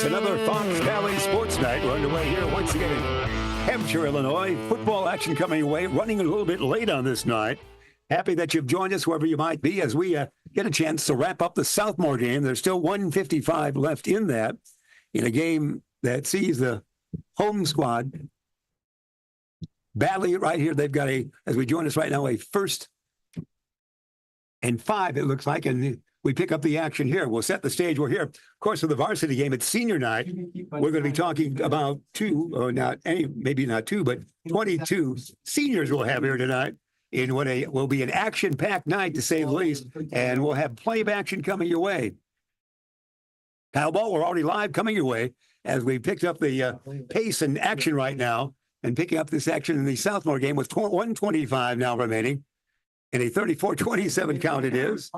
Another Fox Valley Sports Night. We're underway here once again in Hampshire, Illinois. Football action coming away, running a little bit late on this night. Happy that you've joined us, wherever you might be, as we get a chance to wrap up the Southmore game. There's still 1:55 left in that, in a game that sees the home squad battling it right here. They've got as we join us right now, a 1st and 5, it looks like, and we pick up the action here. We'll set the stage. We're here, of course, for the varsity game. It's senior night. We're going to be talking about maybe not two, but 22 seniors we'll have here tonight in what will be an action-packed night, to say the least, and we'll have plenty of action coming your way. Kyle Ball, we're already live coming your way as we picked up the pace and action right now, and picking up this action in the Southmore game with 1:25 now remaining, and a 34-27 count it is.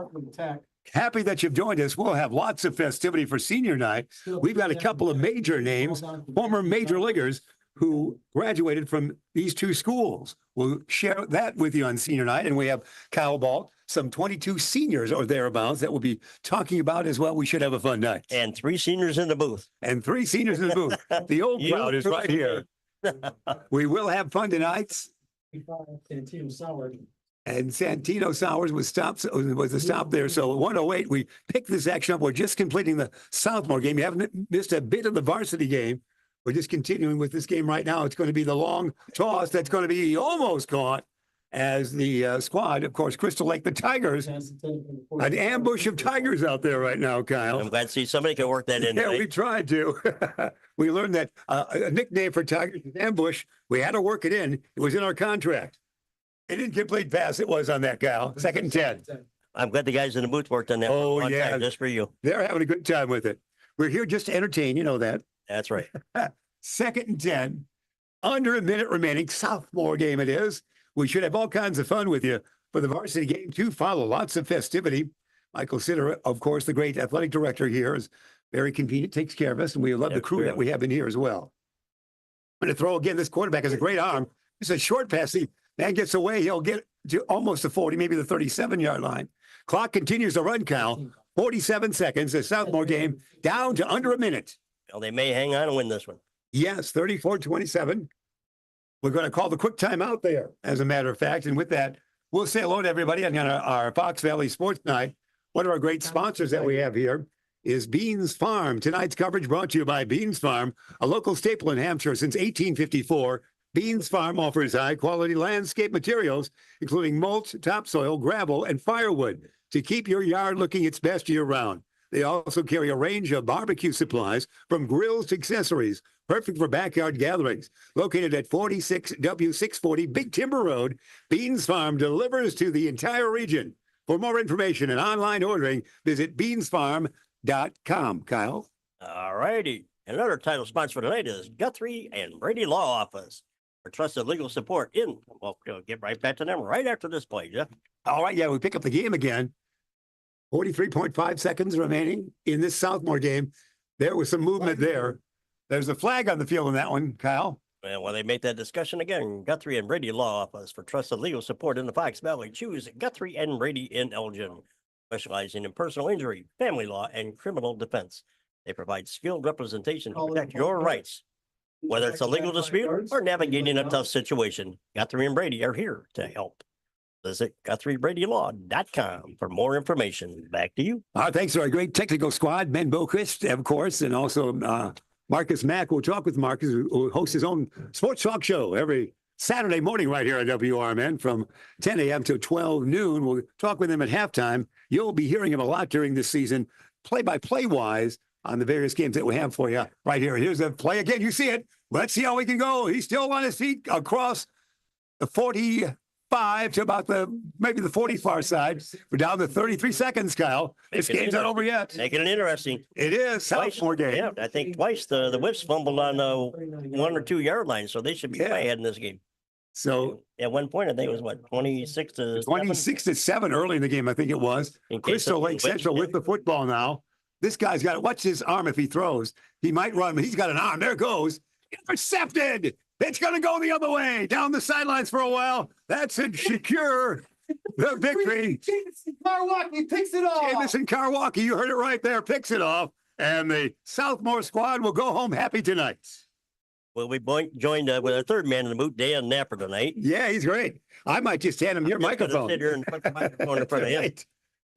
Happy that you've joined us. We'll have lots of festivity for senior night. We've got a couple of major names, former major leaguers who graduated from these two schools. We'll share that with you on senior night. And we have Kyle Ball, some 22 seniors or thereabouts that we'll be talking about as well. We should have a fun night. And 3 seniors in the booth. And 3 seniors in the booth. The old crowd is right here. We will have fun tonight. And Santino Sowers was the stop there. So 1:08, we picked this action up. We're just completing the Southmore game. You haven't missed a bit of the varsity game. We're just continuing with this game right now. It's going to be the long toss that's going to be almost caught as the squad, of course, Crystal Lake, the Tigers, an ambush of Tigers out there right now, Kyle. I'm glad to see somebody can work that in. Yeah, we tried to. We learned that a nickname for Tigers is ambush. We had to work it in. It was in our contract. An incomplete pass it was on that, Kyle. 2nd and 10. I'm glad the guys in the booth worked on that. Oh, yeah. Time, just for you. They're having a good time with it. We're here just to entertain. You know that. That's right. 2nd and 10. Under a minute remaining. Sophomore game it is. We should have all kinds of fun with you for the varsity game to follow. Lots of festivity. Michael Sitter, of course, the great athletic director here, is very convenient, takes care of us, and we love the crew that we have in here as well. I'm going to throw again. This quarterback has a great arm. It's a short pass. Man gets away, he'll get to almost the 40, maybe the 37-yard line. Clock continues to run, Cal. 47 seconds. The Southmore game down to under a minute. Well, they may hang on and win this one. Yes, 34-27. We're going to call the quick timeout there, as a matter of fact. And with that, we'll say hello to everybody on our Fox Valley Sports Night. One of our great sponsors that we have here is Beans Farm. Tonight's coverage brought to you by Beans Farm, a local staple in Hampshire since 1854. Beans Farm offers high-quality landscape materials, including mulch, topsoil, gravel, and firewood, to keep your yard looking its best year-round. They also carry a range of barbecue supplies, from grills to accessories, perfect for backyard gatherings. Located at 46W640 Big Timber Road, Beans Farm delivers to the entire region. For more information and online ordering, visit beansfarm.com. Kyle? All righty. Another title sponsor for tonight is Guthrie and Brady Law Office. For trusted legal support we'll get right back to them right after this play, Jeff. All right, yeah, we pick up the game again. 43.5 seconds remaining in this Southmore game. There was some movement there. There's a flag on the field in that one, Kyle. Well, they make that discussion again. Guthrie and Brady Law Office. For trusted legal support in the Fox Valley, choose Guthrie and Brady in Elgin. Specializing in personal injury, family law, and criminal defense. They provide skilled representation to protect your rights. Whether it's a legal dispute or navigating a tough situation, Guthrie and Brady are here to help. Visit GuthrieBradyLaw.com for more information. Back to you. Thanks to our great technical squad, Ben Boquist, of course, and also Marcus Mack. We'll talk with Marcus, who hosts his own sports talk show every Saturday morning right here at WRMN from 10 a.m. to 12 noon. We'll talk with him at halftime. You'll be hearing him a lot during this season, play-by-play-wise, on the various games that we have for you right here. Here's the play again. You see it. Let's see how he can go. He's still on his feet across the 45 to about maybe the 40 far side. We're down to 33 seconds, Kyle. This game's not over yet. Making it interesting. It is. Sophomore game. Yeah, I think twice the Whips fumbled on the 1 or 2 yard line, so they should be way ahead in this game. So at one point, I think it was 26 to 7 early in the game, I think it was. Crystal Lake Central with the football now. This guy's got to watch his arm if he throws. He might run, but he's got an arm. There it goes. Intercepted. It's going to go the other way. Down the sidelines for a while. That's it. Secure the victory. Jamison Karwalki picks it off. Jamison Karwalki, you heard it right there, picks it off. And the Southmore squad will go home happy tonight. We'll be joined with our third man in the boot, Dan Napper, tonight. Yeah, he's great. I might just hand him your Just gonna microphone. Sit here and put the microphone in front of him. Right.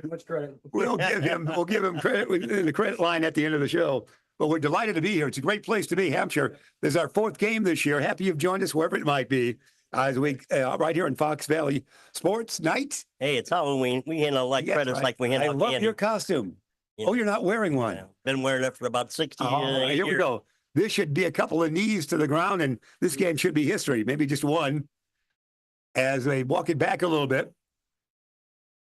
Much credit. We'll give him credit in the credit line at the end of the show. But we're delighted to be here. It's a great place to be, Hampshire. This is our fourth game this year. Happy you've joined us wherever it might be. As we right here in Fox Valley Sports Night. Hey, it's Halloween. We hand out like Yes, credits right. like we hand I out love candy. your costume. Yeah. Oh, you're not wearing one. Yeah. Been wearing it for about 60 Oh, here we years. go. This should be a couple of knees to the ground, and this game should be history. Maybe just one. As they walk it back a little bit.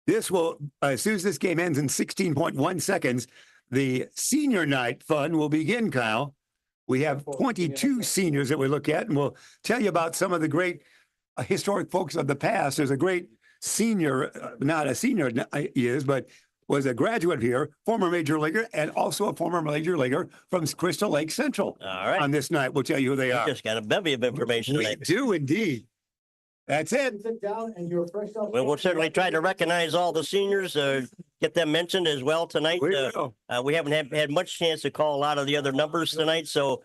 This will, as soon as this game ends in 16.1 seconds, the senior night fun will begin, Kyle. We have 22 seniors that we look at, and we'll tell you about some of the great historic folks of the past. There's a great senior, not a senior he is, but was a graduate here, former major leaguer, and also a former major leaguer from Crystal Lake Central. All right. On this night, we'll tell you who they We are. just got a bevy of information We tonight. do indeed. That's it. Sit down and you're fresh off. Well, we'll certainly try to recognize all the seniors, get them mentioned as well tonight. We will. We haven't had much chance to call a lot of the other numbers tonight, so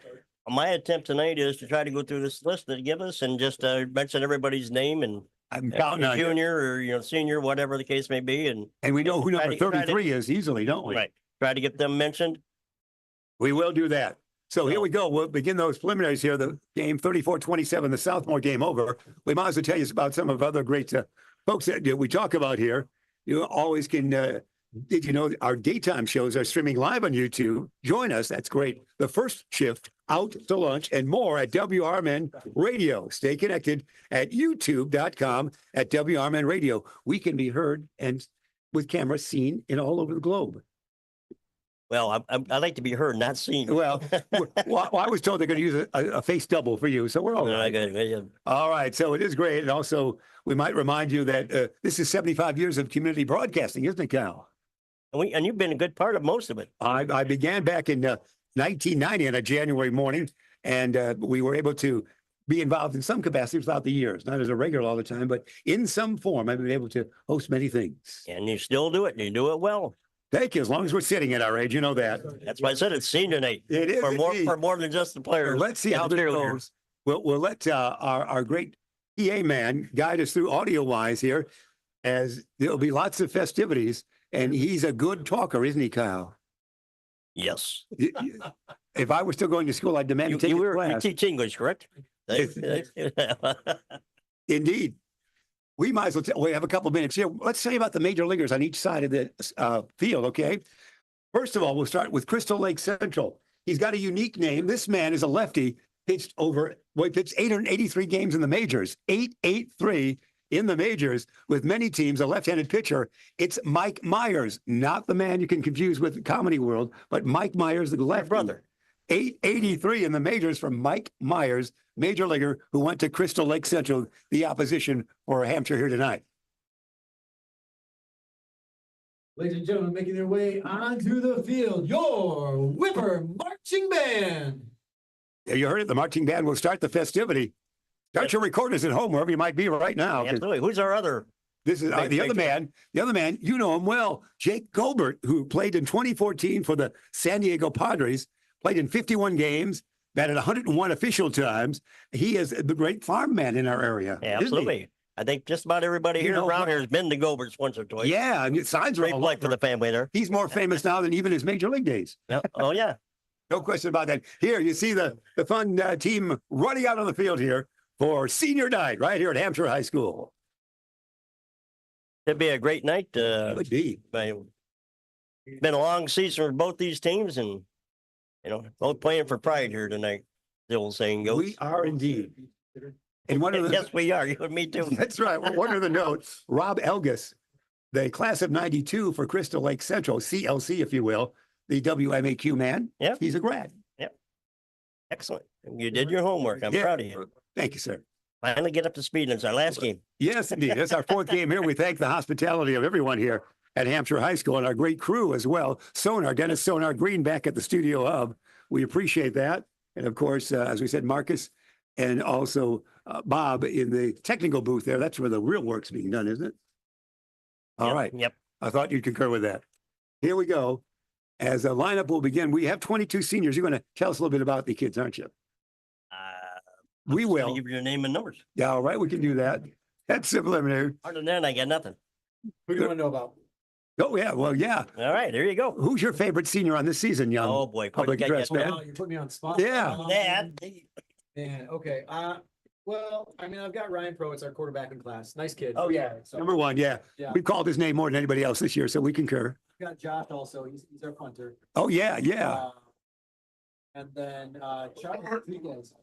my attempt tonight is to try to go through this list that they give us and just mention everybody's name and I'm counting on you. junior or senior, whatever the case may be, and And we know who Try number to- try to- 33 is easily, don't we? right, try to get them mentioned. We will do that. So here we go. We'll begin those preliminaries here. The game 34-27, the Southmore game over. We might as well tell you about some of other great folks that we talk about here. You always can, did you know our daytime shows are streaming live on YouTube? Join us. That's great. The first shift, out to lunch, and more at WRMN Radio. Stay connected at youtube.com at WRMN Radio. We can be heard and with cameras seen in all over the globe. Well, I like to be heard, not seen. Well, I was told they're going to use a face double for you, so we're all right. Good. All right, so it is great. And also, we might remind you that this is 75 years of community broadcasting, isn't it, Cal? And you've been a good part of most of it. I began back in 1990 on a January morning, and we were able to be involved in some capacity throughout the years, not as a regular all the time, but in some form, I've been able to host many things. And you still do it, and you do it well. Thank you. As long as we're sitting at our age, you know that. That's why I said it's senior night. It is For indeed. more than just the players. Let's see and how the this cheerleaders. goes. We'll let our great PA man guide us through audio wise here, as there'll be lots of festivities, and he's a good talker, isn't he, Kyle? Yes. If I were still going to school, I'd demand to take You a class. teach English, correct? Indeed. We might as well, we have a couple minutes here. Let's tell you about the major leaguers on each side of the field, okay? First of all, we'll start with Crystal Lake Central. He's got a unique name. This man is a lefty, pitched 883 games in the majors, 883 in the majors with many teams, a left-handed pitcher. It's Mike Myers, not the man you can confuse with Comedy World, but Mike Myers, the left brother. 883 in the majors from Mike Myers, major leaguer who went to Crystal Lake Central, the opposition for Hampshire here tonight. Ladies and gentlemen, making their way onto the field, your Whipper Marching Band. Yeah, you heard it. The marching band will start the festivity. Start your recorders at home, wherever you might be right now. 'Cause Absolutely. Who's our other? this is Big the other picture. man. The other man, you know him well, Jake Gobert, who played in 2014 for the San Diego Padres, played in 51 games, batted 101 official times. He is the great farm man in our area. Yeah, isn't he? absolutely. I think just about everybody You here know, around here has been to Gobert's once or twice. Yeah, and signs are Great all play for over. the family there. He's more famous now than even his major league days. Yeah. Oh, yeah. No question about that. Here, you see the fun team running out on the field here for senior night right here at Hampshire High School. It'd be a great night. Would be. Been a long season for both these teams and, both playing for pride here tonight. The old saying goes. We are indeed. And one of the Yes, we are. You and me too. that's right. Well, one of the notes, Rob Elgis, the class of 92 for Crystal Lake Central, CLC, if you will, the WMAQ man. Yeah. He's a grad. Excellent. You did your homework. I'm Yeah. proud of you. Thank you, sir. Finally get up to speed. It's our last game. Yes, indeed. That's our fourth game here. We thank the hospitality of everyone here at Hampshire High School and our great crew as well. Dennis Sonar Green back at the studio hub. We appreciate that. And of course, as we said, Marcus and also Bob in the technical booth there. That's where the real work's being done, isn't it? All Yep, right. Yep. I thought you'd concur with that. Here we go. As a lineup will begin, we have 22 seniors. You're going to tell us a little bit about the kids, aren't you? We Just gonna will. Give you your name and numbers. Yeah, all right, we can do that. That's preliminary. Other than that, I got nothing. Who do you want to know about? Oh, yeah, well, yeah. All right, there you go. Who's your favorite senior on this season, young? Oh, boy. public address, man. Wow, you put me on the spot. Yeah. That, Man, okay. Well, I mean, I've got Ryan Pro. It's our quarterback in class. Nice kid. Oh, yeah. So Number one, yeah. Yeah. We've called his name more than anybody else this year, so we concur. I've got Josh also. He's our punter. Oh, yeah, yeah. And then Charlie Rodriguez.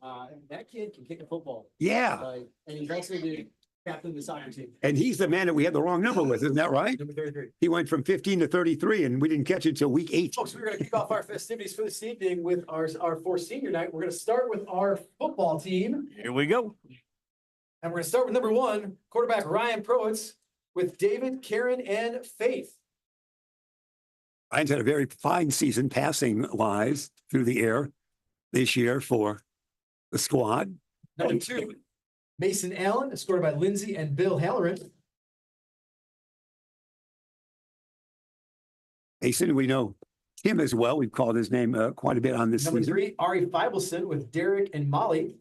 That kid can kick a football. Yeah. And he's also the captain of the soccer team. And he's the man that we had the wrong number with, isn't that right? Number 33. He went from 15 to 33, and we didn't catch it until week 8. Folks, we're going to kick off our festivities for this evening with our fourth senior night. We're going to start with our football team. here we go. And we're going to start with number 1, quarterback Ryan Prowitz, with David, Karen, and Faith. Ryan's had a very fine season passing wise through the air this year for the squad. Number 2, Mason Allen, escorted by Lindsay and Bill Halloran. Mason, we know him as well. We've called his name quite a bit on this Number season. 3, Ari Feibelson with Derek and Molly.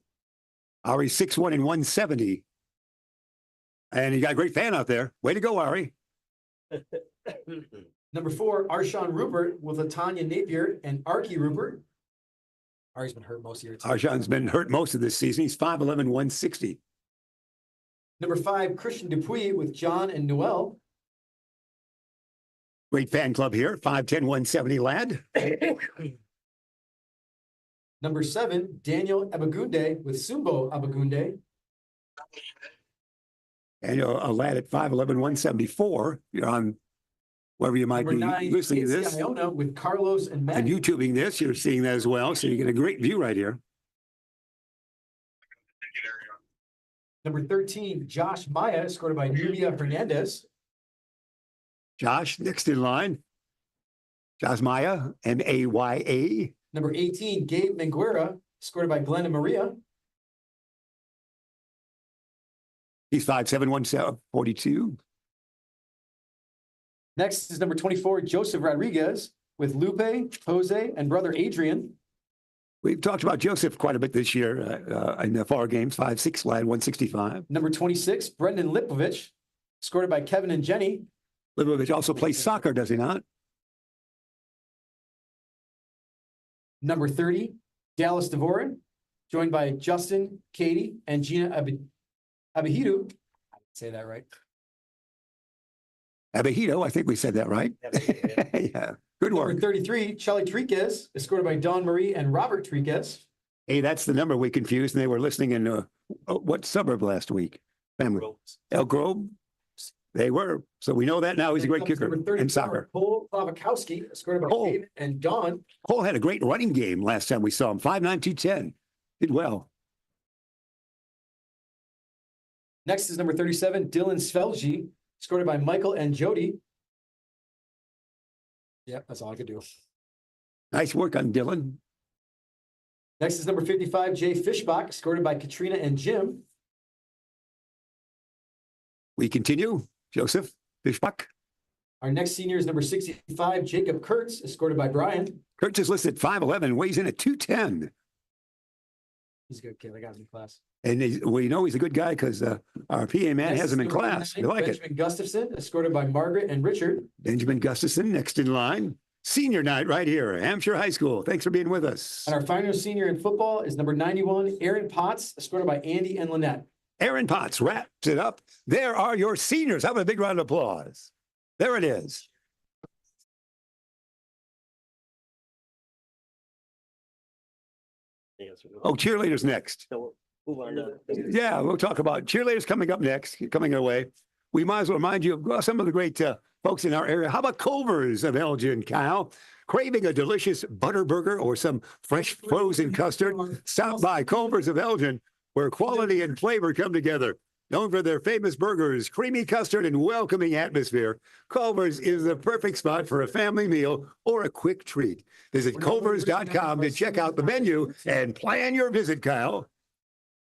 Ari 6'1" and 170. And you got a great fan out there. Way to go, Ari. Number 4, Arshawn Rupert with Latanya Napier and Arky Rupert. Ari's been hurt most of the year. Arshawn's been hurt most of this season. He's 5'11", 160. Number 5, Christian Dupuis with John and Noel. Great fan club here. 5'10", 170 lad. Number 7, Daniel Abagunde with Sumbo Abagunde. And a lad at 5'11", 174. You're on wherever you might Number be 9, listening to this. Casey Iona with Carlos and Matt. And YouTubing this, you're seeing that as well. So you get a great view right here. Number 13, Josh Maya, escorted by Nubia Hernandez. Josh, next in line. Josh Maya, M-A-Y-A. Number 18, Gabe Menguera, escorted by Glenn and Maria. He's 5'7", 142. Next is number 24, Joseph Rodriguez with Lupe, Jose, and brother Adrian. We've talked about Joseph quite a bit this year in the far games. 5'6", lad, 165. Number 26, Brendan Lipovich, escorted by Kevin and Jenny. Lipovich also plays soccer, does he not? Number 30, Dallas Devorin, joined by Justin, Katie, and Gina Abihidu. I didn't say that right. Abahito, I think we said that right. Yeah, good Number work. 33, Charlie Triquez, escorted by Dawn Marie and Robert Triquez. Hey, that's the number we confused, and they were listening in what suburb last week? Family. Elk Grove. They were. So we know that now. He's a great kicker in soccer. Cole Plavakowski, escorted by Cole. David and Dawn. Cole had a great running game last time we saw him. 5'9", 210. Did well. Next is number 37, Dylan Svelgi, escorted by Michael and Jody. Yep, that's all I could do. Nice work on Dylan. Next is number 55, Jay Fishbach, escorted by Katrina and Jim. We continue. Joseph Fishbach. Our next senior is number 65, Jacob Kurtz, escorted by Brian. Kurtz is listed 5'11", weighs in at 210. He's a good kid. I got him in class. And we know he's a good guy because our PA man Next has is him in number class. 9, We like it. Benjamin Gustafson, escorted by Margaret and Richard. Benjamin Gustafson next in line. Senior night right here, Hampshire High School. Thanks for being with us. And our final senior in football is number 91, Aaron Potts, escorted by Andy and Lynette. Aaron Potts wraps it up. There are your seniors. How about a big round of applause? There it is. Oh, cheerleaders next. So move on to. Yeah, we'll talk about cheerleaders coming up next, coming our way. We might as well remind you of some of the great folks in our area. How about Culver's of Elgin, Kyle? Craving a delicious butter burger or some fresh frozen custard? Stop by Culver's of Elgin, where quality and flavor come together. Known for their famous burgers, creamy custard, and welcoming atmosphere, Culver's is the perfect spot for a family meal or a quick treat. Visit culvers.com to check out the menu and plan your visit, Kyle.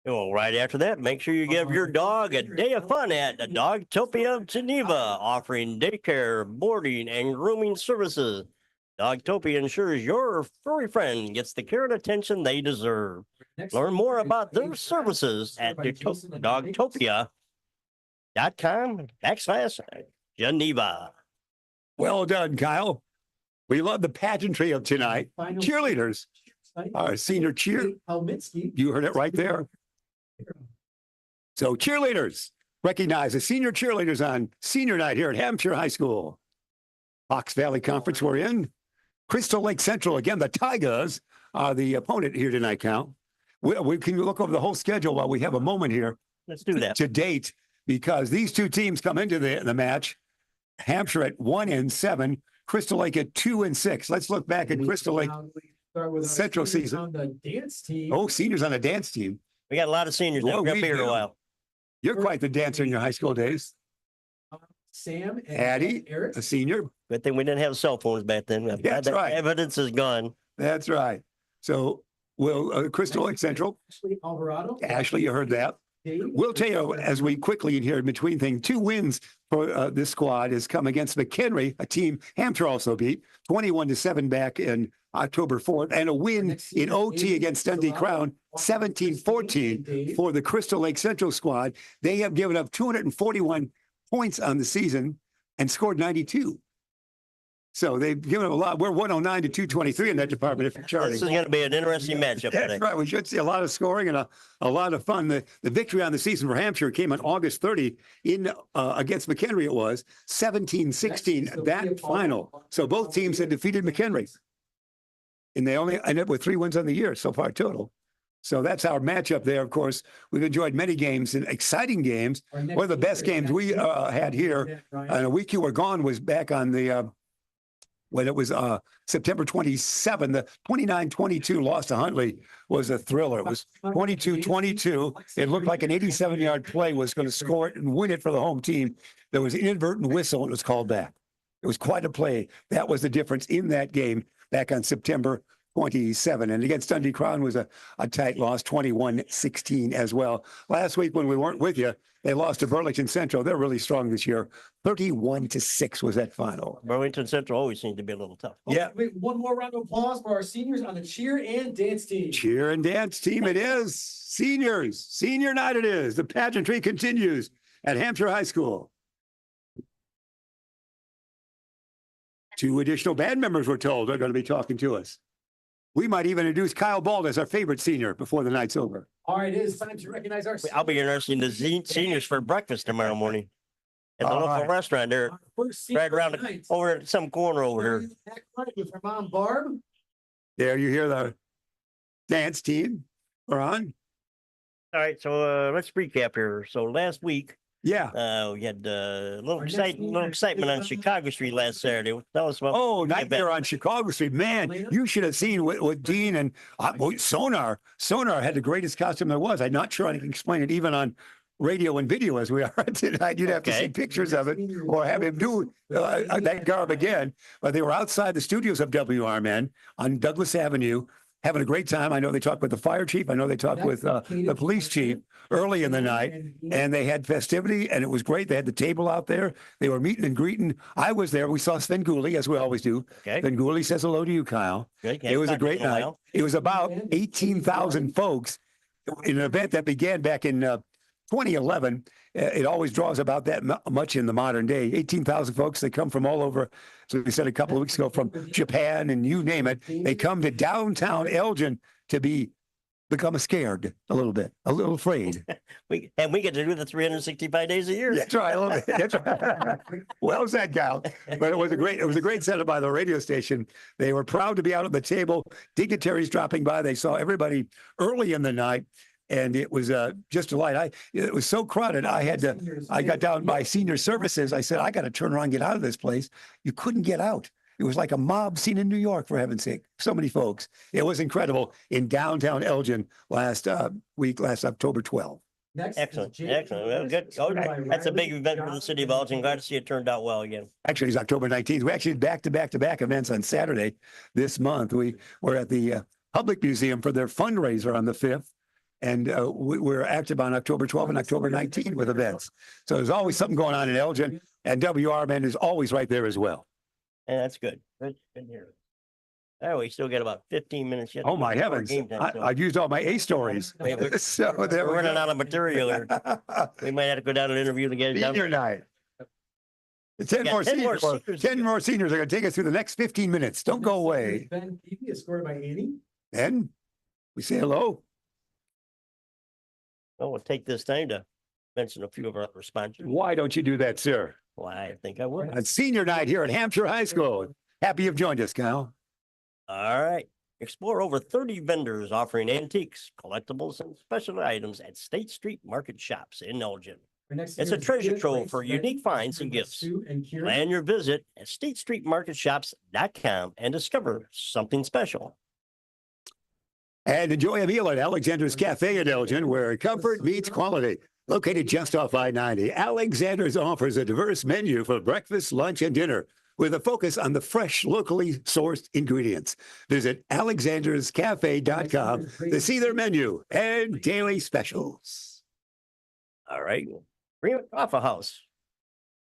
Well, right after that, make sure you give your dog a day of fun at the Dogtopia of Geneva, offering daycare, boarding, and grooming services. Dogtopia ensures your furry friend gets the care and attention they deserve. Next Learn more is about a their services at by Jason and dogtopia.com/Geneva. Well done, Kyle. We love the pageantry of tonight. Final- Cheerleaders, our senior cheer. Helmitsky. You heard it right there. So cheerleaders, recognize the senior cheerleaders on senior night here at Hampshire High School. Fox Valley Conference we're in. Crystal Lake Central, again, the Tigers are the opponent here tonight, Cal. We can look over the whole schedule while we have a moment here Let's do that. to date, because these two teams come into the match. Hampshire at 1-7, Crystal Lake at 2-6. Let's look back at Crystal Lake. Start with our Central seniors season. On the dance team. Oh, seniors on a dance team. We got a lot of seniors that Well, have we been here a do. while. You're quite the dancer in your high school days. Sam and Addie, Eric. a senior. Good thing we didn't have cell phones back then. That's That right. Evidence is gone. That's right. So, Crystal Lake Central, Ashley Alvarado. Ashley, you heard that. Dave. We'll tell you as we quickly in here in between things, 2 wins for this squad has come against McHenry, a team Hampshire also beat 21-7 back in October 4th, and a win in OT against Dundee Crown 17-14 for the Crystal Lake Central squad. They have given up 241 points on the season and scored 92. So they've given up a lot. We're 109 to 223 in that department if you're charting. This is going to be an interesting matchup today. That's right. We should see a lot of scoring and a lot of fun. The victory on the season for Hampshire came on August 30 in against McHenry. It was 17-16 that final. So both teams had defeated McHenry, and they only ended up with 3 wins on the year so far total. So that's our matchup there. Of course, we've enjoyed many games and exciting games. One of the best games we had here and a week you were gone was back on the when it was September 27, the 29-22 loss to Huntley was a thriller. It was 22-22. It looked like an 87-yard play was going to score it and win it for the home team. There was an inadvertent whistle and it was called back. It was quite a play. That was the difference in that game back on September 27. And against Dundee Crown was a tight loss, 21-16 as well. Last week when we weren't with you, they lost to Burlington Central. They're really strong this year. 31-6 was that final. Burlington Central always seems to be a little tough. Yeah. Wait, one more round of applause for our seniors on the cheer and dance team. Cheer and dance team it is. Seniors, senior night it is. The pageantry continues at Hampshire High School. 2 additional band members we're told are going to be talking to us. We might even introduce Kyle Bald as our favorite senior before the night's over. All right, it is time to recognize our. I'll be interested in the seniors for breakfast tomorrow morning at the All local right. restaurant there, Our first senior right around tonight. over at some corner over here. Back right with her mom, Barb. There you hear the dance team. We're on. All right, so let's recap here. So last week, Yeah. we had a little Our next little excitement on Chicago Street last Saturday. That was fun. Oh, nightmare on Chicago Street. Man, you should have seen what Dean and Sonar. Sonar had the greatest costume there was. I'm not sure I can explain it even on radio and video as we are tonight. You'd have to see Okay. pictures of it or have him do that garb again. But they were outside the studios of WRMN on Douglas Avenue, having a great time. I know they talked with the fire chief. I know they talked with the police chief early in the night, and they had festivity, and it was great. They had the table out there. They were meeting and greeting. I was there. We saw Sven Gooley, as we always do. Okay. Sven Gooley says hello to you, Kyle. Good. It was a great night. It was about 18,000 folks in an event that began back in 2011. It always draws about that much in the modern day. 18,000 folks. They come from all over. So we said a couple of weeks ago from Japan and you name it. They come to downtown Elgin to become scared a little bit, a little afraid. We get to do the 365 days a year. That's right. I love it. That's right. Well said, Cal. But it was a great setup by the radio station. They were proud to be out at the table. Dignitaries dropping by. They saw everybody early in the night. And it was just a delight. It was so crowded. I got down by senior services. I said, I got to turn around and get out of this place. You couldn't get out. It was like a mob scene in New York, for heaven's sake. So many folks. It was incredible in downtown Elgin last October 12th. Next. Excellent. Well, good. Oh, that's a big event for the city of Elgin. Glad to see it turned out well again. Actually, it's October 19th. We actually had back events on Saturday this month. We were at the Public Museum for their fundraiser on the 5th. And we're active on October 12th and October 19th with events. So there's always something going on in Elgin, and WRMN is always right there as well. And that's good. Good to hear. Oh, we still got about 15 minutes yet. Oh, my before heavens. game time, so I've used all my A stories. Wait, we're- So there We're we running go. out of material here. We might have to go down and interview the guys down. Senior night. 10 got more 10 more seniors. Well, seniors. 10 more seniors are going to take us through the next 15 minutes. Don't go away. Ben Peavy is scored by Annie. And we say hello. Well, we'll take this time to mention a few of our other sponsors. Why don't you do that, sir? Well, I think I would. On senior night here at Hampshire High School. Happy you've joined us, Kyle. All right. Explore over 30 vendors offering antiques, collectibles, and special items at State Street Market Shops in Elgin. It's a treasure trove for unique finds and gifts. Plan your visit at statestreetmarketshops.com and discover something special. And enjoy a meal at Alexander's Cafe in Elgin, where comfort meets quality. Located just off I-90, Alexander's offers a diverse menu for breakfast, lunch, and dinner, with a focus on the fresh, locally sourced ingredients. Visit alexanderscafe.com to see their menu and daily specials. All right. Cream Coffee House.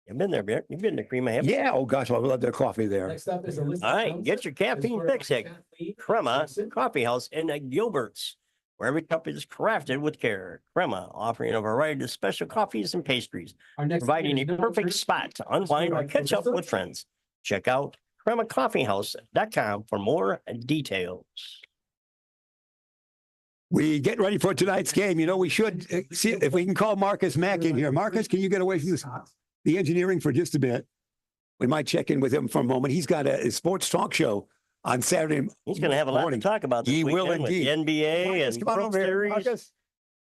You've been there, Bear. You've been to Cream, haven't you? Yeah, oh gosh, I love their coffee there. Next up is a list. All right, get your caffeine fix at Crema Coffee House in Gilbert's, where every cup is crafted with care. Crema offering a variety of special coffees and pastries, providing a perfect spot to unwind or catch up with friends. Check out cremacoffeehouse.com for more details. We get ready for tonight's game. You know, we should see if we can call Marcus Mack in here. Marcus, can you get away from the engineering for just a bit? We might check in with him for a moment. He's got a sports talk show on Saturday. He's going to have a lot to morning. talk about this He will weekend with the indeed. NBA Marcus, and come on World over here, Series. Marcus.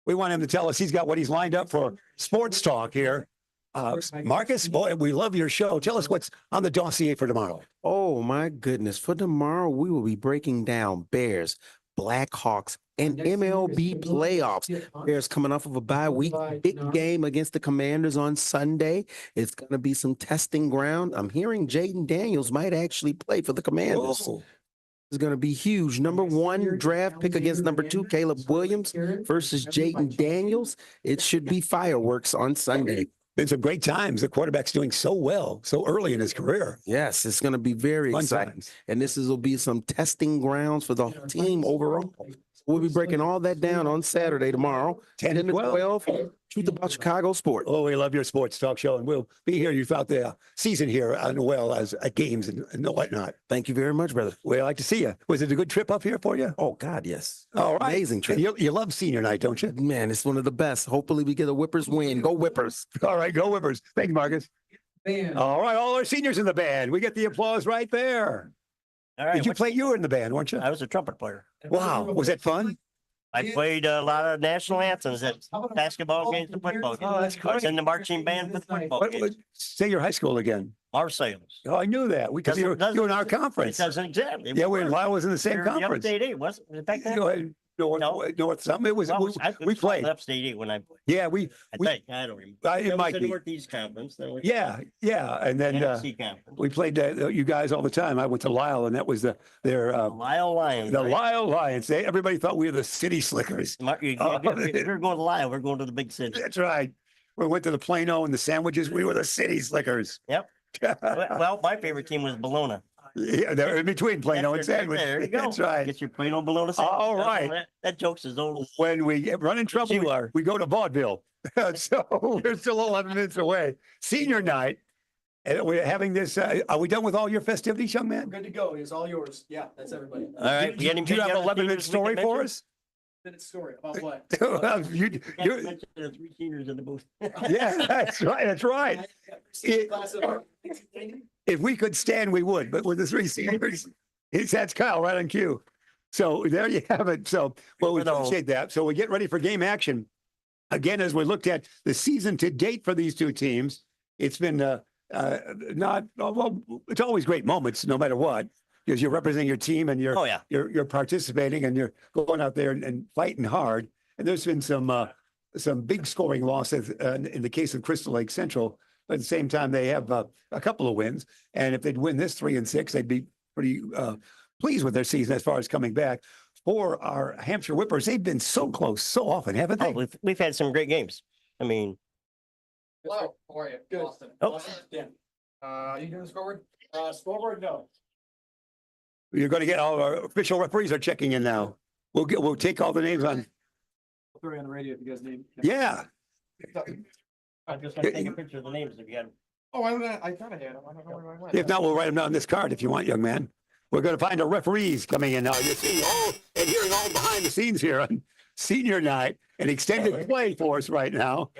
We want him to tell us he's got what he's lined up for sports talk here. Marcus, boy, we love your show. Tell us what's on the dossier for tomorrow. Oh my goodness. For tomorrow, we will be breaking down Bears, Blackhawks, and MLB playoffs. Bears coming off of a bye week, big game against the Commanders on Sunday. It's going to be some testing ground. I'm hearing Jaden Daniels might actually play for the Commanders. Oh, It's going to be huge. Number 1 draft pick against number 2, Caleb Williams versus Jaden Daniels. It should be fireworks on Sunday. been some great times. The quarterback's doing so well so early in his career. Yes, it's going to be very Fun exciting. times. And will be some testing grounds for the team overall. We'll be breaking all that down on Saturday tomorrow, 10 10 to to 12. Truth about Chicago sports. Oh, we love your sports talk show, and we'll be here throughout the season here, as well as at games and whatnot. Thank you very much, brother. We like to see you. Was it a good trip up here for you? Oh, God, yes. All right. Amazing trip. And you love senior night, don't you? Man, it's one of the best. Hopefully we get a Whippers win. Go Whippers. All right, go Whippers. Thanks, Marcus. All right, all our seniors in the band. We get the applause right there. All right. You were in the band, weren't you? I was a trumpet player. Wow. Was that fun? I played a lot of national anthems at basketball games and football games. Oh, that's I was great. in the marching band for the football What, games. say your high school again. Marseilles. Oh, I knew that. Because you Doesn't- were in our It conference. doesn't exactly. Yeah, Lyle was in the same You're the conference. Upstate 8, wasn't it back then? You know, North something. It was, Well, we played. Upstate 8 when I played. Yeah, I we- think. I don't remember. it It was might the be. Northeast Conference. Then we- Yeah, and then NFC Conference. we played you guys all the time. I went to Lyle, and that was their Lyle Lions. the right? Lyle Lions. Everybody thought we were the city slickers. We're going to Lyle. We're going to the big city. That's right. We went to the Plano and the sandwiches. We were the city slickers. Yep. Well, my favorite team was Bologna. Yeah, they're in between Plano and That's right sandwich. there you go. That's right. Get your Plano Bologna sandwich. All right. That joke's as old as When we run in trouble, You are. we go to vaudeville. So we're still 11 minutes away. Senior night. And we're having this. Are we done with all your festivities, young man? Good to go. It's all yours. Yeah, that's everybody. All right. Do you have an 11-minute story for us? Minute story about what? You- you're- The 3 seniors in the booth. yeah, that's right. That's right. If we could stand, we would. But with the 3 seniors, that's Kyle right on cue. So there you have it. So, well, we appreciate that. So we get ready for game action. Again, as we looked at the season to date for these 2 teams, it's been not, well, it's always great moments, no matter what, because you're representing your team and Oh, yeah. you're participating and you're going out there and fighting hard. And there's been some big scoring losses in the case of Crystal Lake Central. But at the same time, they have a couple of wins. And if they'd win this 3-6, they'd be pretty pleased with their season as far as coming back. For our Hampshire Whippers, they've been so close so often, haven't they? Oh, we've had some great games. I mean, Hello, how are you? Good. Austin. Oh. Austin, Dan. You doing the scoreboard? Scoreboard, no. You're going to get all our official referees are checking in now. We'll take all the names on. Throw it on the radio if you guys need. Yeah. I'm just gonna take a picture of the names again. Oh, I thought I had them. I don't know where I went. If not, we'll write them down on this card if you want, young man. We're going to find our referees coming in now. You're seeing all and hearing all behind the scenes here on senior night, an extended play for us right now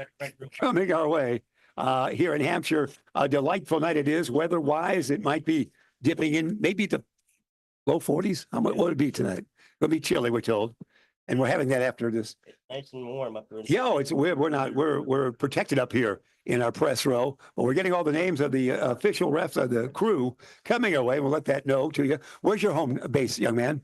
coming our way here in Hampshire. A delightful night it is. Weather-wise, it might be dipping in maybe to low 40s. What would it be tonight? It'll be chilly, we're told. And we're having that after this. Nice and warm up there. Yeah, we're protected up here in our press row, but we're getting all the names of the official refs of the crew coming our way. We'll let that know to you. Where's your home base, young man?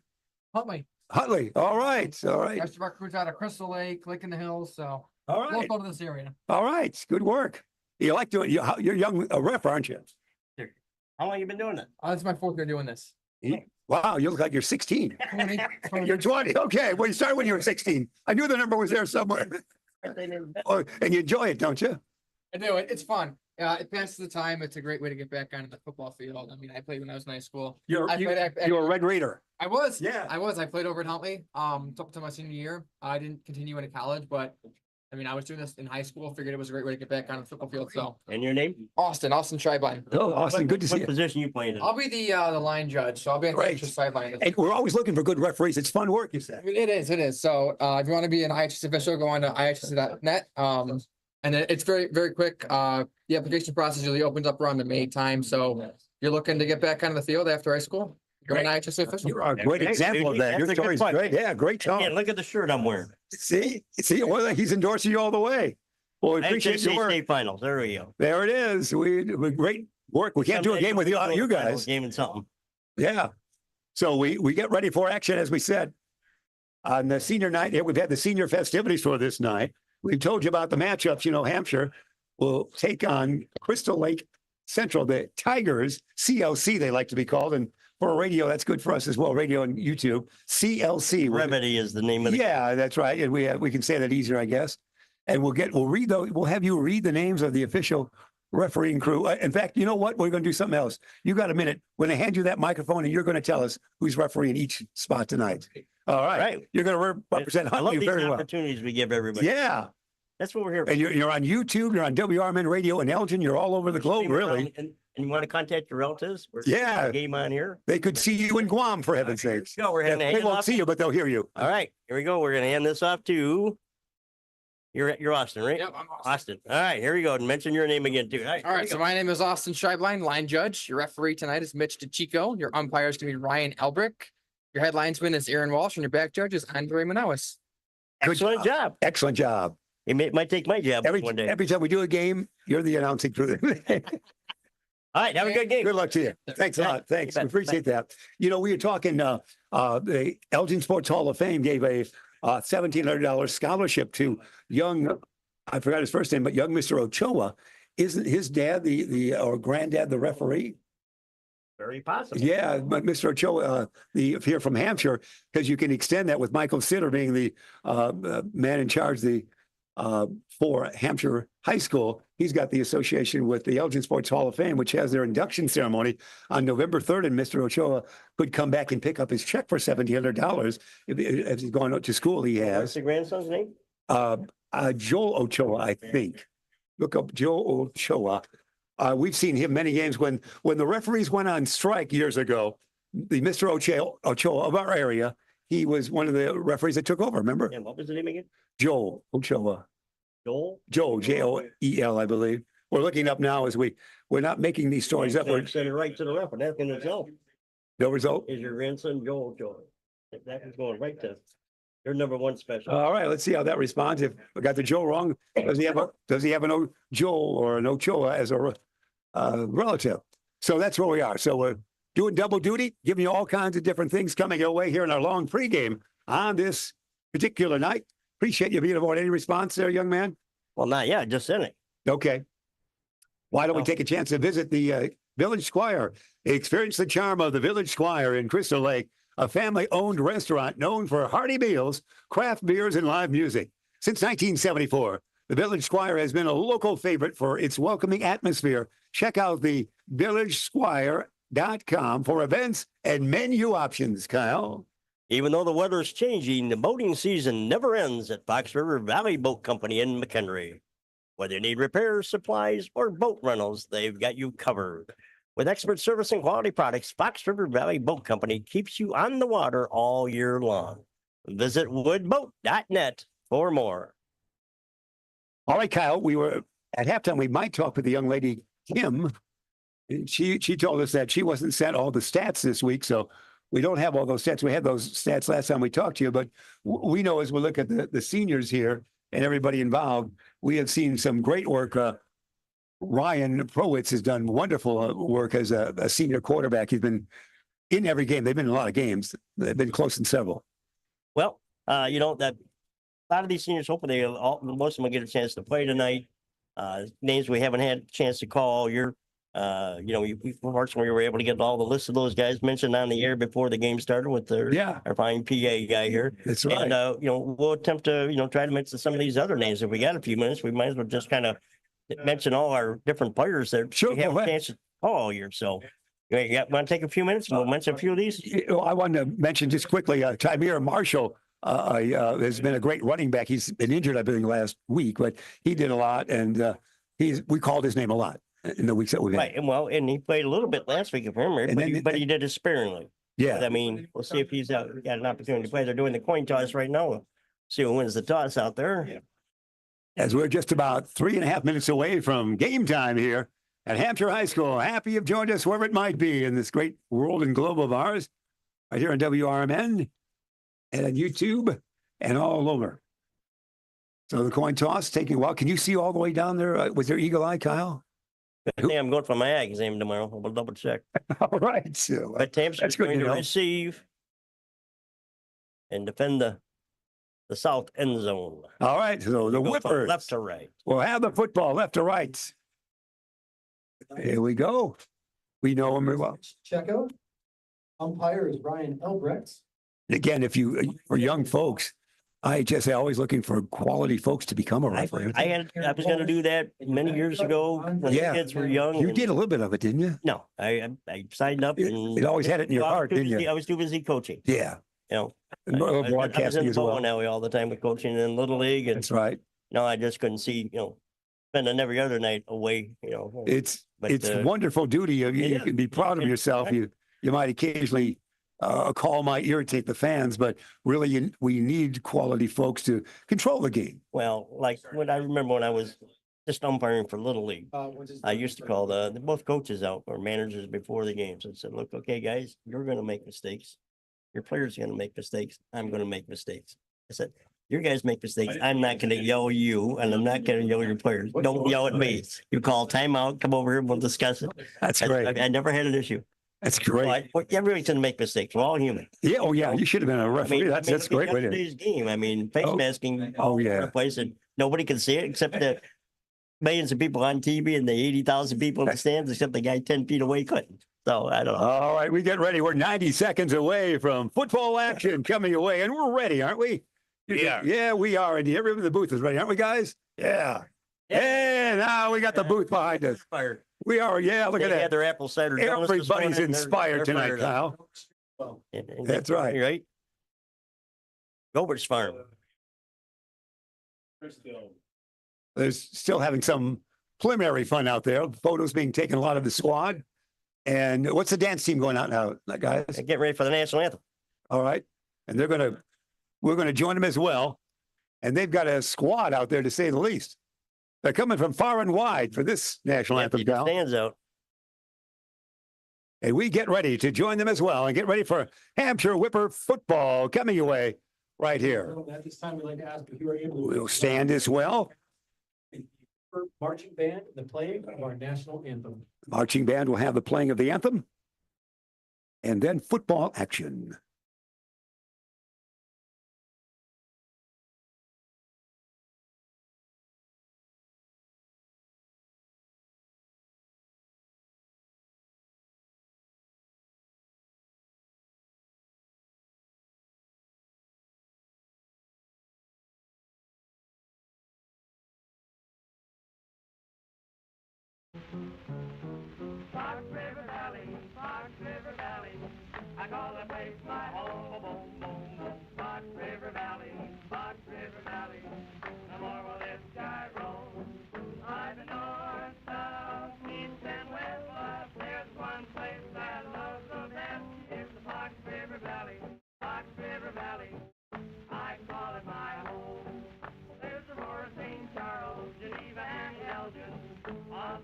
Huntley. Huntley. All right. All right. Rest of our crew's out of Crystal Lake, Lick in the Hills, so All right. local to this area. All right. Good work. You like doing, you're young ref, aren't you? How long you been doing it? This is my 4th year doing this. Wow. You look like you're 16. 20, You're 20. Okay. Well, you started when you were 16. I knew the number was there somewhere. Oh, and you enjoy it, don't you? I do it. It's fun. It passes the time. It's a great way to get back onto the football field. I mean, I played when I was in high school. You're I played a Red Raider. I was. Yeah. I played over at Huntley. Up to my senior year. I didn't continue into college, but I mean, I was doing this in high school. Figured it was a great way to get back on the football field. So And your name? Austin Scheiblein. Oh, Austin, good to see What you. position you playing in? I'll be the line judge. So I'll be on the Great. extra sideline. And we're always looking for good referees. It's fun work, you said. It is. So if you want to be an IHS official, go on to ihs.net. And it's very, very quick. The application process usually opens up around the May time. So you're looking to get back onto the field after high school. You're an IHS official. You're a great Hey, example of that. that's Your a good story's point. great. Yeah, great Yeah, tone. look at the shirt I'm wearing. See, well, he's endorsing you all the way. Well, we appreciate your work. State finals. There we go. There it is. We great work. We can't do a game without you guys. Game and something. Yeah. So we get ready for action, as we said. On the senior night, here we've had the senior festivities for this night. We've told you about the matchups. You know, Hampshire will take on Crystal Lake Central, the Tigers, CLC, they like to be called. And for radio, that's good for us as well. Radio and YouTube, CLC. Remedy is the name of the. Yeah, that's right. And we can say that easier, I guess. And we'll have you read the names of the official refereeing crew. In fact, you know what? We're going to do something else. You got a minute. We're going to hand you that microphone and you're going to tell us who's refereeing each spot tonight. All right. Right. You're going to represent I love Huntley these very well. opportunities we give everybody. Yeah. That's what we're here for. And you're on YouTube, you're on WRMN Radio in Elgin. You're all over the globe, really. And you want to contact your relatives? We're Yeah. Game on here. They could see you in Guam, for heaven's sakes. Go. We're Yeah, handing they it won't off. see you, but they'll hear you. All right, here we go. We're gonna hand this off to. You're Austin, right? Yep, I'm Austin. Austin. All right, here we go. And mention your name again, too. All right, so my name is Austin Scheiblein, line judge. Your referee tonight is Mitch DeChico. Your umpire is going to be Ryan Elbrick. Your headlinesman is Aaron Walsh, and your back judge is Andre Manowis. Excellent job. Excellent job. It might take my job Every one day. every time we do a game, you're the announcing crew. All right, have a good game. Good luck to you. Thanks a lot. Thanks. We appreciate that. You know, we were talking, the Elgin Sports Hall of Fame gave a $1,700 scholarship to young, I forgot his first name, but young Mr. Ochoa. Isn't his dad or granddad the referee? Very possible. Yeah, but Mr. Ochoa, here from Hampshire, because you can extend that with Michael Sitter being the man in charge for Hampshire High School. He's got the association with the Elgin Sports Hall of Fame, which has their induction ceremony on November 3rd. And Mr. Ochoa could come back and pick up his check for $1,700 if he's going to school. He What's has the grandson's name? Joel Ochoa, I think. Look up Joel Ochoa. We've seen him many games when the referees went on strike years ago. The Mr. Ochoa of our area, he was one of the referees that took over. Remember? And what was the name again? Joel Ochoa. Joel? Joel, Joel, I believe. We're looking up now as we're not making these stories up. We're, Send it right to the ref, and that's in itself. no result. Is your grandson Joel? That was going right to your number one special. All right, let's see how that responds. If we got the Joel wrong, does he have an Joel or an Ochoa as a relative? So that's where we are. So we're doing double duty, giving you all kinds of different things coming your way here in our long pregame on this particular night. Appreciate you being aboard. Any response there, young man? Well, not yet, just in it. Okay. Why don't we take a chance to visit the Village Squire? Experience the charm of the Village Squire in Crystal Lake, a family-owned restaurant known for hearty meals, craft beers, and live music. Since 1974, the Village Squire has been a local favorite for its welcoming atmosphere. Check out the Village Squire foxrivervalley.com for events and menu options, Kyle. Even though the weather's changing, the boating season never ends at Fox River Valley Boat Company in McHenry. Whether you need repairs, supplies, or boat rentals, they've got you covered. With expert service and quality products, Fox River Valley Boat Company keeps you on the water all year long. Visit woodboat.net for more. All right, Kyle, we were at halftime. We might talk with the young lady, Kim. She told us that she wasn't sent all the stats this week, so we don't have all those stats. We had those stats last time we talked to you, but we know as we look at the seniors here and everybody involved, we have seen some great work. Ryan Prowitz has done wonderful work as a senior quarterback. He's been in every game. They've been in a lot of games. They've been close in several. Well, you know, that a lot of these seniors, hopefully, most of them will get a chance to play tonight. Names we haven't had a chance to call all year. You know, we fortunately were able to get all the list of those guys mentioned on the air before the game started with our fine PA guy here. That's right. And, you know, we'll attempt to, you know, try to mention some of these other names. If we got a few minutes, we might as well just kind of mention all our different players that Sure, we have go a ahead. chance to call all year. So, you want to take a few minutes? We'll mention a few of these. I wanted to mention just quickly, Tymir Marshall has been a great running back. He's been injured, I believe, last week, but he did a lot, and we called his name a lot in the weeks that we've had. Right. And well, and he played a little bit last week, if I remember, And then- but he did it sparingly. Yeah. But, I mean, we'll see if he's got an opportunity to play. They're doing the coin toss right now. See who wins the toss out there. As we're just about 3.5 minutes away from game time here at Hampshire High School. Happy you've joined us wherever it might be in this great world and globe of ours, right here on WRMN and on YouTube and all over. So the coin toss taking a while. Can you see all the way down there? Was there eagle eye, Kyle? I think I'm going for my ag exam tomorrow. We'll double check. All right. So, But Hampshire's that's good going to to know. receive and defend the south end zone. all right. So the Go from Whippers left to right. will have the football left to right. Here we go. We know him very well. Checo. Umpire is Ryan Elbrecht. Again, if you, for young folks, IHSA always looking for quality folks to become a referee. I was going to do that many years ago when the Yeah. kids were young. You and- did a little bit of it, didn't you? No, I signed up and You always had it in your I was heart, too didn't busy- you? I was too busy coaching, Yeah. you know. And a little I was broadcasting in as well. Bowen Alley all the time with coaching in Little League, and That's right. no, I just couldn't see, you know, spending every other night away, you know. It's But, wonderful duty. You it can be is. proud of It- yourself. right. You might occasionally a call might irritate the fans, but really we need quality folks to control the game. Well, like when I remember when I was just umpiring for Little League, I used to call the both coaches out or managers before the games and said, look, okay, guys, you're going to make mistakes. Your players are going to make mistakes. I'm going to make mistakes. I said, you guys make mistakes. I'm not going to yell you and I'm not going to yell your players. Don't yell at me. You call timeout, come over here, we'll discuss it. That's I great. never had an issue. That's great. Everybody's going to make mistakes. We're all human. Yeah. Oh, yeah. You should have been a referee. That's look at great. Way to- yesterday's game. I mean, face Oh. masking. Oh, all over yeah. the place and nobody can see it except the millions of people on TV and the 80,000 people in the stands, except the guy 10 feet away couldn't. So I don't know. All right, we get ready. We're 90 seconds away from football action coming away, and we're ready, aren't we? Yeah, we are. And everyone in the booth is ready, aren't we, guys? Yeah. Yeah, now we got the booth behind us. Fire. We are. Yeah, look They at had that. their apple cider. donuts this Everybody's morning. They're inspired tonight, fired up. Kyle. And That's right. Right. Gobert's Farm. There's still having some preliminary fun out there. Photos being taken, a lot of the squad. And what's the dance team going out now, guys? They're getting ready for the national anthem. All right. And we're going to join them as well. And they've got a squad out there, to say the least. They're coming from far and wide for this national anthem, Empty the Cal. stands out. And we get ready to join them as well and get ready for Hampshire Whipper football coming your way right here. At this time, we'd like to ask if you are able to. We'll stand as well. Marching band, the playing of our national anthem. Marching band will have the playing of the anthem. And then football action. Fox River Valley, Fox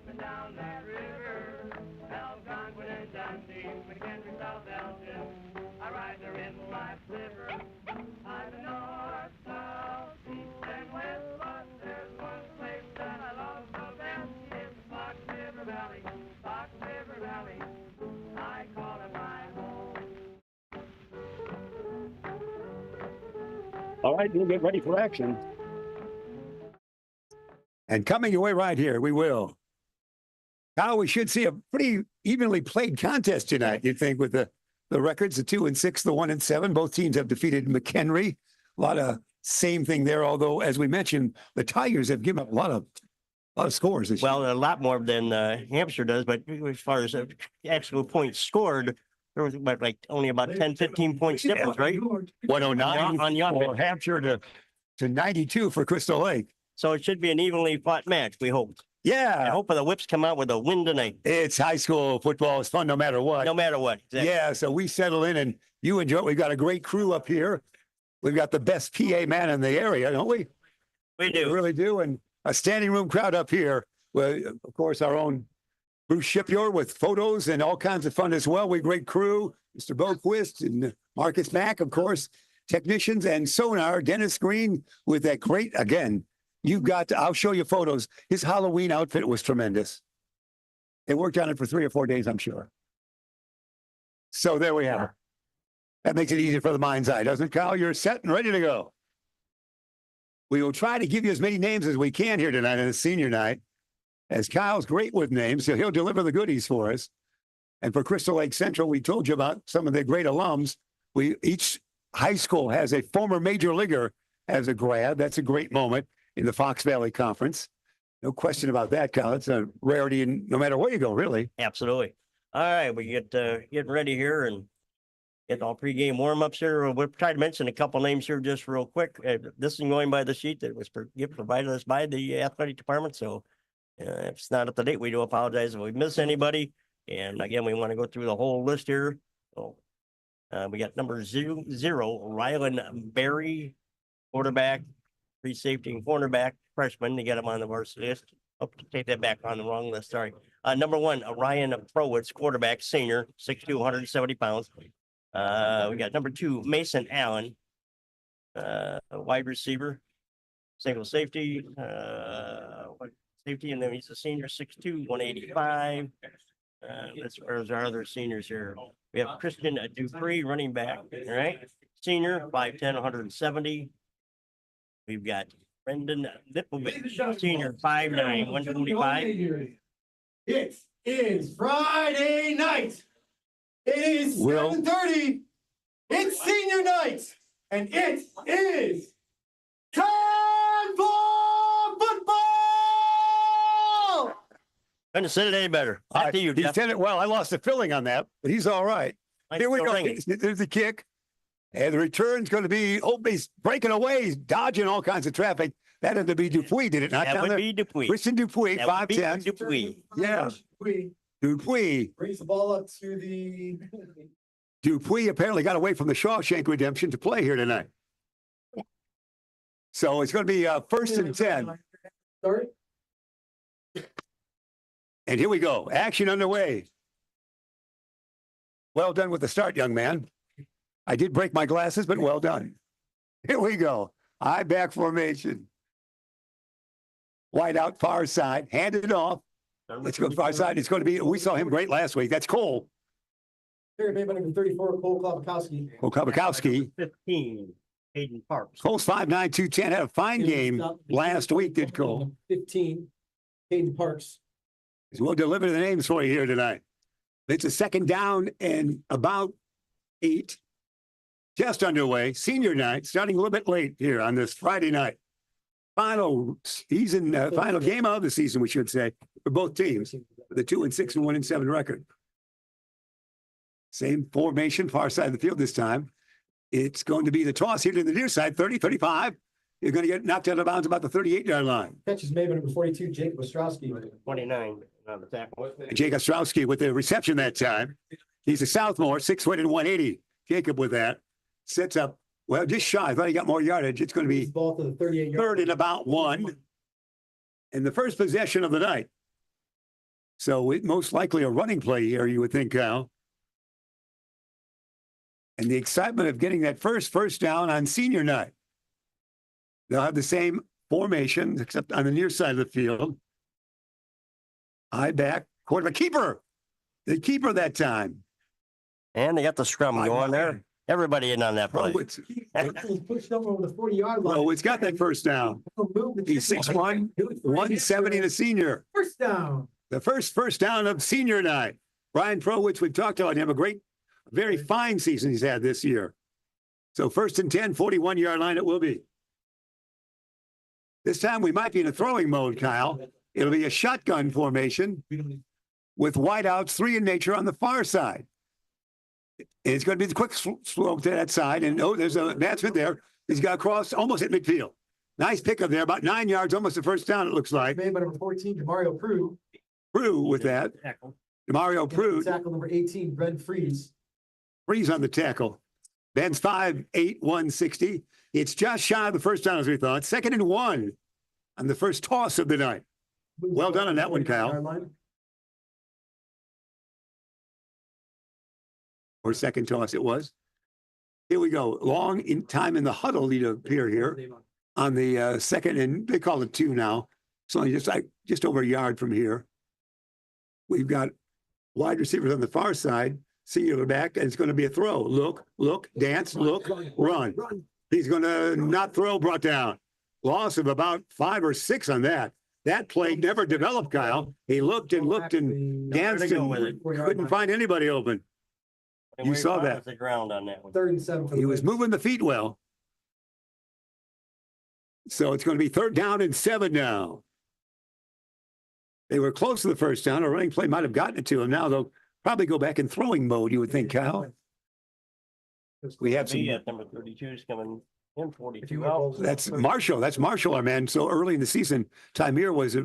and down that river. Held confidence and deep McHenry, South Elgin. I ride the rhythm like sliver. I'm the north, south, east, and west, but there's one place that I love the best. It's Fox River Valley, Fox River Valley. I call it my home. All right, we'll get ready for action. And coming your way right here, we will. Now we should see a pretty evenly played contest tonight, you'd think, with the records, the 2 and 6, the 1 and 7. Both teams have defeated McHenry. A lot of same thing there, although, as we mentioned, the Tigers have given up a lot of scores this year. Well, a lot more than Hampshire does, but as far as actual points scored, there was about, like only about 10, 15 points difference, right? 109 on the for offense. Hampshire to 92 for Crystal Lake. So it should be an evenly fought match, we hope. I Yeah, hope the Whips come out with a win tonight, it's high school football. It's fun no matter what. no matter what. Exactly. Yeah, so we settle in and you enjoy it. We've got a great crew up here. We've got the best PA man in the area, don't we? We We do. really do. And a standing room crowd up here. Well, of course, our own Bruce Shipyard with photos and all kinds of fun as well. We great crew, Mr. Boquist and Marcus Mack, of course, technicians and sonar, Dennis Green with that great, again, you've got, I'll show you photos. His Halloween outfit was tremendous. They worked on it for 3 or 4 days, I'm sure. So there we have it. That makes it easier for the mind's eye, doesn't it, Kyle? You're set and ready to go. We will try to give you as many names as we can here tonight on the senior night. As Kyle's great with names, so he'll deliver the goodies for us. And for Crystal Lake Central, we told you about some of the great alums. Each high school has a former major leaguer as a grad. That's a great moment in the Fox Valley Conference. No question about that, Kyle. It's a rarity in no matter where you go, really. Absolutely. All right, we get getting ready here and get all pregame warm-ups here. We'll try to mention a couple names here just real quick. This is going by the sheet that was provided us by the athletic department. So if it's not up to date, we do apologize if we miss anybody. And again, we want to go through the whole list here. So we got number 0, Rylan Berry, quarterback, free safety and cornerback, freshman. They got him on the varsity list. Oh, take that back, on the wrong list. Sorry. Number 1, Ryan Prowitz, quarterback, senior, 6'2", 170 pounds. We got number 2, Mason Allen, a wide receiver, single safety, and then he's a senior, 6'2", 185. There's our other seniors here. We have Christian Dupree, running back, all right? Senior, 5'10", 170. We've got Brendan Lipovich, senior, 5'9", 125. It is Friday night. It is Will. 7:30. It's senior night. And it is time for football. Couldn't have said it any better. Back to you, He Jeff. said it well. I lost the filling on that, but he's all right. Nice Here we little go. ringing. There's the kick. And the return's going to be, he's breaking away. He's dodging all kinds of traffic. That had to be Dupuis, did it not? That down would there? be Dupuis. Christian Dupuis, That would be 5'10". Dupuis. Yeah. We Dupuis. brings the ball up to the. Dupuis apparently got away from the Shawshank Redemption to play here tonight. So it's going to be 1st and 10. Sorry. And here we go. Action underway. Well done with the start, young man. I did break my glasses, but well done. Here we go. High back formation. Wide out far side. Hand it off. Let's go far side. It's going to be, we saw him great last week. That's Cole. Here, made by number 34, Cole Klobakowski. Cole Kabakowski. 15, Hayden Parks. Cole's 5'9", 210. Had a fine game last week, did Cole. 15, Hayden Parks. We'll deliver the names for you here tonight. It's a second down and about 8. Just underway. Senior night, starting a little bit late here on this Friday night. Final season, final game of the season, we should say, for both teams. The 2 and 6 and 1 and 7 record. Same formation, far side of the field this time. It's going to be the toss here to the near side, 30, 35. You're going to get knocked out of bounds about the 38-yard line. Catch is made by number 42, Jake Ostrowski. 29 on the tackle. Jake Ostrowski with the reception that time. He's a sophomore, 6 foot and 180. Jacob with that. Sets up, well, just shy. I thought he got more yardage. It's going to be Ball to the 38-yard. 3rd and about 1. And the first possession of the night. So it most likely a running play here, you would think, Kyle. And the excitement of getting that first down on senior night. They'll have the same formation, except on the near side of the field. High back, quarterback, keeper. The keeper that time. And they got the scrum My going there. man. Everybody in on that play. Oh, it's, He's pushed up over the 40-yard line. oh, it's got that first down. He's 6'1", 170, the senior. First down. The first down of senior night. Brian Prowitz, we've talked about him, very fine season he's had this year. So 1st and 10, 41-yard line it will be. This time we might be in a throwing mode, Kyle. It'll be a shotgun formation with wideouts, 3 in nature on the far side. And it's going to be the quick slope to that side. And oh, there's an advancement there. He's got across almost at midfield. Nice pickup there, about 9 yards, almost the first down, it looks like. Made by number 14, Mario Prue. Prue with that. Mario Prue. Tackle number 18, Brent Freeze. Freeze on the tackle. Ben's 5'8", 160. It's just shy of the first down, as we thought. 2nd and 1 on the first toss of the night. Well done on that one, Kyle. Or second toss it was. Here we go. Long in time in the huddle need to appear here on the second, and they call it 2 now. So just over a yard from here. We've got wide receivers on the far side. Senior back, and it's going to be a throw. Look, dance, look, run. He's going to not throw, brought down. Loss of about 5 or 6 on that. That play never developed, Kyle. He looked and danced and couldn't find anybody open. You saw that. The ground on that one. 3rd and 7. He was moving the feet well. So it's going to be 3rd down and 7 now. They were close to the first down. A running play might have gotten it to him. Now they'll probably go back in throwing mode, you would think, Kyle. We have some. Number 32 is coming in, 42 out. That's Marshall. That's Marshall, our man. So early in the season, Tymir was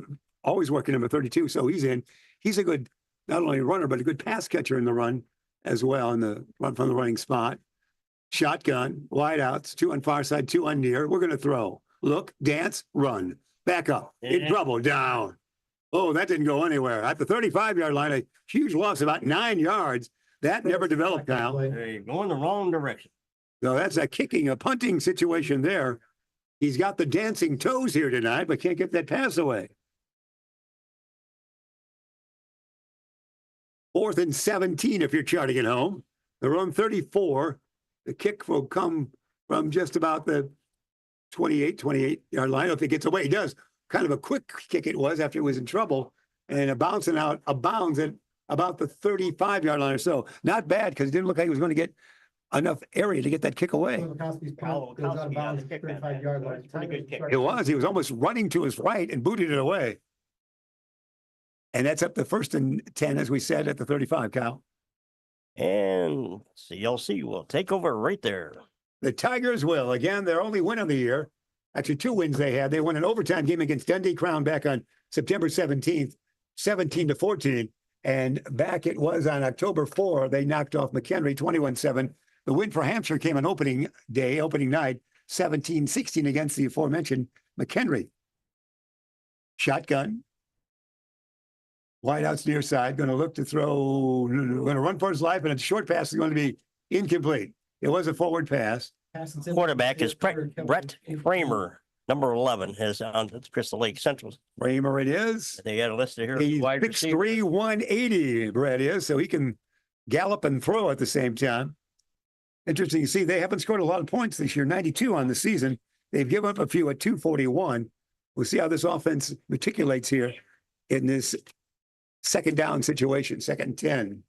always working number 32. So he's in. He's a good, not only runner, but a good pass catcher in the run as well, in the run from the running spot. Shotgun, wide outs, 2 on far side, 2 on near. We're going to throw. Look, dance, run. Back up. In trouble, down. Oh, that didn't go anywhere. At the 35-yard line, a huge loss, about 9 yards. That never developed, Kyle. They're going the wrong direction. So that's a punting situation there. He's got the dancing toes here tonight, but can't get that pass away. 4th and 17 if you're charting at home. They're on 34. The kick will come from just about the 28-yard line. If it gets away, he does. Kind of a quick kick it was after he was in trouble. And a bounds at about the 35-yard line or so. Not bad, because it didn't look like he was going to get enough area to get that kick away. It was. He was almost running to his right and booted it away. And that's up to 1st and 10, as we said, at the 35, Kyle. And CLC will take over right there. The Tigers will. Again, their only win of the year. Actually, 2 wins they had. They won an overtime game against Dundee Crown back on September 17th, 17-14. And back it was on October 4, they knocked off McHenry 21-7. The win for Hampshire came on opening night, 17-16 against the aforementioned McHenry. Shotgun. Wideouts near side, going to look to throw, going to run for his life, and a short pass is going to be incomplete. It was a forward pass. Quarterback is Brett Kramer, number 11, is on Crystal Lake Central. Kramer it is. They got a listed here. He's Wide 6'3", 180, Brett is, so he can gallop and throw at the same time. Interesting to see, they haven't scored a lot of points this year, 92 on the season. They've given up a few at 241. We'll see how this offense matriculates here in this 2nd down situation, 2nd and 10.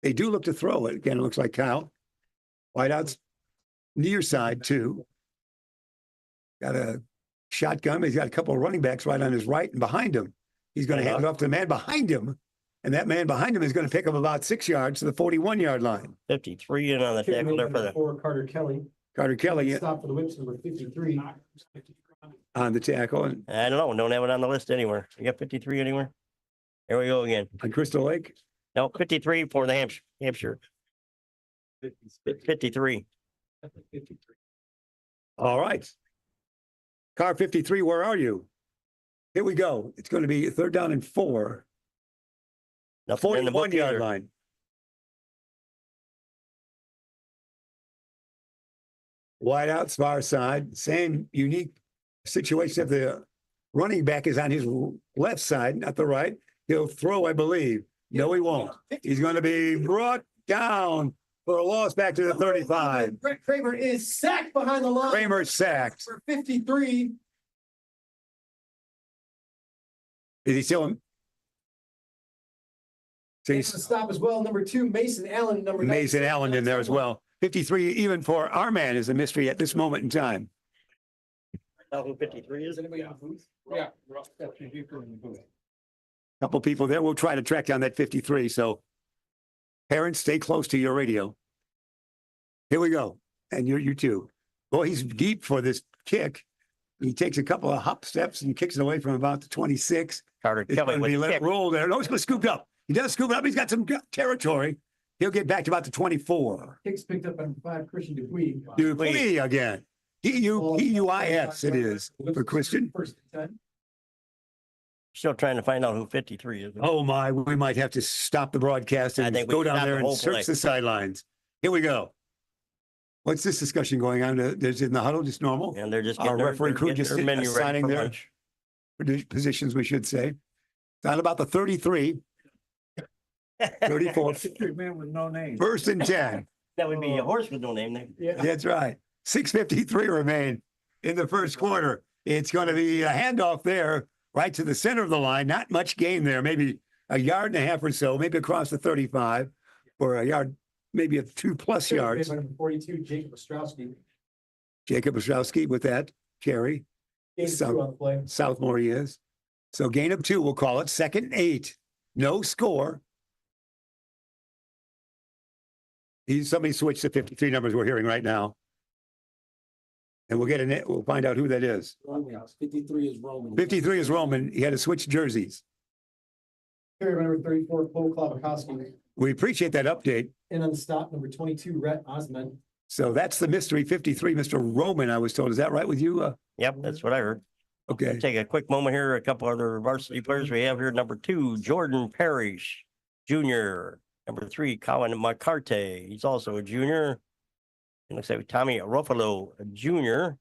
They do look to throw it. Again, it looks like Kyle. Wideouts near side, too. Got a shotgun. He's got a couple of running backs right on his right and behind him. He's going to hand it off to the man behind him. And that man behind him is going to pick up about 6 yards to the 41-yard line. 53 in on the tackle there for the Carter Kelly. Carter Kelly Stop for the whips, number 53. on the tackle. And I don't know. Don't have it on the list anywhere. You got 53 anywhere? Here we go again. on Crystal Lake. No, 53 for the Hampshire. 53. All right. Car 53, where are you? Here we go. It's going to be 3rd down and 4. Nothing in the book 41-yard either. line. Wide outs, far side, same unique situation. If the running back is on his left side, not the right, he'll throw, I believe. No, he won't. He's going to be brought down for a loss back to the 35. Brett Kramer is sacked behind the line. Kramer sacked. For 53. Is he still in? So Takes the he's stop as well. Number 2, Mason Allen. Number Mason 96. Allen in there as well. 53, even for our man, is a mystery at this moment in time. 53 is it? Anybody in the booth? Yeah. Couple people there. We'll try to track down that 53. So parents, stay close to your radio. Here we go. And you too. Boy, he's deep for this kick. He takes a couple of hop steps and kicks it away from about the 26. Carter It's Kelly going to with be the let kick. roll there. No, he's going to scoop up. He does scoop up. He's got some territory. He'll get back to about the 24. Kicks picked up by number 5, Christian Dupuis. Dupuis again. P-U-I-S it is for Christian. First and 10. Still trying to find out who 53 is. Oh my, we might have to stop the broadcast I and think we go should down stop there the and whole search play. the sidelines. Here we go. What's this discussion going on? There's in the huddle, just normal? And they're just Our getting their- referee they're crew getting just their menu ready assigning for their lunch. positions, we should say. Down about the 33, 34, Man with no name. first and 10. That would be a horse with no name there. Yeah. That's right. 6:53 remain in the first quarter. It's going to be a handoff there right to the center of the line. Not much gain there, maybe a yard and a half or so, maybe across the 35 or a yard, maybe a 2+ yards. Number 42, Jacob Ostrowski. Jacob Ostrowski with that carry. Gain of So- 2 on the play. Southmore he is. So gain of 2, we'll call it. 2nd and 8. No score. Somebody switched the 53 numbers we're hearing right now. And we'll find out who that is. 53 is Roman. 53 is Roman. He had to switch jerseys. Carry by number 34, Cole Klavakowski. We appreciate that update. And on the stop, number 22, Rhett Osman. So that's the mystery 53, Mr. Roman, I was told. Is that right with you? Yep, that's what I heard. Okay. Take a quick moment here. A couple other varsity players we have here. Number 2, Jordan Parrish, Jr. Number 3, Colin McCarthy. He's also a junior. It looks like Tommy Ruffalo, a junior.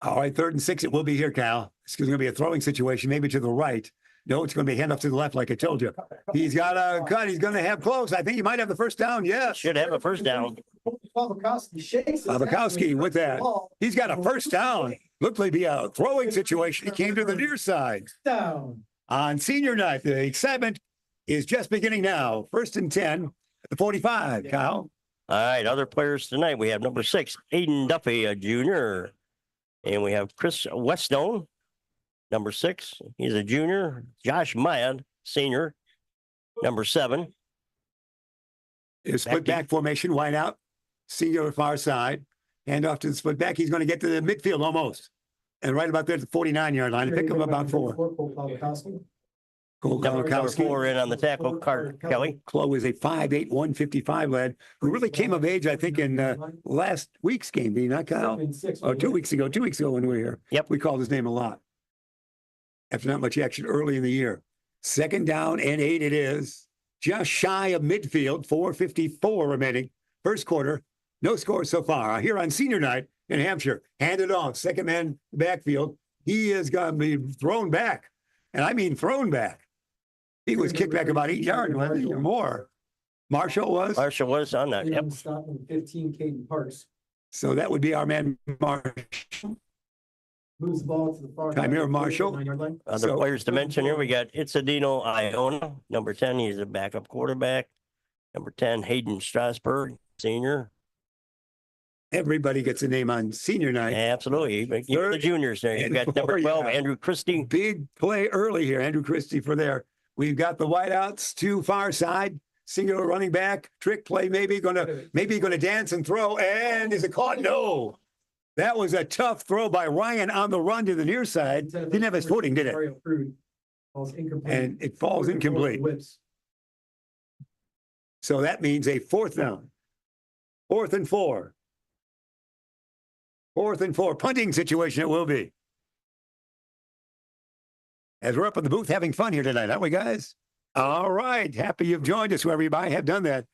All right, 3rd and 6, it will be here, Cal. It's going to be a throwing situation, maybe to the right. No, it's going to be handoff to the left, like I told you. He's got a cut. He's going to have close. I think he might have the first down. Yes. Should have a first down. Klavakowski shakes. it. Klavakowski with that. He's got a first down. Looked like be a throwing situation. He came to the near side. Down. On senior night, the excitement is just beginning now. 1st and 10 at the 45, Kyle. All right, other players tonight. We have number 6, Aiden Duffy, a junior. And we have Chris Westone, number 6. He's a junior. Josh Maya, senior, number 7. Is split back formation, wide out, singular far side. Hand off to the split back. He's going to get to the midfield almost. And right about there at the 49-yard line. Pick him about 4. Cole Klavakowski. Cole Number Kowalkowski. 4 in on the tackle, Carter Kelly. Chloe is a 5'8", 155 lad who really came of age, I think, in last week's game, did he not, Kyle? Or 2 weeks ago when we were here. Yep. We called his name a lot. After not much action early in the year. 2nd down and 8 it is. Just shy of midfield, 4:54 remaining. First quarter, no score so far. Here on senior night in Hampshire, handed off, second man backfield. He is going to be thrown back. And I mean thrown back. He was kicked back about 8 yards, wasn't he, or more. Marshall was. Marshall was on that. And Yep. on the stop, number 15, Caden Parks. So that would be our man, Marshall. Moves the ball to the far. Chimera side, Marshall. 9-yard line. Other So- players to mention here, we got Itzadino Iona, number 10. He's a backup quarterback. Number 10, Hayden Strasburg, senior. Everybody gets a name on senior night. Absolutely. Even the Third juniors there. You've and got number 4, 12, yeah. Andrew Christie. Big play early here, Andrew Christie for there. We've got the wideouts to far side, singular running back, trick play, maybe gonna dance and throw. And is it caught? No. That was a tough throw by Ryan on the run to the near side. Didn't have his footing, did it? Mario Crude. Falls incomplete. And it falls incomplete. Whips. So that means a 4th down. 4th and 4. 4th and 4. Punting situation it will be. As we're up in the booth having fun here tonight, aren't we, guys? All right. Happy you've joined us, wherever you might have done that.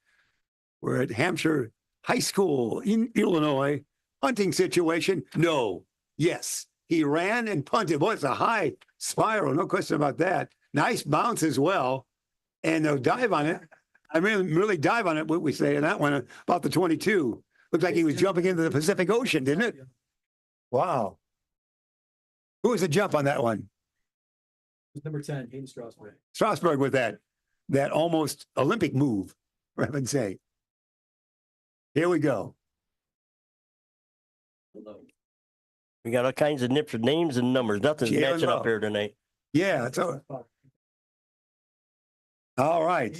We're at Hampshire High School in Illinois. Punting situation. No. Yes. He ran and punted. Boy, it's a high spiral. No question about that. Nice bounce as well. And they'll dive on it. I mean, really dive on it, what we say in that one, about the 22. Looked like he was jumping into the Pacific Ocean, didn't it? Wow. Who was the jump on that one? Number 10, Hayden Strasburg. Strasburg with that almost Olympic move, for heaven's sake. Here we go. We got all kinds of nips with names and numbers. Nothing's Jalen matching up Lowe. here tonight. Yeah, it's all right.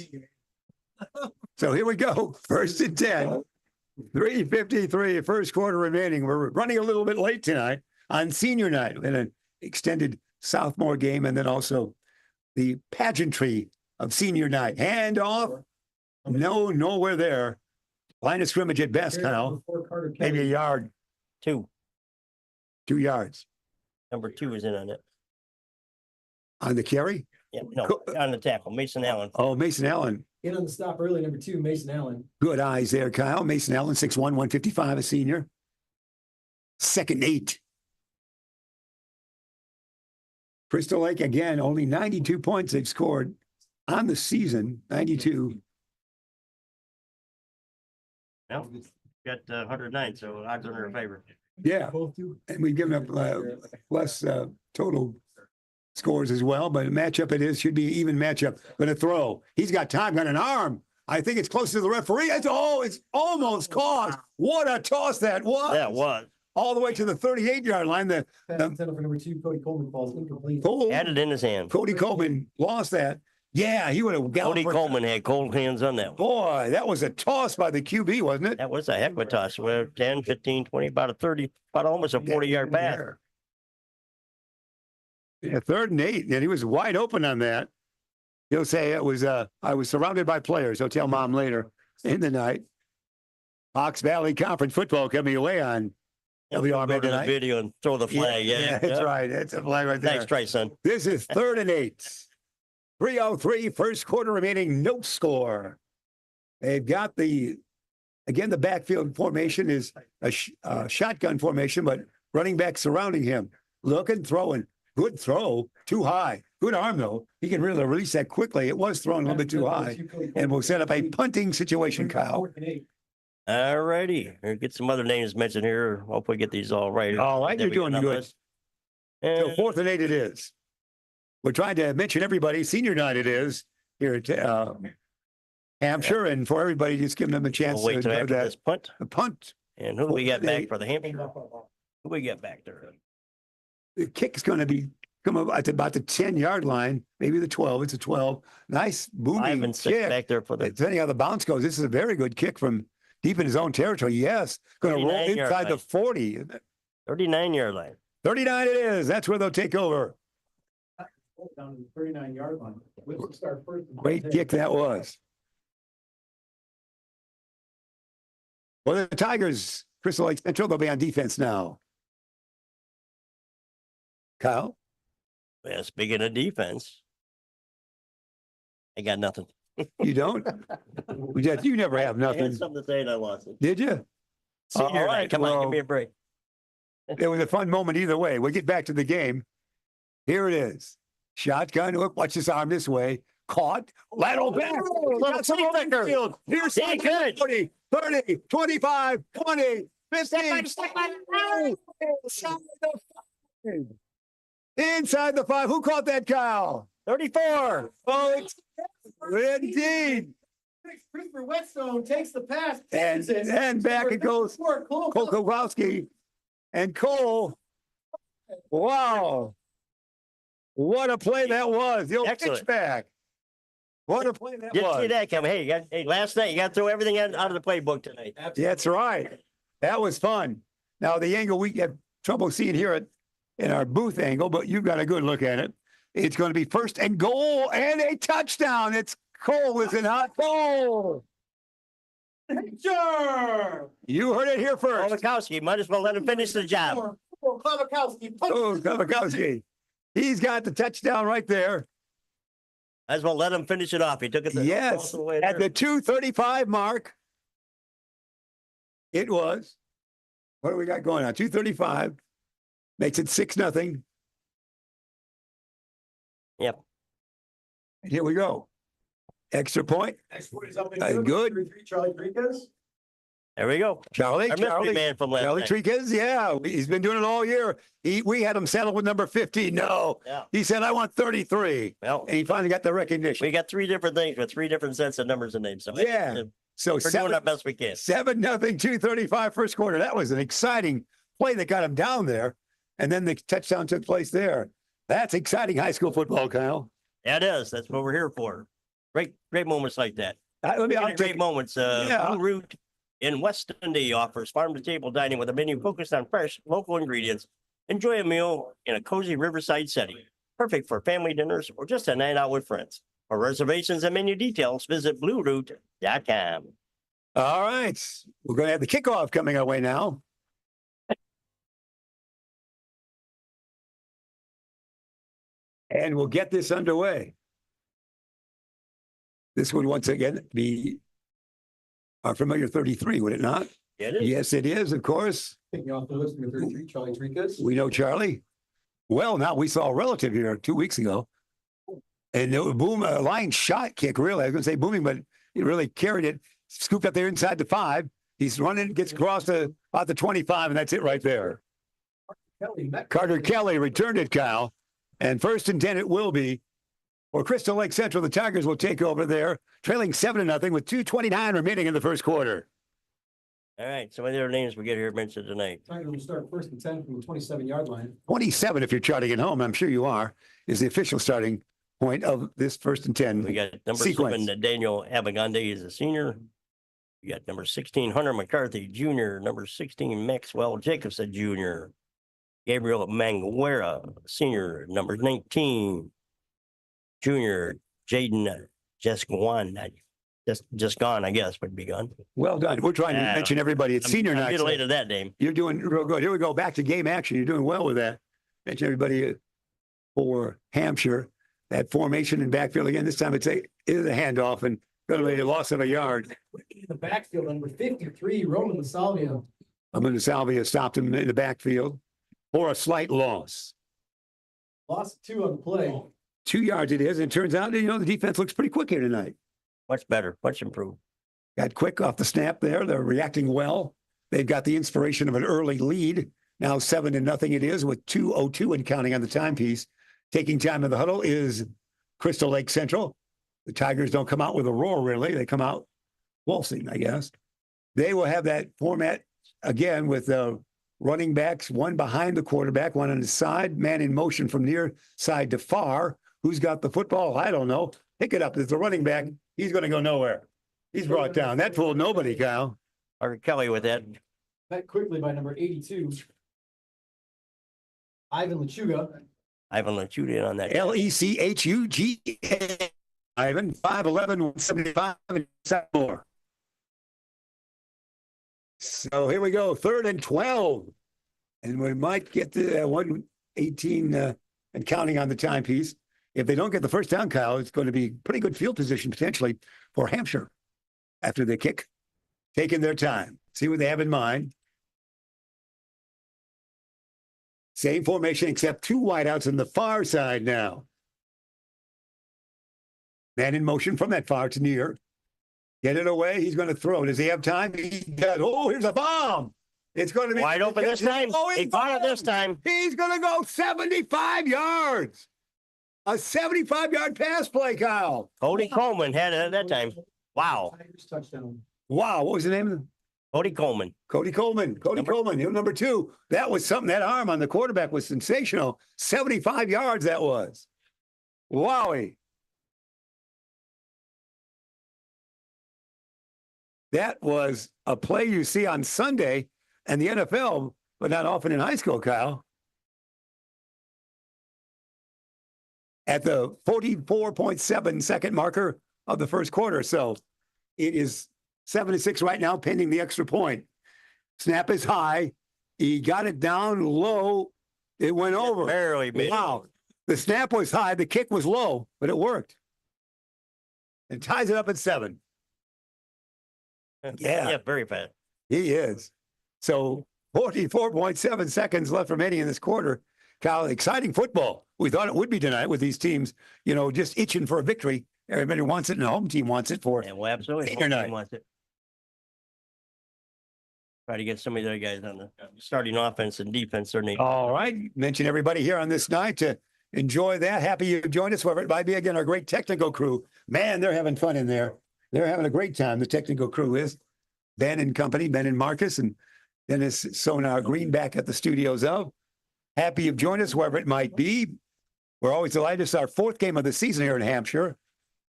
So here we go. First and 10. 3:53, first quarter remaining. We're running a little bit late tonight on senior night in an extended sophomore game, and then also the pageantry of senior night. Hand off. No, nowhere there. Line of scrimmage at best, Kyle. Maybe a yard, 2. 2 yards. Number 2 is in on it. On the carry? Yeah, no, on the tackle. Mason Allen. Oh, Mason Allen. In on the stop early, number 2, Mason Allen. Good eyes there, Kyle. Mason Allen, 6'1", 155, a senior. Second 8. Crystal Lake, again, only 92 points they've scored on the season, 92. No, got 109, so odds are in their favor. Yeah, Both do. and we've given up less total scores as well, but a matchup it is, should be an even matchup. Going to throw. He's got time, got an arm. I think it's close to the referee. It's almost caught. What a toss that was. That was. All the way to the 38-yard line. Pass intended for number 2, Cody Coleman falls incomplete. Had it in his hand. Cody Coleman lost that. Yeah, he would have galloped. Cody Coleman had cold hands on that one. Boy, that was a toss by the QB, wasn't it? That was a heck of a toss. Well, 10, 15, 20, about a 30, about almost a 40-yard pass. Yeah, 3rd and 8, and he was wide open on that. He'll say it was, I was surrounded by players. He'll tell mom later in the night. Fox Valley Conference football coming away on We'll WRB go to the tonight. video and throw the flag. Yeah, that's right. That's a flag right there. Nice try, son. This is 3rd and 8. 3:03, first quarter remaining, no score. They've got the backfield formation is a shotgun formation, but running back surrounding him. Looking, throwing. Good throw, too high. Good arm, though. He can really release that quickly. It was thrown a little bit too high. And we'll set up a punting situation, Kyle. All righty. We'll get some other names mentioned here. Hopefully get these all right. All right, Then you're we get doing on good. this. So And 4th and 8 it is. We're trying to mention everybody. Senior night it is here at Hampshire, and for everybody, just giving them a chance we'll wait till to after this punt. the punt. And who do we got They- back for the Hampshire? Who we got back there? The kick is going to come up at about the 10-yard line, maybe the 12. It's a 12. Nice 5 booming and 6 kick. back there for the Depending how the bounce goes, this is a very good kick from deep in his own territory. Yes, going to roll 39-yard inside the line. 40. 39-yard line. 39 it is. That's where they'll take over. Down to the 39-yard line. Whistle start first. Great kick that was. Well, the Tigers, Crystal Lake Central, they'll be on defense now. Kyle? Well, speaking of defense, I got nothing. You don't? You never have I had nothing. something to say and I lost it. Did you? Senior all night, right, come on, well- give me a break. It was a fun moment either way. We'll get back to the game. Here it is. Shotgun. Look, watch his arm this way. Caught. Lateral back. little Got some flea open flicker. field. Near side good. 40, 30, 25, 20, 15. Inside the 5. Who caught that, Kyle? 34. Oh, it's indeed. Christopher Whetstone takes the pass. And back it goes. Cole Kowalski and Cole. Wow. What a play that was. The old Excellent. pitch back. What a play that Didn't see was. that coming. Hey, last night you got to throw everything out of the playbook tonight. That's right. That was fun. Now, the angle we have trouble seeing here in our booth angle, but you've got a good look at it. It's going to be 1st and goal and a touchdown. It's Cole is in hot goal. Sure. You heard it here first. Olakowski, might as well let him finish the job. Klavakowski. Oh, Kowalski. He's got the touchdown right there. Might as well let him finish it off. He took it. Yes, the way at there. the 2:35 mark. It was. What do we got going on? 2:35 makes it 6-0. Yep. And here we go. Extra point. Next one is up in Good. 33, Charlie Enriquez. There we go. Charlie, Our mystery Charlie, man from last Charlie night. Treekins, yeah, he's been doing it all year. We had him settle with number 50. No, Yeah. he said, I want 33. Well, And he finally got the recognition. we got three different things with three different sets of numbers and names. So Yeah. So we're doing our 7-0, best we can. 2:35 first quarter. That was an exciting play that got him down there. And then the touchdown took place there. That's exciting high school football, Kyle. Yeah, it is. That's what we're here for. Great moments like that. Let me, Speaking I'll of great take, moments. Yeah. Blue Root in West Indy offers farm-to-table dining with a menu focused on fresh, local ingredients. Enjoy a meal in a cozy riverside setting, perfect for family dinners or just a night out with friends. For reservations and menu details, visit blueroot.com. all right. We're going to have the kickoff coming our way now. And we'll get this underway. This would once again be our familiar 33, would it not? Yeah, it is. Yes, it is, of course. Taking off the list, number 33, Charlie Enriquez. We know Charlie. Well, now we saw a relative here 2 weeks ago. And it was boom, a line shot kick, really. I was going to say booming, but he really carried it, scooped up there inside the 5. He's running, gets across to about the 25, and that's it right there. Kelly Metcalf. Carter Kelly returned it, Kyle. And 1st and 10 it will be. For Crystal Lake Central, the Tigers will take over there, trailing 7-0 with 2:29 remaining in the first quarter. All right. Some of the other names we get here mentioned tonight. Tigers will start 1st and 10 from the 27-yard line. 27, if you're charting at home, I'm sure you are, is the official starting point of this 1st and 10. We got number Sequence. 7, Daniel Abagande is a senior. We got number 16, Hunter McCarthy Jr., number 16, Maxwell Jacobson Jr., Gabriel Manguera Senior, number 19, Junior Jaden Jesguan. Just gone, I guess, would be gone. Well done. We're trying to Yeah. mention everybody. It's senior I'm night. so mutilated that name. You're doing real good. Here we go. Back to game action. You're doing well with that. Mention everybody for Hampshire. That formation in backfield again. This time it is a handoff and going to be a loss of a yard. In the backfield, number 53, Roman Salvia. I'm going to Salvia stopped him in the backfield for a slight loss. Lost 2 on the play. 2 yards it is. And it turns out, the defense looks pretty quick here tonight. Much better, much improved. Got quick off the snap there. They're reacting well. They've got the inspiration of an early lead. Now 7-0 it is with 2:02 and counting on the timepiece. Taking time in the huddle is Crystal Lake Central. The Tigers don't come out with a roar, really. They come out waltzing, I guess. They will have that format again with running backs, one behind the quarterback, one on his side, man in motion from near side to far. Who's got the football? I don't know. Pick it up. It's the running back. He's going to go nowhere. He's brought down. That fooled nobody, Kyle. Carter Kelly with that. Met quickly by number 82. Ivan Lechuga. Ivan Lechuga on that. Lechuga. Ivan, 5'11", 175, and 7 more. So here we go, 3rd and 12. And we might get the 118 and counting on the timepiece. If they don't get the first down, Kyle, it's going to be pretty good field position potentially for Hampshire after the kick. Taking their time. See what they have in mind. Same formation except 2 wideouts on the far side now. Man in motion from that far to near. Get it away. He's going to throw. Does he have time? He does. Oh, here's a bomb. It's going to be Wide open this time. Oh, He caught it this time. He's going to go 75 yards. A 75-yard pass play, Kyle. Cody Coleman had it at that time. Wow. Tigers touchdown. Wow. What was the name of him? Cody Coleman. Cody Coleman. Coleman. He was number 2. That was something. That arm on the quarterback was sensational. 75 yards that was. Wowie. That was a play you see on Sunday and the NFL, but not often in high school, Kyle. At the 44.7 second marker of the first quarter. So it is 7-6 right now, pending the extra point. Snap is high. He got it down low. It went over. Barely made it. Wow. The snap was high. The kick was low, but it worked. and ties it up at 7. Yeah. Yeah, very fast. He is. So 44.7 seconds left remaining in this quarter. Kyle, exciting football. We thought it would be tonight with these teams, just itching for a victory. Everybody wants it, and the home team wants it for. Yeah, well, absolutely. Senior night. Wants it. Try to get some of the other guys on the starting offense and defense. Certainly. All right. Mention everybody here on this night to enjoy that. Happy you joined us, whoever it might be. Again, our great technical crew. Man, they're having fun in there. They're having a great time. The technical crew is Ben and company, Ben and Marcus, and Dennis Sonar Green back at the studios of. Happy you've joined us, wherever it might be. We're always delighted. It's our 4th game of the season here in Hampshire.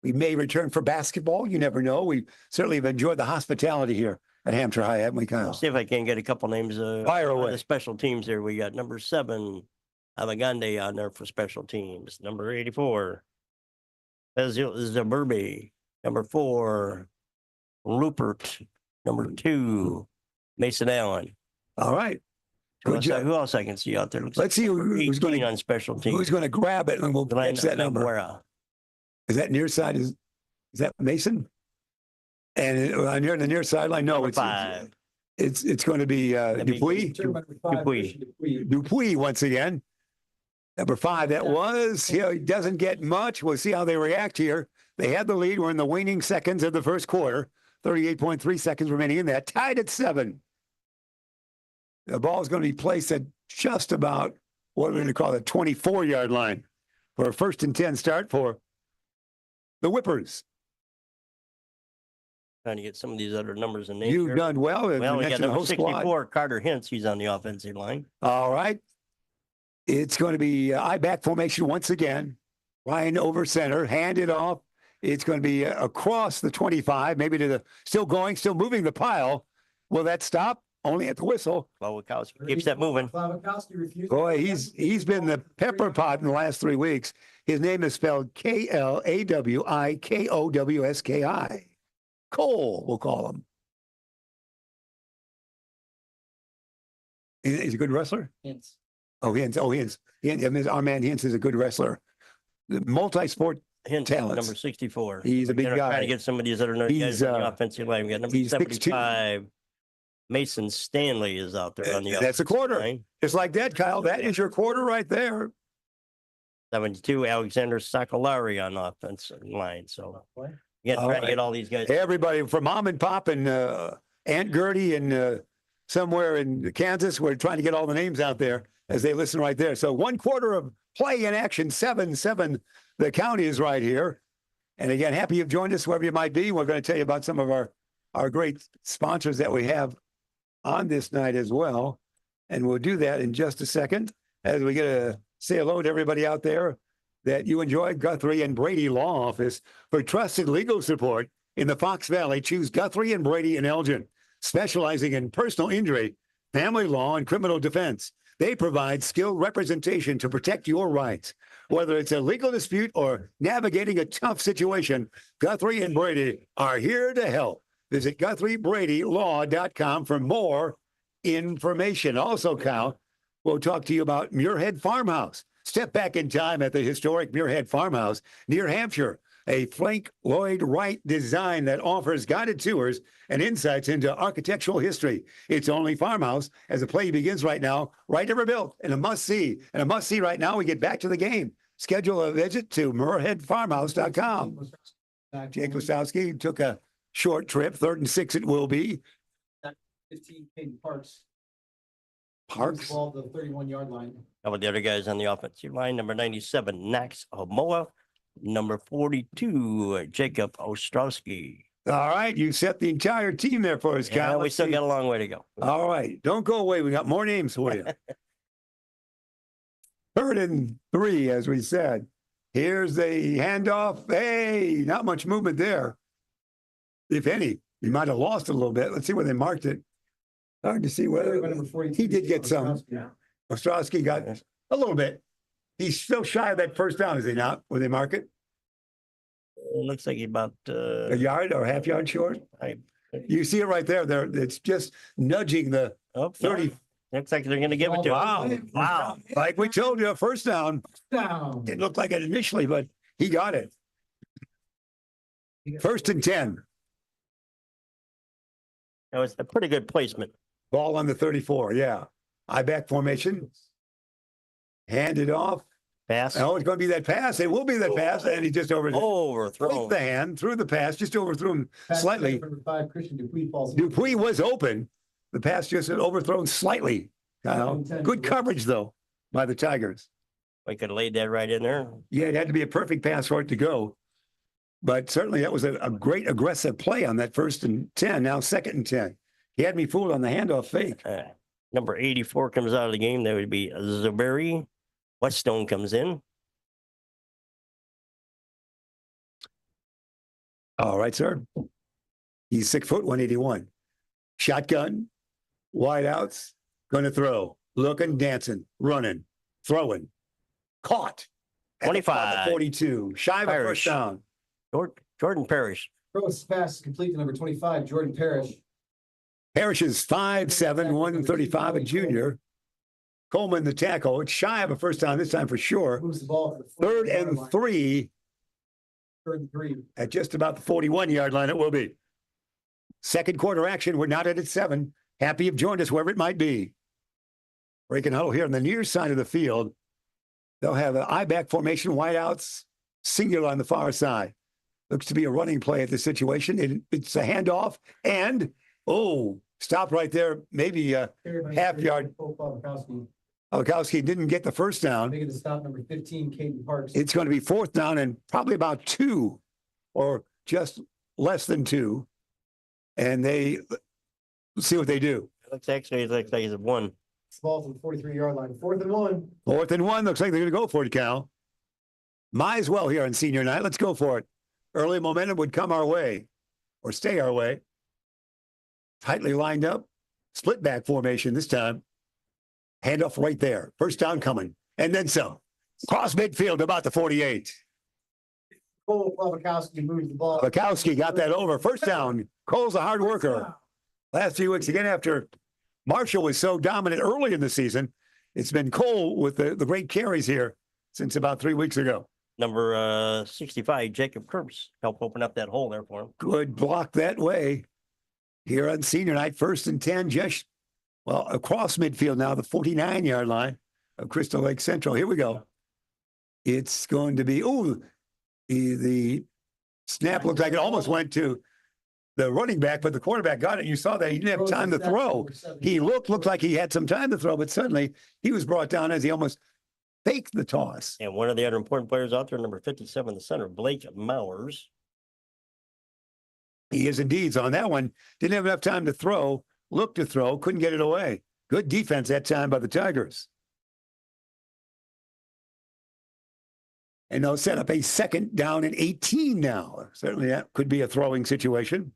We may return for basketball. You never know. We certainly have enjoyed the hospitality here at Hampshire High, haven't we, Kyle? See if I can get a couple names. Fire of away. the special teams here. We got number 7, Alagande on there for special teams. Number 84, Basil Zaburbi. Number 4, Rupert. Number 2, Mason Allen. All right. Who Good else, job. who else I can see out there? Looks Let's see who's 18 going on special teams. who's going to grab it, and we'll catch that number. Naguera. Is that near side? Is that Mason? And on near the near sideline, no, Number it's 5. it's going to be Dupuis. Dupuis once again. Number 5, that was. He doesn't get much. We'll see how they react here. They had the lead. We're in the waning seconds of the first quarter. 38.3 seconds remaining in that. Tied at 7. The ball is going to be placed at just about what we're going to call the 24-yard line for a 1st and 10 start for the Whippers. Trying to get some of these other numbers in names. You've here. done well. Well, we got mentioned the number whole squad. 64, Carter Hintz. He's on the offensive line. All right. It's going to be I-back formation once again. Ryan over center, hand it off. It's going to be across the 25, maybe to the still moving the pile. Will that stop? Only at the whistle. Well, Wachowski keeps that moving. Boy, he's been the pepper pot in the last 3 weeks. His name is spelled Klawikowski. Cole, we'll call him. He's a good wrestler. Oh, Hintz. I mean, our man Hintz is a good wrestler. The multi-sport Hintz, talents. number 64. He's a big Trying guy. to get some of these other guys on the offensive line. We got number he's 6'2". 75. Mason Stanley is out there on the That's a quarter. line. Just like that, Kyle. That is your quarter right there. 72, Alexander Sakolari on the offensive line. So, again, All trying to right. get all these guys. Everybody from Mom and Pop and Aunt Gertie and somewhere in Kansas, we're trying to get all the names out there as they listen right there. So 1 quarter of play in action, 7-7. The count is right here. And again, happy you've joined us, wherever you might be. We're going to tell you about some of our great sponsors that we have on this night as well. And we'll do that in just a second as we get to say hello to everybody out there that you enjoy. Guthrie and Brady Law Office for trusted legal support in the Fox Valley. Choose Guthrie and Brady in Elgin, specializing in personal injury, family law, and criminal defense. They provide skilled representation to protect your rights. Whether it's a legal dispute or navigating a tough situation, Guthrie and Brady are here to help. Visit GuthrieBradyLaw.com for more information. Also, Kyle, we'll talk to you about Muirhead Farmhouse. Step back in time at the historic Muirhead Farmhouse near Hampshire, a Frank Lloyd Wright design that offers guided tours and insights into architectural history. It's only farmhouse as the play begins right now, right ever built, and a must-see. And a must-see right now, we get back to the game. Schedule a visit to MuirheadFarmhouse.com. Jake Wastowski took a short trip, 3rd and 6 it will be. 15 King Parks. Parks. Ball the 31-yard line. How about the other guys on the offensive line? Number 97, Max Homoa. Number 42, Jacob Ostrowski. All right, you set the entire team there for us, Yeah, Kyle. we Let's still see. got a long way to go. All right, don't go away. We got more names for you. 3rd and 3, as we said. Here's the handoff. Hey, not much movement there. If any, he might have lost a little bit. Let's see where they marked it. Hard to see whether he did get some. Ostrowski got a little bit. He's still shy of that first down, is he not? Where they mark it? It looks like he's about A yard or a half yard short? You see it right there. There, it's just nudging the 30. Looks like they're going to give it to him. Wow. Like we told you, a first down. Down. Didn't look like it initially, but he got it. First and 10. That was a pretty good placement. Ball on the 34. Yeah. I back formation. Hand it off. Pass. Oh, it's going to be that pass. It will be that pass. And he just Overthrown. the hand, threw the pass, just overthrew him slightly. Number 5, Christian Dupuis falls. Dupuis was open. The pass just overthrown slightly. Kyle. Good coverage, though, by the Tigers. We could have laid that right in there. Yeah, it had to be a perfect pass for it to go. But certainly that was a great aggressive play on that first and 10, now second and 10. He had me fooled on the handoff fake. Number 84 comes out of the game. That would be Zuberi. Whetstone comes in. All right, sir. He's 6 foot, 181. Shotgun, wide outs, gonna throw, looking, dancing, running, throwing, caught. At the 25. 42, shy of a Parrish. first down. Jordan Parrish. Throw is fast, complete to number 25, Jordan Parrish. Parrish is 5'7", 135, a junior. Coleman, the tackle. It's shy of a first down this time for sure. Moves the ball. Third and 3 Third and 3. at just about the 41-yard line. It will be. Second quarter action. We're not at 7. Happy you've joined us wherever it might be. Breaking huddle here on the near side of the field. They'll have an I-back formation, wideouts, singular on the far side. Looks to be a running play at the situation. It's a handoff and, stop right there. Maybe half yard. Olkowski didn't get the first down. Making the stop, number 15, Caden Parks. It's going to be fourth down and probably about 2 or just less than 2. And they see what they do. It looks like he's a 1. Ball to the 43-yard line. 4th and 1. Fourth and 1. Looks like they're going to go for it, Cal. Might as well here on senior night. Let's go for it. Early momentum would come our way or stay our way. Tightly lined up. Split back formation this time. Handoff right there. First down coming. And then some. Cross midfield about the 48. Cole Plavakowski moves the ball. Bukowski got that over. First down. Cole's a hard worker. Last few weeks, again, after Marshall was so dominant early in the season, it's been Cole with the great carries here since about 3 weeks ago. Number 65, Jacob Kurtz, helped open up that hole there for him. Good block that way. Here on senior night, first and 10, just, across midfield now, the 49-yard line of Crystal Lake Central. Here we go. It's going to be, the snap looked like it almost went to the running back, but the quarterback got it. You saw that he didn't have time to throw. He looked like he had some time to throw, but suddenly he was brought down as he almost faked the toss. And one of the other important players out there, number 57, the center, Blake Mowers. He is indeed. So on that one, didn't have enough time to throw, looked to throw, couldn't get it away. Good defense that time by the Tigers. And they'll set up a second down and 18 now. Certainly that could be a throwing situation.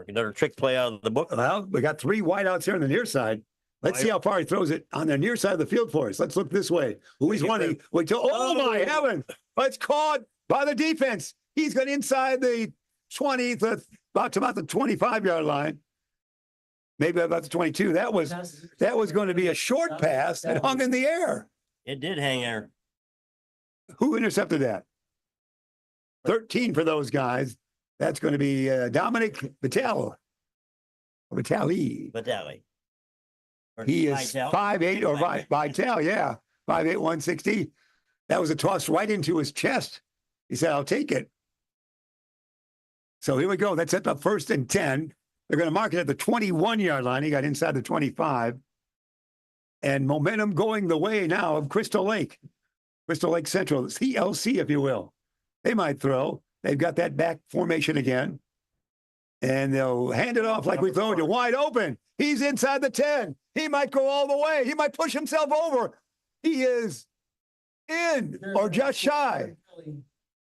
Another trick play out of the book. Well, we got 3 wideouts here on the near side. Let's see how far he throws it on the near side of the field for us. Let's look this way. Who he's running. Wait till, my heavens. It's caught by the defense. He's got inside the 20, about the 25-yard line. Maybe about the 22. That was going to be a short pass that hung in the air. It did hang there. Who intercepted that? 13 for those guys. That's going to be Dominic Vitale. Vitale. He is 5'8", or Vitale, yeah. 5'8", 160. That was a toss right into his chest. He said, I'll take it. So here we go. That's at the first and 10. They're going to mark it at the 21-yard line. He got inside the 25. And momentum going the way now of Crystal Lake Central, CLC, if you will. They might throw. They've got that back formation again. And they'll hand it off like we throw it wide open. He's inside the 10. He might go all the way. He might push himself over. He is in or just shy.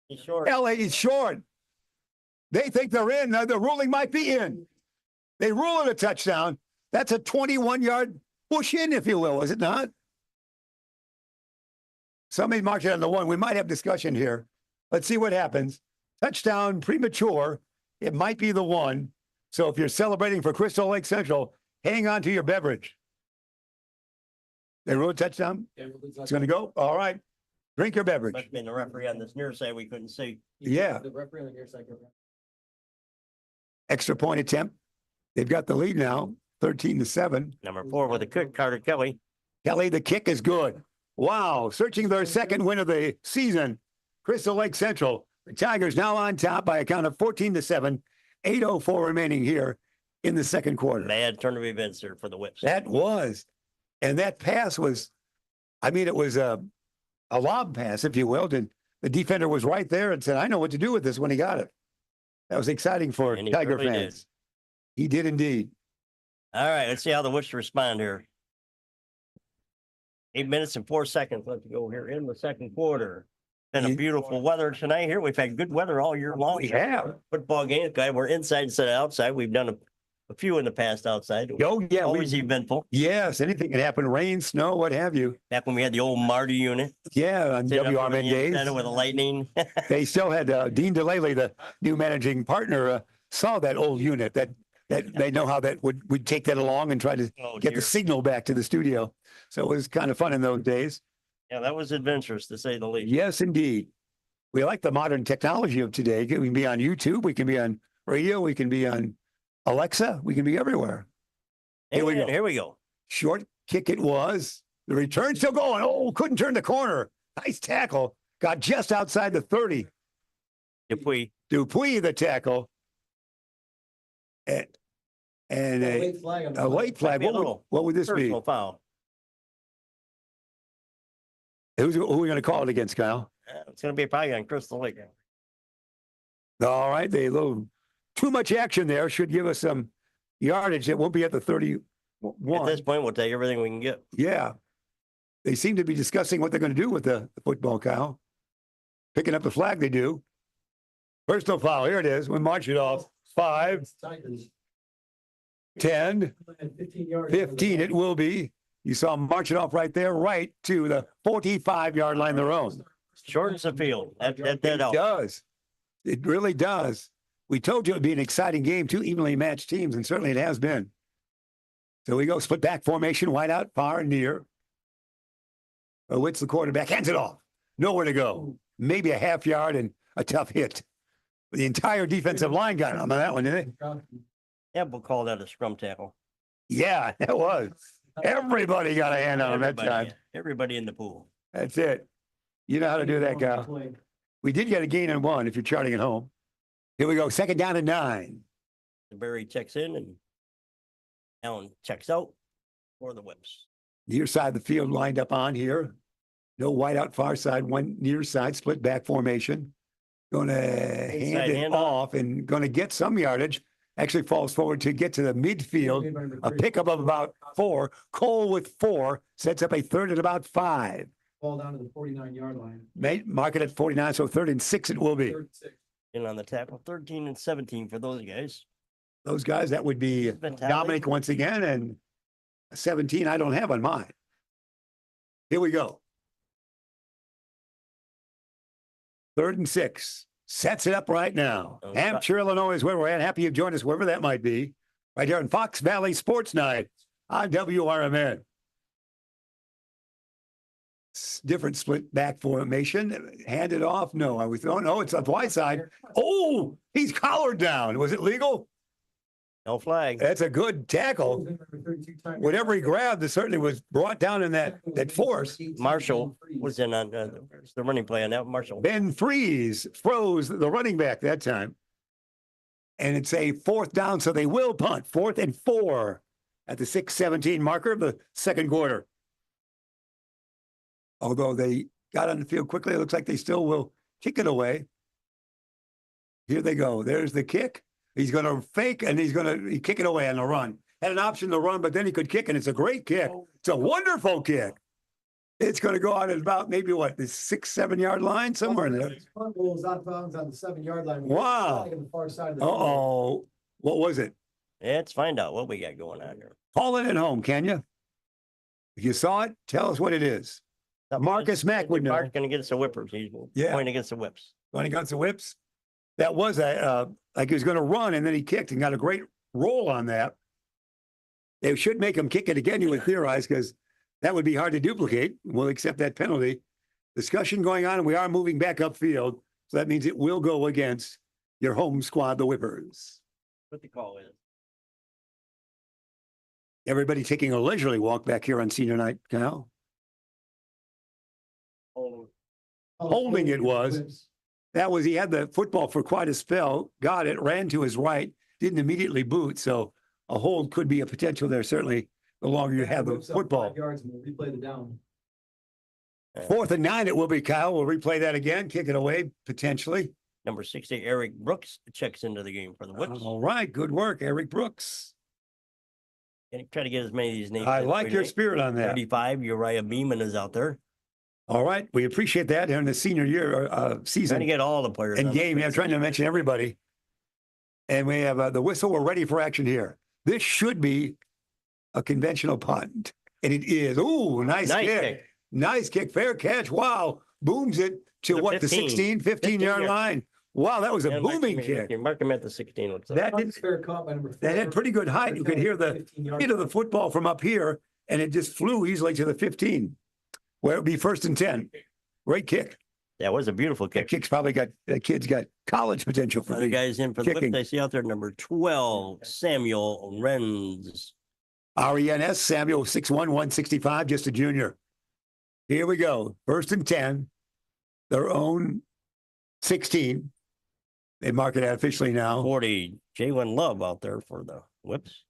He's short. LA is short. They think they're in. Now the ruling might be in. They rule it a touchdown. That's a 21-yard push in, if you will, is it not? Somebody marked it on the 1. We might have discussion here. Let's see what happens. Touchdown premature. It might be the 1. So if you're celebrating for Crystal Lake Central, hang on to your beverage. They ruled touchdown. It's going to go. All right. Drink your beverage. Must have been the referee on this near side we couldn't see. Yeah. The referee on the near side. Extra point attempt. They've got the lead now, 13-7. Number 4 with a kick, Carter Kelly. Kelly, the kick is good. Wow, searching their second win of the season. Crystal Lake Central. The Tigers now on top by a count of 14-7. 8:04 remaining here in the second quarter. Bad turn of events there for the Whips. That was, and that pass was, I mean, it was a lob pass, if you will. And the defender was right there and said, I know what to do with this when he got it. That was exciting for And he Tiger certainly fans. He did indeed. All right, let's see how the Whips respond here. 8 minutes and 4 seconds left to go here in the second quarter. Been a beautiful weather tonight here. We've had good weather all year long. We have. Football games, guy. We're inside instead of outside. We've done a few in the past outside. Oh, yeah. Always eventful. Yes, anything can happen. Rain, snow, what have you. Back when we had the old Marty unit. Yeah, on Sitting up on WRMN the days. antenna with a lightning. They still had Dean DeLaley, the new managing partner, saw that old unit that they know how that would take that along and try to Oh, get dear. the signal back to the studio. So it was kind of fun in those days. Yeah, that was adventurous to say the least. Yes, indeed. We like the modern technology of today. We can be on YouTube. We can be on radio. We can be on Alexa. We can be everywhere. Here we And go. Here we go. Short kick it was. The return still going. Oh, couldn't turn the corner. Nice tackle. Got just outside the 30. Dupuy. Dupuy the tackle. And a Late flag on the a late flag. Might be a What little would this be? Personal foul. Who are we going to call it against, Kyle? It's going to be probably on Crystal Lake. All right, they little too much action there should give us some yardage. It won't be at the At 31. this point, we'll take everything we can get. Yeah, they seem to be discussing what they're going to do with the football, Kyle. Picking up the flag, they do. Personal foul. Here it is. We march it off. 5, 10, 15. It will be. You saw them march it off right there, right to the 45-yard line, their own. Shortens the field. That It helps. does. It really does. We told you it'd be an exciting game, two evenly matched teams, and certainly it has been. So we go split back formation, wide out, far and near. Witz, the quarterback, hands it off. Nowhere to go. Maybe a half yard and a tough hit. The entire defensive line got on that one, didn't they? Yeah, we'll call that a scrum tackle. Yeah, that was. Everybody got a hand on him that Everybody, time. everybody in the pool. That's it. You know how to do that, Kyle. We did get a gain on 1 if you're charting at home. Here we go. Second down and 9. Barry checks in and Allen checks out for the Whips. Near side of the field lined up on here. No wide out far side, one near side, split back formation. Going to hand it handoff. off and going to get some yardage. Actually falls forward to get to the midfield. A pickup of about 4. Cole with 4 sets up a third and about 5. Ball down to the 49-yard line. Mark it at 49, so 3rd and 6 it will be. 36. In on the tackle, 13 and 17 for those guys. Those guys, that would be Vitale. Dominic once again, and 17 I don't have on mine. Here we go. 3rd and 6. Sets it up right now. Oh, Hampshire, Illinois is where we're at. Happy you've joined us, wherever that might be. Right here in Fox Valley Sports Night on WRMN. Different split back formation. Hand it off. No, are we throwing? No, it's on the wide side. Oh, he's collared down. Was it legal? No flag. That's a good tackle. Whatever he grabbed, it certainly was brought down in that force. Marshall was in on the running play on that. Marshall. Ben Freeze froze the running back that time. And it's a 4th down, so they will punt. 4th and 4 at the 6:17 marker of the second quarter. Although they got on the field quickly, it looks like they still will kick it away. Here they go. There's the kick. He's going to fake, and he's going to kick it away on the run. Had an option to run, but then he could kick, and it's a great kick. It's a wonderful kick. It's going to go out at about maybe what, the 6-7 yard line, somewhere in there. Punt rolls out of bounds on the 7-yard line. Wow. On the far side of the field. Uh-oh. What was it? Let's find out what we got going on here. Call it at home, can you? If you saw it, tell us what it is. Marcus Mack would know. Mark's going to get us a whippers. He's pointing against the Whips. When he got the whips, that was like he was going to run, and then he kicked and got a great roll on that. They should make him kick it again, you would theorize, because that would be hard to duplicate. We'll accept that penalty. Discussion going on, and we are moving back upfield. So that means it will go against your home squad, the Whippers. What the call is. Everybody taking a leisurely walk back here on senior night, Kyle. Oh, Holding it was. That was, he had the football for quite a spell, got it, ran to his right, didn't immediately boot. So a hold could be a potential there, certainly, the longer you have the football. Yards and we'll replay the down. 4th and 9, it will be, Kyle. We'll replay that again, kick it away, potentially. Number 60, Eric Brooks checks into the game for the Whips. All right, good work, Eric Brooks. And try to get as many of these names. I in like for your you. spirit on that. 35, Uriah Beeman is out there. All right, we appreciate that in the senior year Trying to season get all the players. and on the game. Yeah, field. trying to mention everybody. And we have the whistle. We're ready for action here. This should be a conventional punt, and it is. Ooh, nice kick. Nice kick, fair catch. Wow, booms it to The what, the 15. 15-yard 15-yard. line. Wow, that was a And mark booming him- kick. you Mark him at the 16. Looks like. That did, Fair caught by number 4. that had pretty good height. You could hear the hit of the football from up here, and it just flew easily to the 15, where it would be 1st and 10. Great kick. That was a beautiful That kick. kick's probably got, that kid's got college potential for Other the guys in for the kicking. Whips. I see out there number 12, Samuel Renz. RENS, Samuel 6'1", 165, just a junior. Here we go. 1st and 10, their own 16. They mark it out officially now. 40, Jalen Love out there for the Whips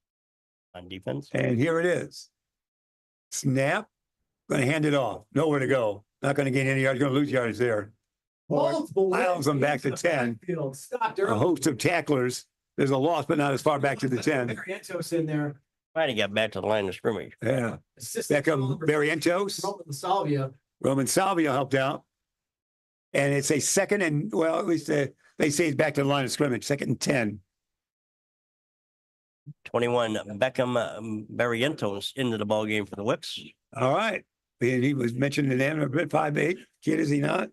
on defense. And here it is. Snap. Going to hand it off. Nowhere to go. Not going to gain any yards. Going to lose yards there. Miles them back to 10. Stopped A early. host of tacklers. There's a loss, but not as far back to the 10. Barrientos in there. Trying to get back to the line of scrimmage. Yeah. Assistant Beckham, Barrientos. Roman Salvia. Roman Salvia helped out. And it's a 2nd and, well, at least they say it's back to the line of scrimmage, 2nd and 10. 21, Beckham Barrientos into the ball game for the Whips. All right. And he was mentioned in there, a bit 5'8", kid, is he not?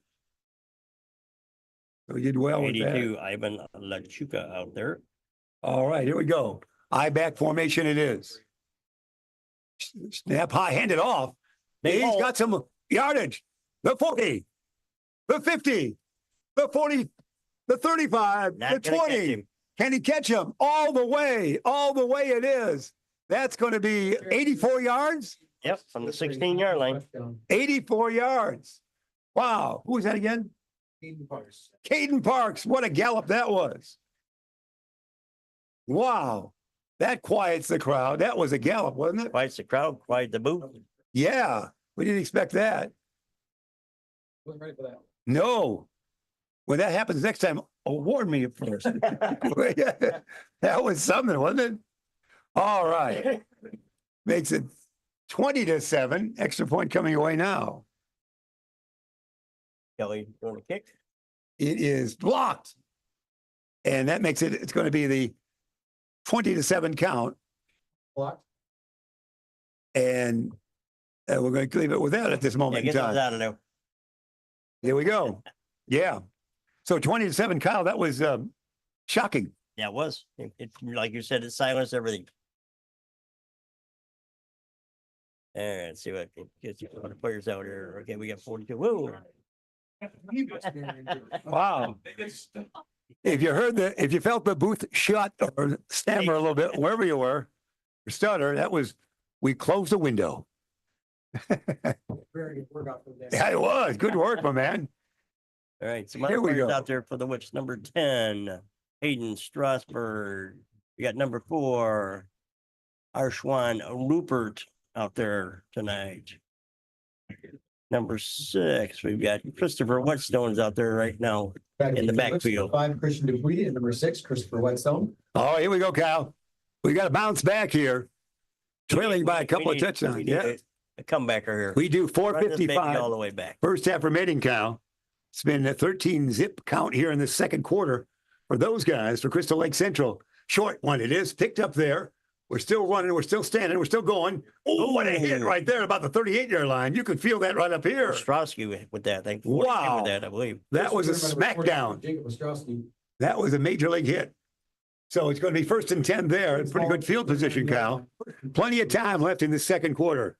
So he did well with that. 82, Ivan Lachuka out there. All right, here we go. I-back formation it is. Snap high, hand it off. Big He's hole. got some yardage. The 40, the 50, the 40, the 35, Not the gonna catch 20. him. Can he catch him? All the way it is. That's going to be 84 yards. Yep, from the 16-yard line. 84 yards. Wow. Who was that again? Caden Parks. What a gallop that was. Wow. That quiets the crowd. That was a gallop, wasn't it? Quiets the crowd, quiet the booth. Yeah. We didn't expect that. Wasn't ready for that. No. When that happens next time, award me at first. That was something, wasn't it? All right. Makes it 20-7. Extra point coming away now. Kelly doing a kick. It is blocked. And that makes it, it's going to be the 20-7 count. Blocked. And we're going to leave it with that at this Yeah, moment get in those time. out of there. Here we go. Yeah. So 20-7, Kyle, that was shocking. Yeah, it was. Like you said, it silenced everything. And let's see what gets you the players out here. Okay, we got 42. Whoa. Wow. If you felt the booth shut or stammer a little bit, wherever you were, or stutter, we closed the window. Very good workout from there. Yeah, it was. Good work, my man. All right, some Here other we players go. out there for the Whips. Number 10, Hayden Strasburg. We got number 4, Arshwan Rupert out there tonight. Number 6, we've got Christopher Whetstone's out there right now. In the backfield. 5, Christian Dupuy, and number 6, Christopher Whetstone. Oh, here we go, Kyle. We got to bounce back here. Trailing by a couple of touchdowns. Yeah. A comebacker here. We do Run this baby all 4:55. the way back. First half remaining, Kyle. It's been a 13 zip count here in the second quarter for those guys, for Crystal Lake Central. Short one it is, picked up there. We're still running, we're still standing, we're still going. Oh, what a hit right there about the 38-yard line. You could feel that right up here. Ostrowski with that. I think. Wow. With that, I believe. That was a First return by number 49, smackdown. Jacob Ostrowski. That was a major league hit. So it's going to be 1st and 10 there. Pretty good field position, Kyle. Plenty of time left in the second quarter.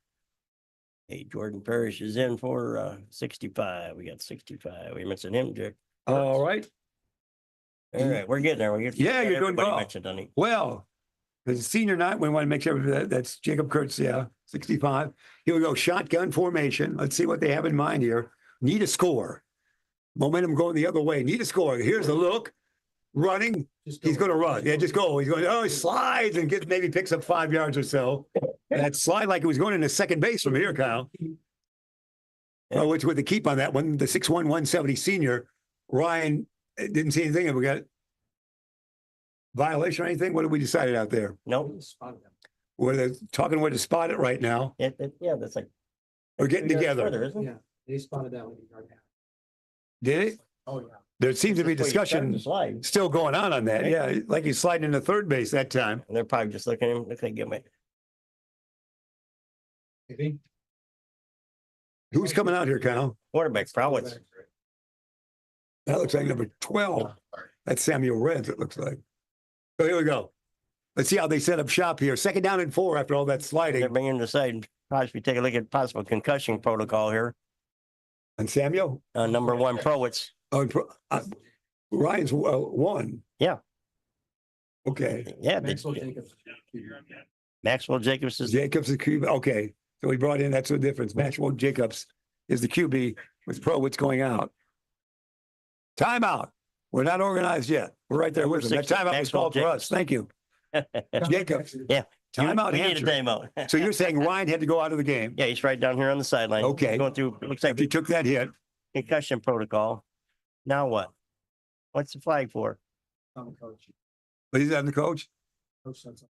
Hey, Jordan Parrish is in for 65. We got 65. We mentioned him, Dick. All right. All right, we're getting there. Yeah, you're doing everybody well. mentioned, honey. Well, the senior night, we want to make sure that's Jacob Kurtz, yeah, 65. Here we go, shotgun formation. Let's see what they have in mind here. Need a score. Momentum going the other way. Need a score. Here's the look. Running. He's going to run. Yeah, just go. He's going, he slides and maybe picks up 5 yards or so. That slide like it was going into second base from here, Kyle. Oh, which with the keep on that one, the 6'1", 170 senior, Ryan didn't see anything. We got violation or anything? What did we decide out there? Nope. We're talking where to spot it right now. Yeah, that's like. We're getting 2 yards together. further, isn't it? Yeah, they spotted that one. Did it? Oh, yeah. There seems to be That's where you start discussion the slide. still going on that. Yeah, like he's sliding into third base that time. And they're probably just looking at him, look like give me. Who's coming out here, Kyle? Quarterback, Prowitz. That looks like number 12. That's Samuel Reds, it looks like. So here we go. Let's see how they set up shop here. 2nd down and 4 after all that They're sliding. bringing the side, possibly take a look at possible concussion protocol here. And Samuel? Number 1, Prowitz. Oh, Ryan's 1. Yeah. Okay. Yeah, Maxwell Jacobs. Maxwell Jacobs is, Jacobs is QB. Okay. So we brought in, that's the difference. Maxwell Jacobs is the QB with Prowitz going out. Timeout. We're not organized yet. We're right there with them. That 6, timeout was Maxwell called for us. Thank you. Jacobs. yeah. Timeout, We need a Hampshire. timeout. So you're saying Ryan had to go out of the game? Yeah, he's right down here on the sideline. Okay. Going through, looks like If he took that hit. concussion protocol. Now what? What's the flag for? Coach. But he's on the coach? Coach said something.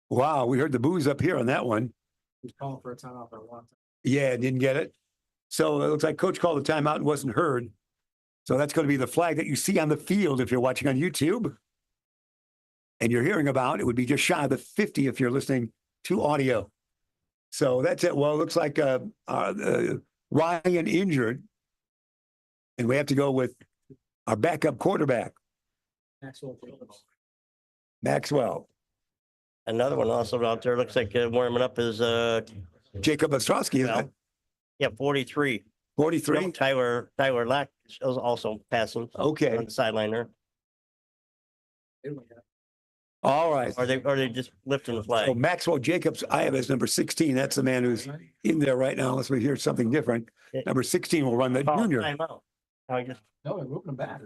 Wow, we heard the boos up here on that one. He was calling for a timeout for a long time. Yeah, didn't get it. So it looks like coach called the timeout and wasn't heard. So that's going to be the flag that you see on the field if you're watching on YouTube. And you're hearing about, it would be just shy of the 50 if you're listening to audio. So that's it. Well, it looks like Ryan injured. And we have to go with our backup quarterback, Maxwell Jacobs. Maxwell. Another one also out there. Looks like warming up is Jacob Ostrowski, isn't it? yeah, 43. 43? No, Tyler Lack is also passing Okay. on the sideline there. All right. Are they just lifting the So flag? Maxwell Jacobs, I have as number 16. That's the man who's in there right now, unless we hear something different. Number 16 will run the Oh, junior. timeout. I just No, they're moving them back.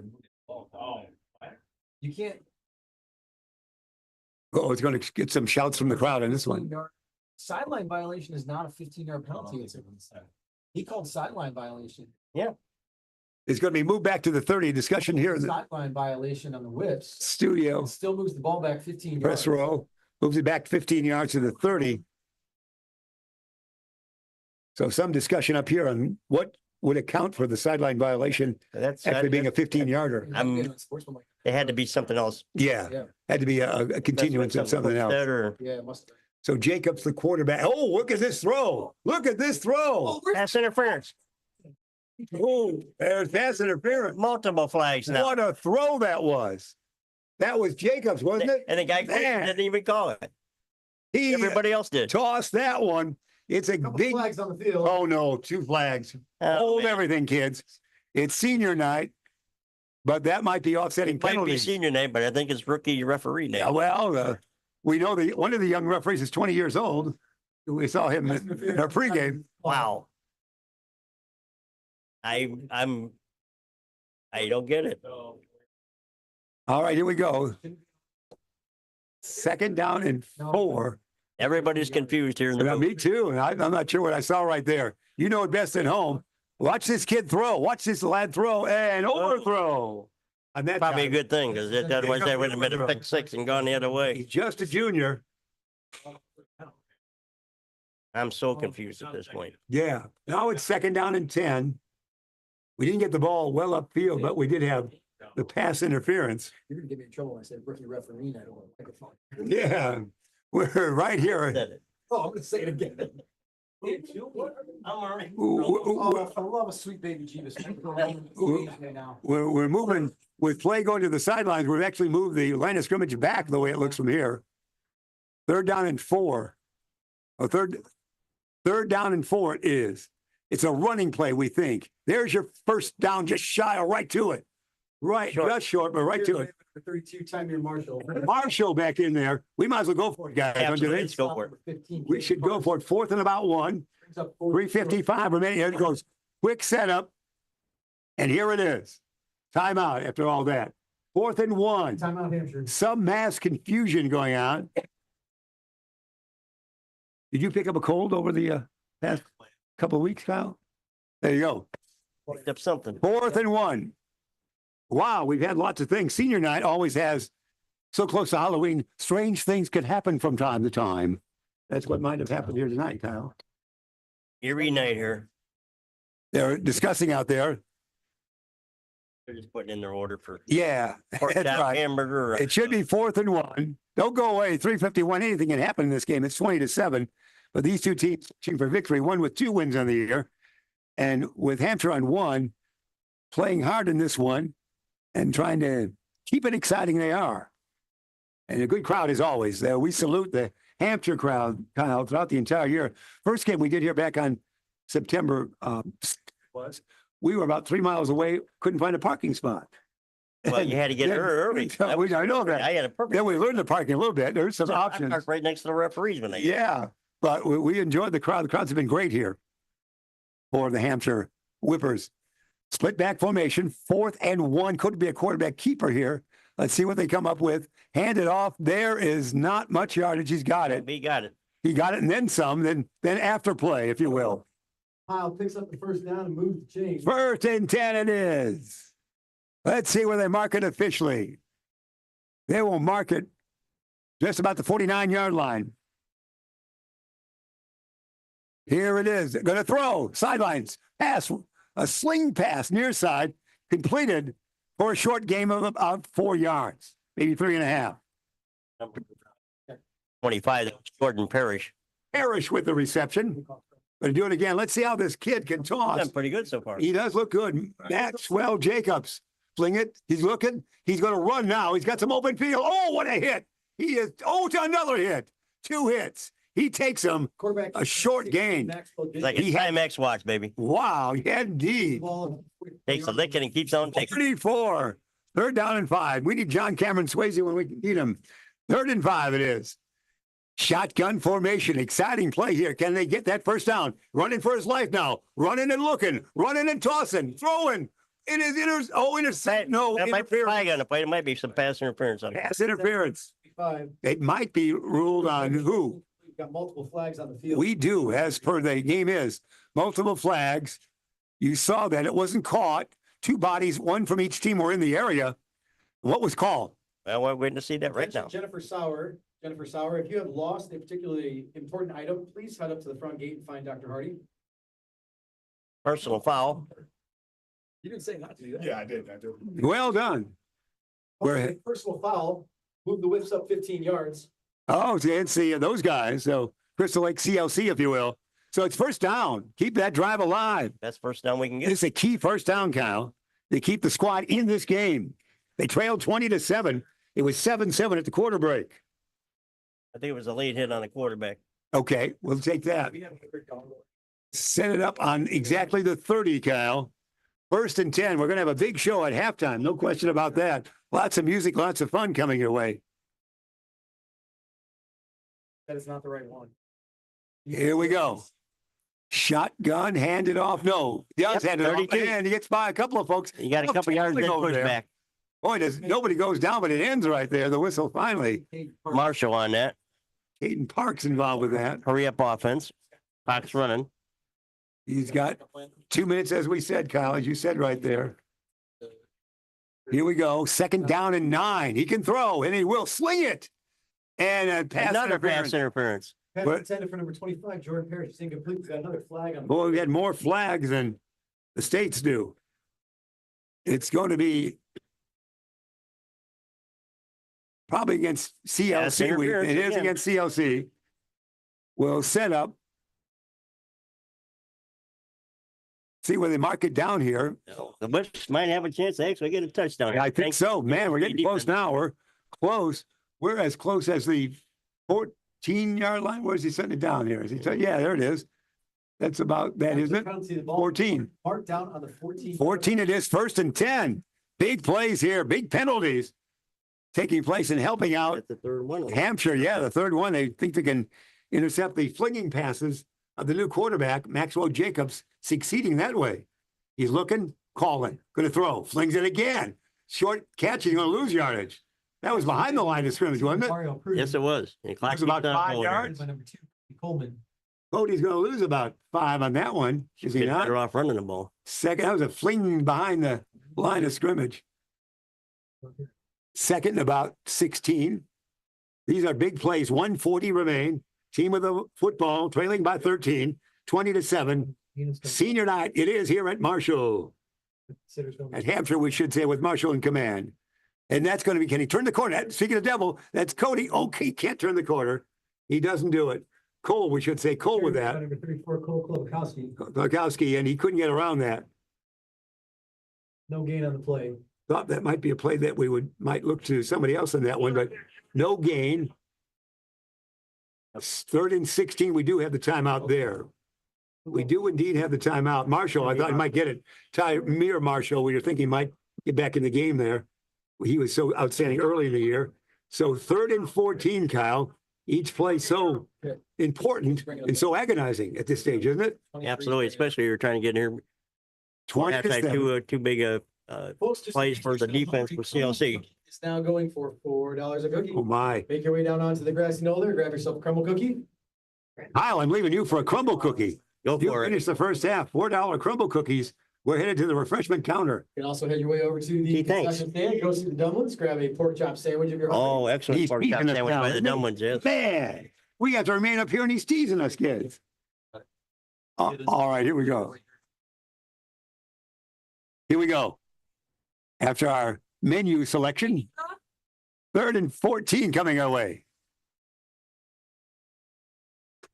You can't. Oh, it's going to get some shouts from the crowd in this one. 15-yard Sideline violation is not a 15-yard penalty. He called sideline violation. It's going to be moved back to the 30. Discussion here in the Sideline violation on the whips. studio. Still moves the ball back 15 yards. Press row. Moves it back 15 yards to the 30. So some discussion up here on what would account for the sideline violation that's actually being a 15-yarder. it had to be something else. Yeah, Yeah, had to be a continuance of something else. Or yeah, it must. So Jacobs, the quarterback. Oh, look at this throw. Look at this throw. pass interference. Oh, there's pass interference. Multiple flags now. What a throw that was. That was Jacobs, wasn't it? And the guy Man. didn't even call it. He Everybody else did. tossed that one. It's a Couple big, flags on the field. oh no, 2 flags. Oh, Hold man. everything, kids. It's senior night, but that might be offsetting Might be penalties. senior name, but I think it's rookie referee name. Yeah, well, we know one of the young referees is 20 years old. We saw him in our pregame. Wow. I don't get it. All right, here we go. 2nd down and 4. Everybody's confused here in the Yeah, booth. me too. And I'm not sure what I saw right there. You know it best at home. Watch this kid throw. Watch this lad throw and overthrow. And that's Probably a good thing because otherwise that would have been a pick 6 and gone the other way. He's just a junior. I'm so confused at this point. Yeah. Now it's 2nd down and 10. We didn't get the ball well upfield, but we did have the pass interference. You're gonna get me in trouble when I said rookie referee night on the microphone. Yeah. We're right here. Said it. Oh, I'm gonna say it again. I'm already- Oh, I love a sweet baby Jesus. Now. We're moving with play going to the sidelines. We've actually moved the line of scrimmage back the way it looks from here. 3rd down and 4. Oh, third 3rd down and 4 it is. It's a running play, we think. There's your first down, just shy or right to it. Right, Short. just short, but right to it. 32 time your Marshall. Marshall back in there. We might as well go for it, guys. Don't you Absolutely. think? Let's go for it. 15. We should go for it. 4th and about 1. 3:55 remaining. Here it goes. Quick setup. And here it is. Timeout after all that. 4th and 1. Timeout, Hampshire. Some mass confusion going on. Did you pick up a cold over the past couple of weeks, Kyle? There you go. Picked up something. 4th and 1. Wow, we've had lots of things. Senior night always has, so close to Halloween, strange things can happen from time to time. That's what might have happened here tonight, Kyle. Eerie night here. They're discussing out there. They're just putting in their order for Yeah, pork that's chop, right. hamburger. It should be 4th and 1. Don't go away. 3:51. Anything can happen in this game. It's 20-7. But these two teams shooting for victory, one with 2 wins on the year, and with Hampshire on 1, playing hard in this one and trying to keep it exciting. They are. And a good crowd as always. We salute the Hampshire crowd, Kyle, throughout the entire year. First game we did here back on September was we were about 3 miles away, couldn't find a parking spot. Well, you had to get Then- there early. I know that. I had a perfect. Then we learned the parking a little bit. There's some I options. parked right next to the referees when they. Yeah, but we enjoyed the crowd. The crowds have been great here for the Hampshire Whippers. Split back formation, 4th and 1. Could be a quarterback keeper here. Let's see what they come up with. Hand it off. There is not much yardage. He's got it. He got it. He got it and then some. Then after play, if you will. Kyle picks up the first down and moves the chain. 1st and 10 it is. Let's see where they mark it officially. They will mark it just about the 49-yard line. Here it is. Going to throw. Sidelines. Pass. A sling pass near side. Completed for a short game of about 4 yards. Maybe 3.5. Number 25, that was Jordan Parrish. Parrish with the reception. Going to do it again. Let's see how this kid can toss. Done pretty good so far. He does look good. Maxwell Jacobs. Fling it. He's looking. He's going to run now. He's got some open field. Oh, what a hit. He is. Oh, to another hit. 2 hits. He takes them. Quarterback. A short gain. It's like He a had- Timex watch, baby. Wow. Yeah, indeed. Takes a licking and keeps on taking. 34. 3rd down and 5. We need John Cameron Swayze when we need him. 3rd and 5 it is. Shotgun formation. Exciting play here. Can they get that first down? Running for his life now. Running and looking. Running and tossing. Throwing. It is intercept. No, That might be interference. flag on the play. It might be some pass interference on it. Pass interference. 5. It might be ruled on who? We've got multiple flags on the field. We do, as per the game is. Multiple flags. You saw that it wasn't caught. 2 bodies, 1 from each team were in the area. What was called? Well, we're waiting to see that right now. Jennifer Sauer, if you have lost a particularly important item, please head up to the front gate and find Dr. Hardy. Personal foul. You didn't say not to do that. Yeah, I did. Well done. We're- Okay, personal foul, move the whips up 15 yards. Oh, see those guys. So Crystal Lake CLC, if you will. So it's first down. Keep that drive alive. That's first down we can get. It's a key first down, Kyle. They keep the squad in this game. They trailed 20-7. It was 7-7 at the quarter break. I think it was a late hit on the quarterback. Okay, we'll take that. Set it up on exactly the 30, Kyle. 1st and 10. We're going to have a big show at halftime. No question about that. Lots of music, lots of fun coming your way. That is not the right one. Here we go. Shotgun, handed off. No, he does hand it off. 32. And he gets by a couple of folks. You got a Oh, couple yards tackling then over push there. back. Boy, nobody goes down, but it ends right there. The whistle finally. Marshall on that. Caden Park's involved with that. Hurry up offense. Fox running. He's got 2 minutes, as we said, Kyle, as you said right there. Here we go. 2nd down and 9. He can throw, and he will sling it. And a pass Another interference. pass interference. Pass What? intended for number 25, Jordan Parrish is incomplete. We've got another flag on. Boy, we had more flags than the states do. It's going to be probably against CLC. interference It is again. against CLC. We'll set up. See where they mark it down here. The Bucks might have a chance to actually get a touchdown. I think so. Man, we're getting close now. We're close. We're as close as the 14-yard line. Where's he setting it down here? Is he? Yeah, there it is. That's about that, isn't it? Penalty, the ball 14. Marked down on the 14. 14 it is, 1st and 10. Big plays here, big penalties taking place and helping out That's the third one. Hampshire. Yeah, the third one. They think they can intercept the flinging passes of the new quarterback, Maxwell Jacobs, succeeding that way. He's looking, calling, going to throw, flings it again. Short catch, he's going to lose yardage. That was behind the line of scrimmage, wasn't it? Mario Cruz. Yes, it was. And It was about 5 yards. By number 2, Coleman. Cody's going to lose about 5 on that one. Is he not? Better off running the ball. Second, that was a fling behind the line of scrimmage. Second, and about 16. These are big plays. 140 remain. Team with the football, trailing by 13, 20-7. Senior night, it is here at Marshall. At Hampshire, we should say, with Marshall in command. And that's going to be, can he turn the corner? Speaking of devil, that's Cody. Okay, can't turn the corner. He doesn't do it. Cole, we should say Cole with that. Number 34, Cole Klobakowski. Klobakowski, and he couldn't get around that. No gain on the play. Thought that might be a play that we might look to somebody else in that one, but no gain. 3rd and 16, we do have the timeout there. We do indeed have the timeout. Marshall, I thought he might get it. Tyre Marshall, we were thinking he might get back in the game there. He was so outstanding early in the year. So 3rd and 14, Kyle. Each play so important and so agonizing at this stage, isn't it? Absolutely, especially you're trying to get here. 20-7. Too big a plays for the defense with CLC. It's now going for $4 a cookie. Oh my. Make your way down onto the grassy knoll there. Grab yourself a crumble cookie. Kyle, I'm leaving you for a crumble cookie. Go You for it. finished the first half. $4 crumble cookies. We're headed to the refreshment counter. You can also head your way over to the Gee, thanks. concession stand. Go see the dumplings. Grab a pork chop sandwich if you're hungry. Oh, excellent. He's Pork chop teasing us sandwich now, by the isn't dumb he? ones, yes. Man, we have to remain up here and he's teasing us, kids. All right, here we go. Here we go. After our menu selection, 3rd and 14 coming our way.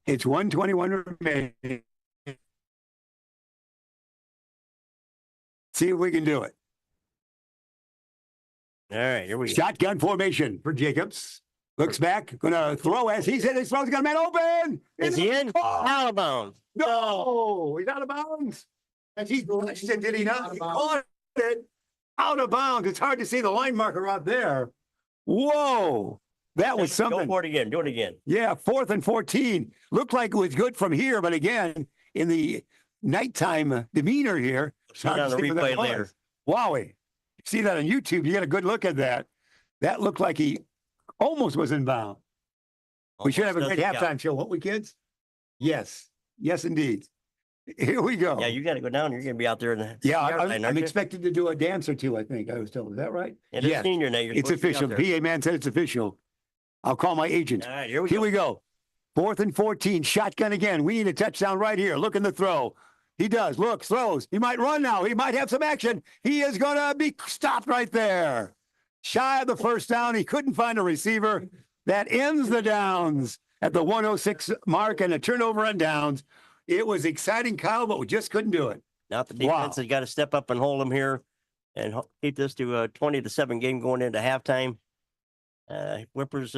It's 1:21 remaining. See if we can do it. All right, here we go. Shotgun formation for Jacobs. Looks back, gonna throw as he said his throw's got a man open. Is he in? Oh, Out of bounds. no, he's out of bounds. And he flushed it, did he not? He caught it out of bounds. It's hard to see the line marker out there. Whoa, that was Go something. for it again. Do it again. Yeah, 4th and 14. Looked like it was good from here, but again, in the nighttime demeanor here. See it on the hard to see what that replay was. later. Wowie. See that on YouTube, you get a good look at that. That looked like he almost was inbound. We should have a Almost great doesn't count. halftime show, won't we, kids? Yes. Yes, indeed. Here we go. Yeah, you got to go down. You're going to be out there in the Yeah, yard line, I'm aren't you? expected to do a dance or two, I think. I was told. Is that right? It is Yes. senior night. You're It's supposed to be out official. there. PA man said it's official. I'll call my agent. All right, here we Here go. we go. 4th and 14. Shotgun again. We need a touchdown right here. Look in the throw. He does. Look, throws. He might run now. He might have some action. He is going to be stopped right there. Shy of the first down. He couldn't find a receiver. That ends the downs at the 106 mark and a turnover on downs. It was exciting, Kyle, but we just couldn't do it. Now the Wow. defense has got to step up and hold them here and keep this to a 20-7 game going into halftime. Whippers,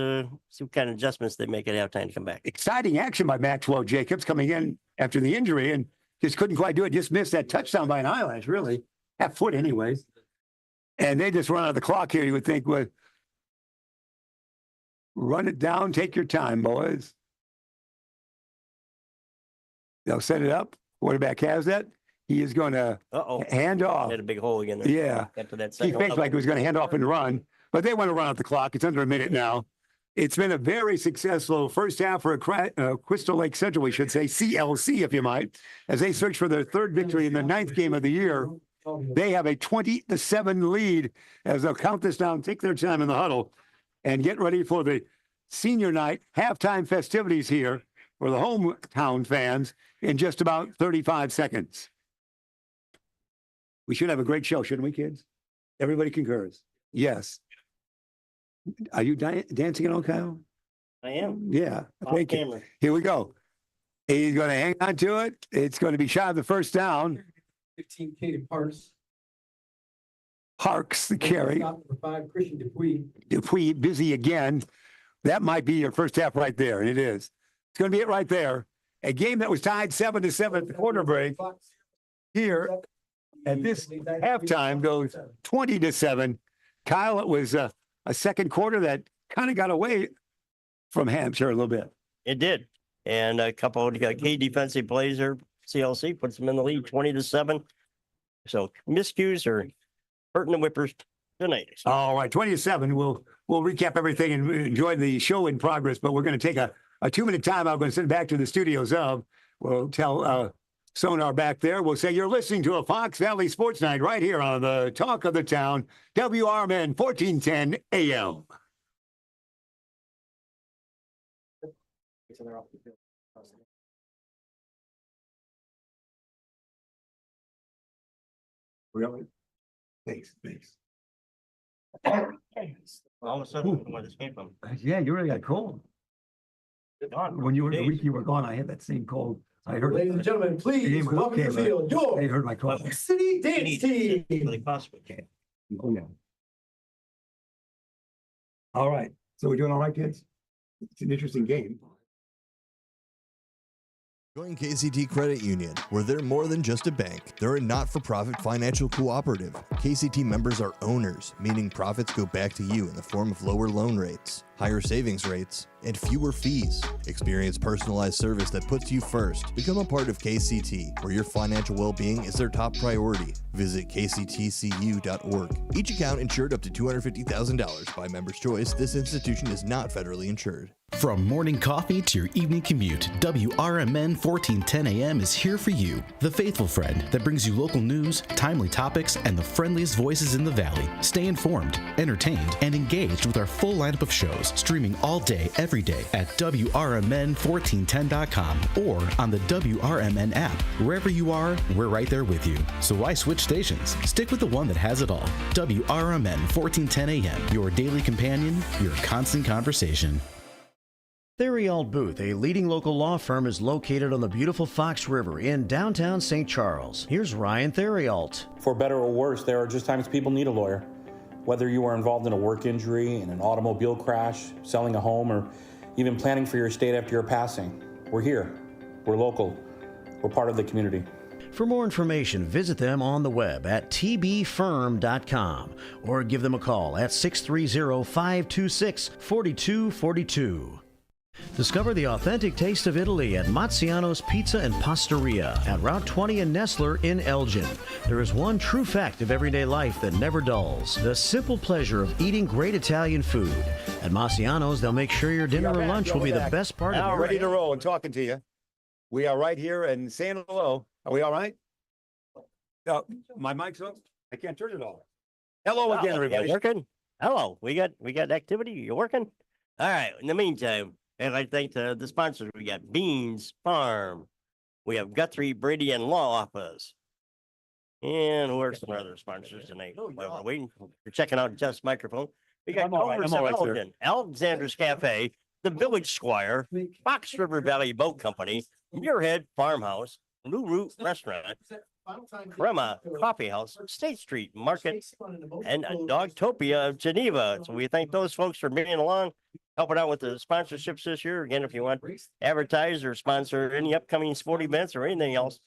see what kind of adjustments they make at halftime to come back. Exciting action by Maxwell Jacobs coming in after the injury and just couldn't quite do it. Just missed that touchdown by an eyelash, really. Half foot anyways. And they just run out of the clock here. You would think, well, run it down, take your time, boys. They'll set it up. Quarterback has that. He is going to Uh-oh. hand off. Had a big hole again there. Yeah. Got to that He second faked level. like he was going to hand off and run, but they want to run out the clock. It's under a minute now. It's been a very successful first half for Crystal Lake Central, we should say, CLC, if you might, as they search for their 3rd victory in the 9th game of the year. They have a 20-7 lead as they'll count this down, take their time in the huddle, and get ready for the senior night halftime festivities here for the hometown fans in just about 35 seconds. We should have a great show, shouldn't we, kids? Everybody concurs. Yes. Are you dancing at all, Kyle? I am. Yeah. Off Thank you. camera. Here we go. He's going to hang on to it. It's going to be shy of the first down. 15, Caden Parks. Harks the carry. Stop number 5, Christian Dupuy. Dupuy busy again. That might be your first half right there, and it is. It's going to be it right there. a game that was tied 7-7 at the quarter break here at this halftime goes 20-7. Kyle, it was a second quarter that kind of got away from Hampshire a little bit. It did. And a couple of key defensive plays there. CLC puts them in the lead 20-7. So miscues are hurting the Whippers tonight. All right, 20-7. We'll recap everything and enjoy the show in progress, but we're going to take a 2-minute time. I'm going to send it back to the studios of. We'll tell Sonar back there. We'll say you're listening to a Fox Valley Sports Night right here on the Talk of the Town, WRMN 1410 AM. Really? Thanks. All of a sudden, where this came from. Yeah, you really got cold. When you were the week you were gone, I had that same cold. I heard. Ladies and gentlemen, The please game was welcome okay, to the field, They your heard my cold. Fox City Dance Team. Really possibly can. Oh, yeah. All right. So we're doing all right, kids? It's an interesting game. Join KCT Credit Union, where they're more than just a bank. They're a not-for-profit financial cooperative. KCT members are owners, meaning profits go back to you in the form of lower loan rates, higher savings rates, and fewer fees. Experience personalized service that puts you first. Become a part of KCT, where your financial well-being is their top priority. Visit kctcu.org. Each account insured up to $250,000 by member's choice. This institution is not federally insured. From morning coffee to your evening commute, WRMN 1410 AM is here for you. The faithful friend that brings you local news, timely topics, and the friendliest voices in the Valley. Stay informed, entertained, and engaged with our full lineup of shows, streaming all day, every day at WRMN1410.com or on the WRMN app. Wherever you are, we're right there with you. So why switch stations? Stick with the one that has it all. WRMN 1410 AM, your daily companion, your constant conversation. Theriault Booth, a leading local law firm, is located on the beautiful Fox River in downtown St. Charles. Here's Ryan Theriault. For better or worse, there are just times people need a lawyer. Whether you are involved in a work injury, in an automobile crash, selling a home, or even planning for your estate after your passing, we're here. We're local. We're part of the community. For more information, visit them on the web at tbfirm.com or give them a call at 630-526-4242. Discover the authentic taste of Italy at Mazziano's Pizza and Pastaria at Route 20 in Nestler in Elgin. There is one true fact of everyday life that never dulls: the simple pleasure of eating great Italian food. At Mazziano's, they'll make sure your dinner or lunch will be the best part of Now your ready to roll and talking to you. We are right here and saying hello. Are we all right? No, my mic's up. I can't turn it off. Hello again, everybody. You working? Hello. We got activity. You working? All right. In the meantime, and I thank the sponsors. We got Beans Farm. We have Guthrie, Brady, and Law Office. And who are some other sponsors tonight? While we're waiting, we're checking out Jeff's microphone. We got I'm all right, Culver's I'm of all right, sir. Elgin, Alexander's Cafe, the Village Squire, Fox River Valley Boat Company, Muirhead Farmhouse, New Route Restaurant, Crema Coffee House, State Street Market, and Dogtopia of Geneva. So we thank those folks for being along, helping out with the sponsorships this year. Again, if you want to advertise or sponsor any upcoming sport events or anything else,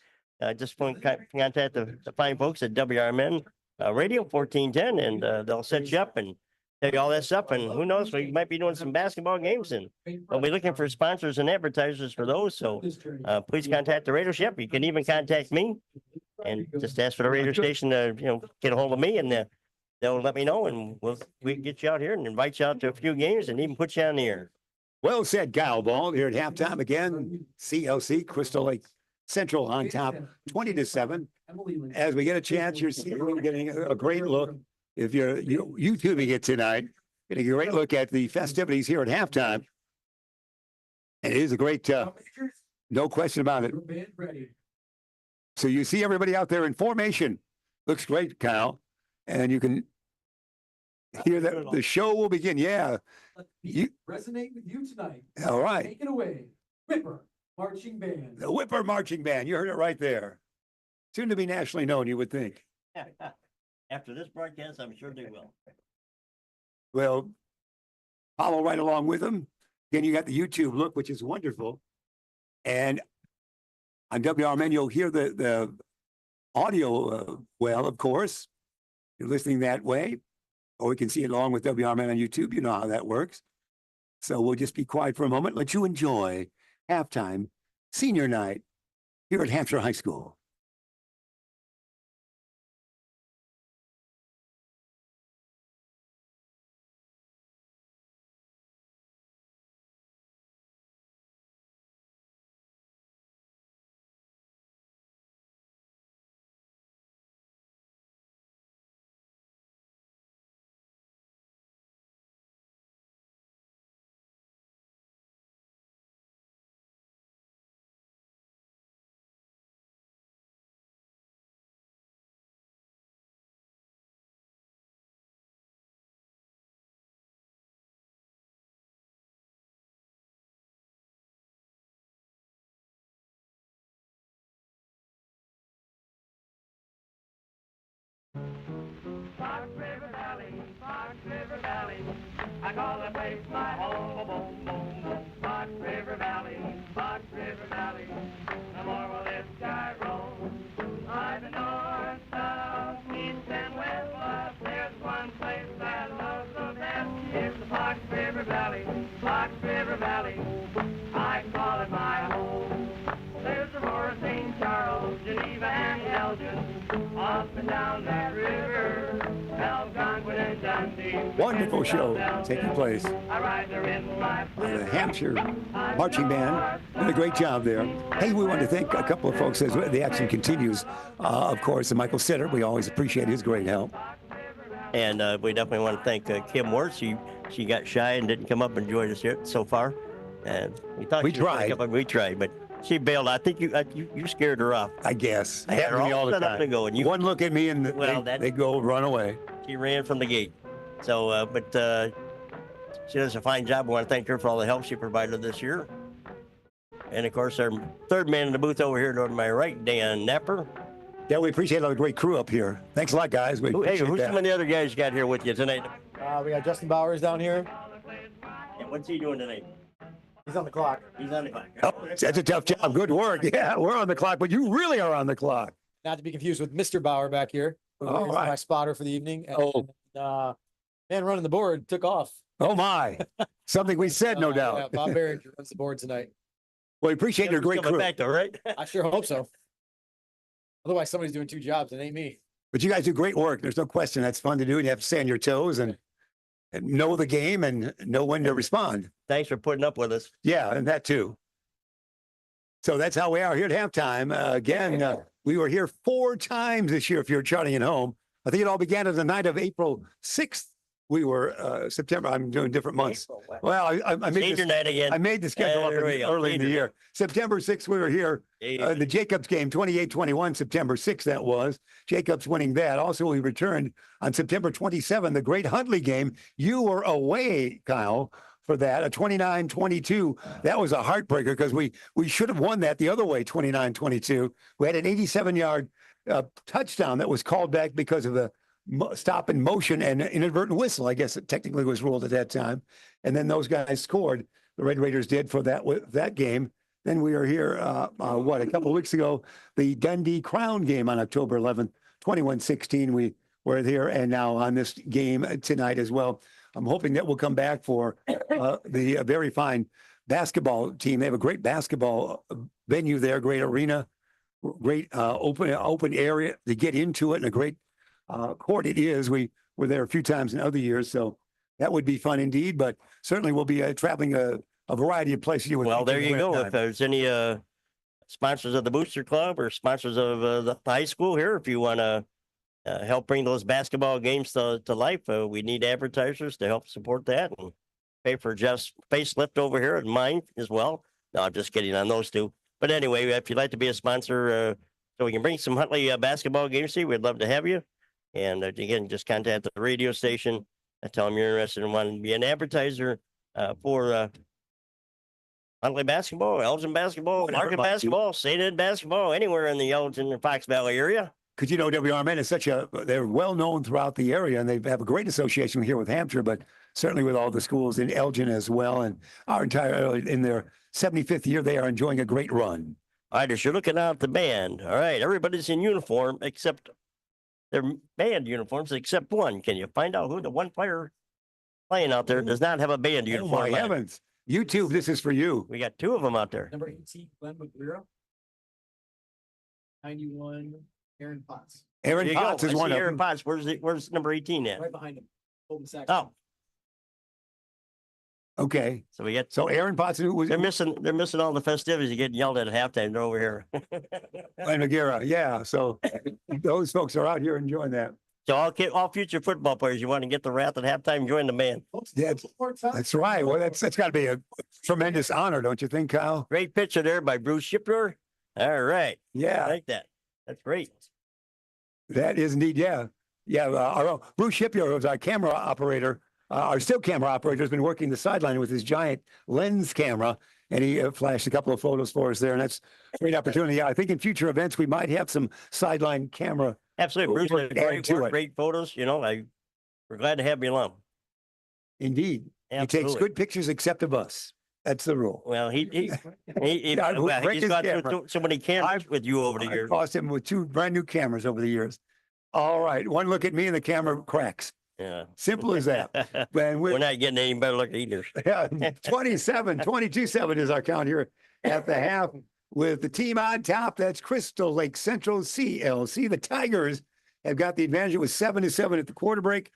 just contact the fine folks at WRMN Radio 1410, and they'll set you up and tell you all that stuff. And who knows, we might be doing some basketball games, and we'll be looking for sponsors and advertisers for those. So please contact the radio ship. You can even contact me and just ask for the radio station to, get a hold of me, and they'll let me know, and we can get you out here and invite you out to a few games and even put you on the air. Well said, Kyle Ball. Here at halftime again, CLC Crystal Lake Central on top, 20-7. As we get a chance, you're getting a great look. If you're YouTubing it tonight, getting a great look at the festivities here at halftime. And it is a great, no question about it. So you see everybody out there in formation. Looks great, Kyle. And you can hear that the show will begin. Yeah. Resonate with you tonight. All right. Take it away. Whipper Marching Band. The Whipper Marching Band. You heard it right there. Soon to be nationally known, you would think. After this broadcast, I'm sure they will. Well, follow right along with them. Again, you got the YouTube look, which is wonderful. And On WRMN, you'll hear the audio well, of course. You're listening that way, or we can see it along with WRMN on YouTube. You know how that works. So we'll just be quiet for a moment, let you enjoy halftime senior night here at Hampshire High School. Fox River Valley, I call the place my home, boom, boom, boom. Fox River Valley, no more will this sky roll. I'm the north, south, east, and west, but there's one place that loves the best. It's the Fox River Valley, I call it my home. There's Aurora, St. Charles, Geneva, and Elgin, up and down that river, Algonquin and Dundee. Wonderful show taking place I ride there in my by the Hampshire Marching Band. Did a great job there. Hey, we want to thank a couple of folks as the action continues. Of course, Michael Sitter. We always appreciate his great help. And we definitely want to thank Kim Ward. She got shy and didn't come up and join us yet so far. And we thought We she was gonna tried. come up, we tried, but she bailed. I think you scared her off. I guess. I had her Happens to me all all the set up to time. go, and you- One look at me and Well, they go run away. She ran from the gate. So, she does a fine job. I want to thank her for all the help she provided this year. And of course, our third man in the booth over here to my right, Dan Napper. Yeah, we appreciate all the great crew up here. Thanks a lot, guys. We Hey, appreciate who's that. some of the other guys you got here with you tonight? We got Justin Bowers down here. And what's he doing tonight? He's on the clock. He's on the clock. Oh, that's a tough job. Good work. Yeah, we're on the clock, but you really are on the clock. Not to be confused with Mr. Bauer back here. who All is right. My spotter for the evening. And, Oh. man running the board took off. Oh, my. Something we said, no Yeah, doubt. Bob Barringer runs the board tonight. Well, we appreciate your Kevin's great coming crew. back though, right? I sure hope so. Otherwise, somebody's doing two jobs. It ain't me. But you guys do great work. There's no question. That's fun to do. And you have to stay on your toes and know the game and know when to respond. Thanks for putting up with us. Yeah, and that too. So that's how we are here at halftime. Again, we were here 4 times this year if you're charting at home. I think it all began on the night of April 6th. We were September. I'm doing different months. Well, I made Senior this, night again. I made the schedule up There we go. early in the Senior year. September 6th, we were here. Yeah. The Jacobs game, 28-21, September 6th, that was. Jacobs winning that. Also, we returned on September 27th, the great Huntley game. You were away, Kyle, for that, a 29-22. That was a heartbreaker because we should have won that the other way, 29-22. We had an 87-yard touchdown that was called back because of the stop in motion and inadvertent whistle. I guess it technically was ruled at that time. And then those guys scored. The Red Raiders did for that game. Then we were here, a couple of weeks ago, the Dundee Crown game on October 11th, 21-16. We were here, and now on this game tonight as well. I'm hoping that we'll come back for the very fine basketball team. They have a great basketball venue there, great arena, great open area to get into it, and a great court it is. We were there a few times in other years, so that would be fun indeed. But certainly we'll be traveling a variety of places. Well, there you go. If there's any sponsors of the Booster Club or sponsors of the high school here, if you want to help bring those basketball games to life, we need advertisers to help support that and pay for Jeff's facelift over here and mine as well. No, I'm just kidding on those two. But anyway, if you'd like to be a sponsor, so we can bring some Huntley basketball games to you, we'd love to have you. And again, just contact the radio station and tell them you're interested in wanting to be an advertiser for Huntley basketball, Elgin basketball, Whatever Market about you. basketball, St. Ed basketball, anywhere in the Elgin and Fox Valley area. Because WRMN is they're well known throughout the area, and they have a great association here with Hampshire, but certainly with all the schools in Elgin as well. And our entire, in their 75th year, they are enjoying a great run. All right, as you're looking out at the band, all right, everybody's in uniform except their band uniforms, except one. Can you find out who the one player playing out there does not have a band Oh, uniform my on? heavens. YouTube, this is for you. We got two of them out there. Number 18, Glenn McGreer. 91, Aaron Potts, There Aaron you go. Potts is I one see of Aaron them. Potts. Where's number 18 at? right behind him. Golden Sachs. Oh, Okay. so we got. So Aaron Potts, who was They're missing all the festivities. You're getting yelled at halftime. They're over here. and Magera. Yeah. So those folks are out here enjoying that. So all future football players, you want to get the wrath at halftime, join the band. That's right. Well, that's got to be a tremendous honor, don't you think, Kyle? Great picture there by Bruce Shipper. All right. I Yeah, like that. That's great. that is indeed. Yeah. Yeah. Our own Bruce Shipyard was our camera operator. Our still camera operator has been working the sideline with his giant lens camera, and he flashed a couple of photos for us there. And that's a great opportunity. Yeah, I think in future events, we might have some sideline camera. Absolutely. Bruce We're did adding great to work, it. great photos. You know, we're glad to have you along. Indeed. He takes Absolutely. good pictures except of us. That's the rule. Well, he Yeah, well, break he's his got camera. so many cameras with you over the I years. cost him with 2 brand new cameras over the years. All right. One look at me and the camera cracks. Yeah. Simple as that. And We're with not getting any better look either. yeah, 22-7 is our count here at the half with the team on top. That's Crystal Lake Central CLC. The Tigers have got the advantage. It was 7-7 at the quarter break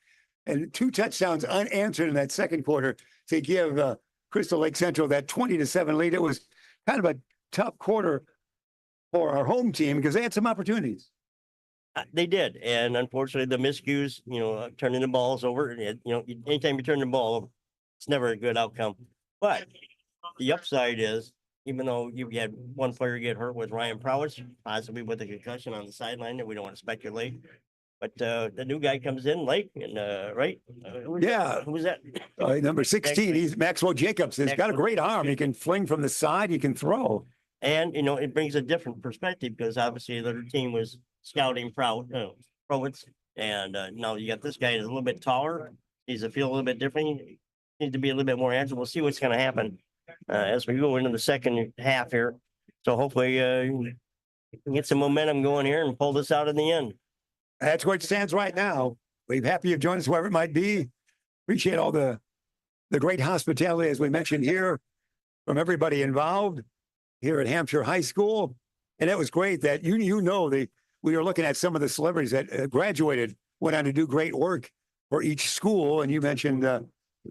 and 2 touchdowns unanswered in that second quarter to give Crystal Lake Central that 20-7 lead. It was kind of a tough quarter for our home team because they had some opportunities. They did, and unfortunately, the miscues, turning the balls over. Anytime you turn the ball over, it's never a good outcome. But the upside is, even though you had one player get hurt with Ryan Prowse, possibly with a concussion on the sideline, and we don't want to speculate. But the new guy comes in, Lake, and right? Yeah. Who was that? Number 16, he's Maxwell Jacobs. He's got a great arm. He can fling from the side. He can throw. And it brings a different perspective because obviously the other team was scouting Prowitz, and now you got this guy who's a little bit taller. He's a feel a little bit different. He needs to be a little bit more agile. We'll see what's going to happen as we go into the second half here. So hopefully we can get some momentum going here and pull this out in the end. That's where it stands right now. We're happy you've joined us, wherever it might be. Appreciate all the great hospitality, as we mentioned here, from everybody involved here at Hampshire High School. And it was great that we were looking at some of the celebrities that graduated, went on to do great work for each school. And you mentioned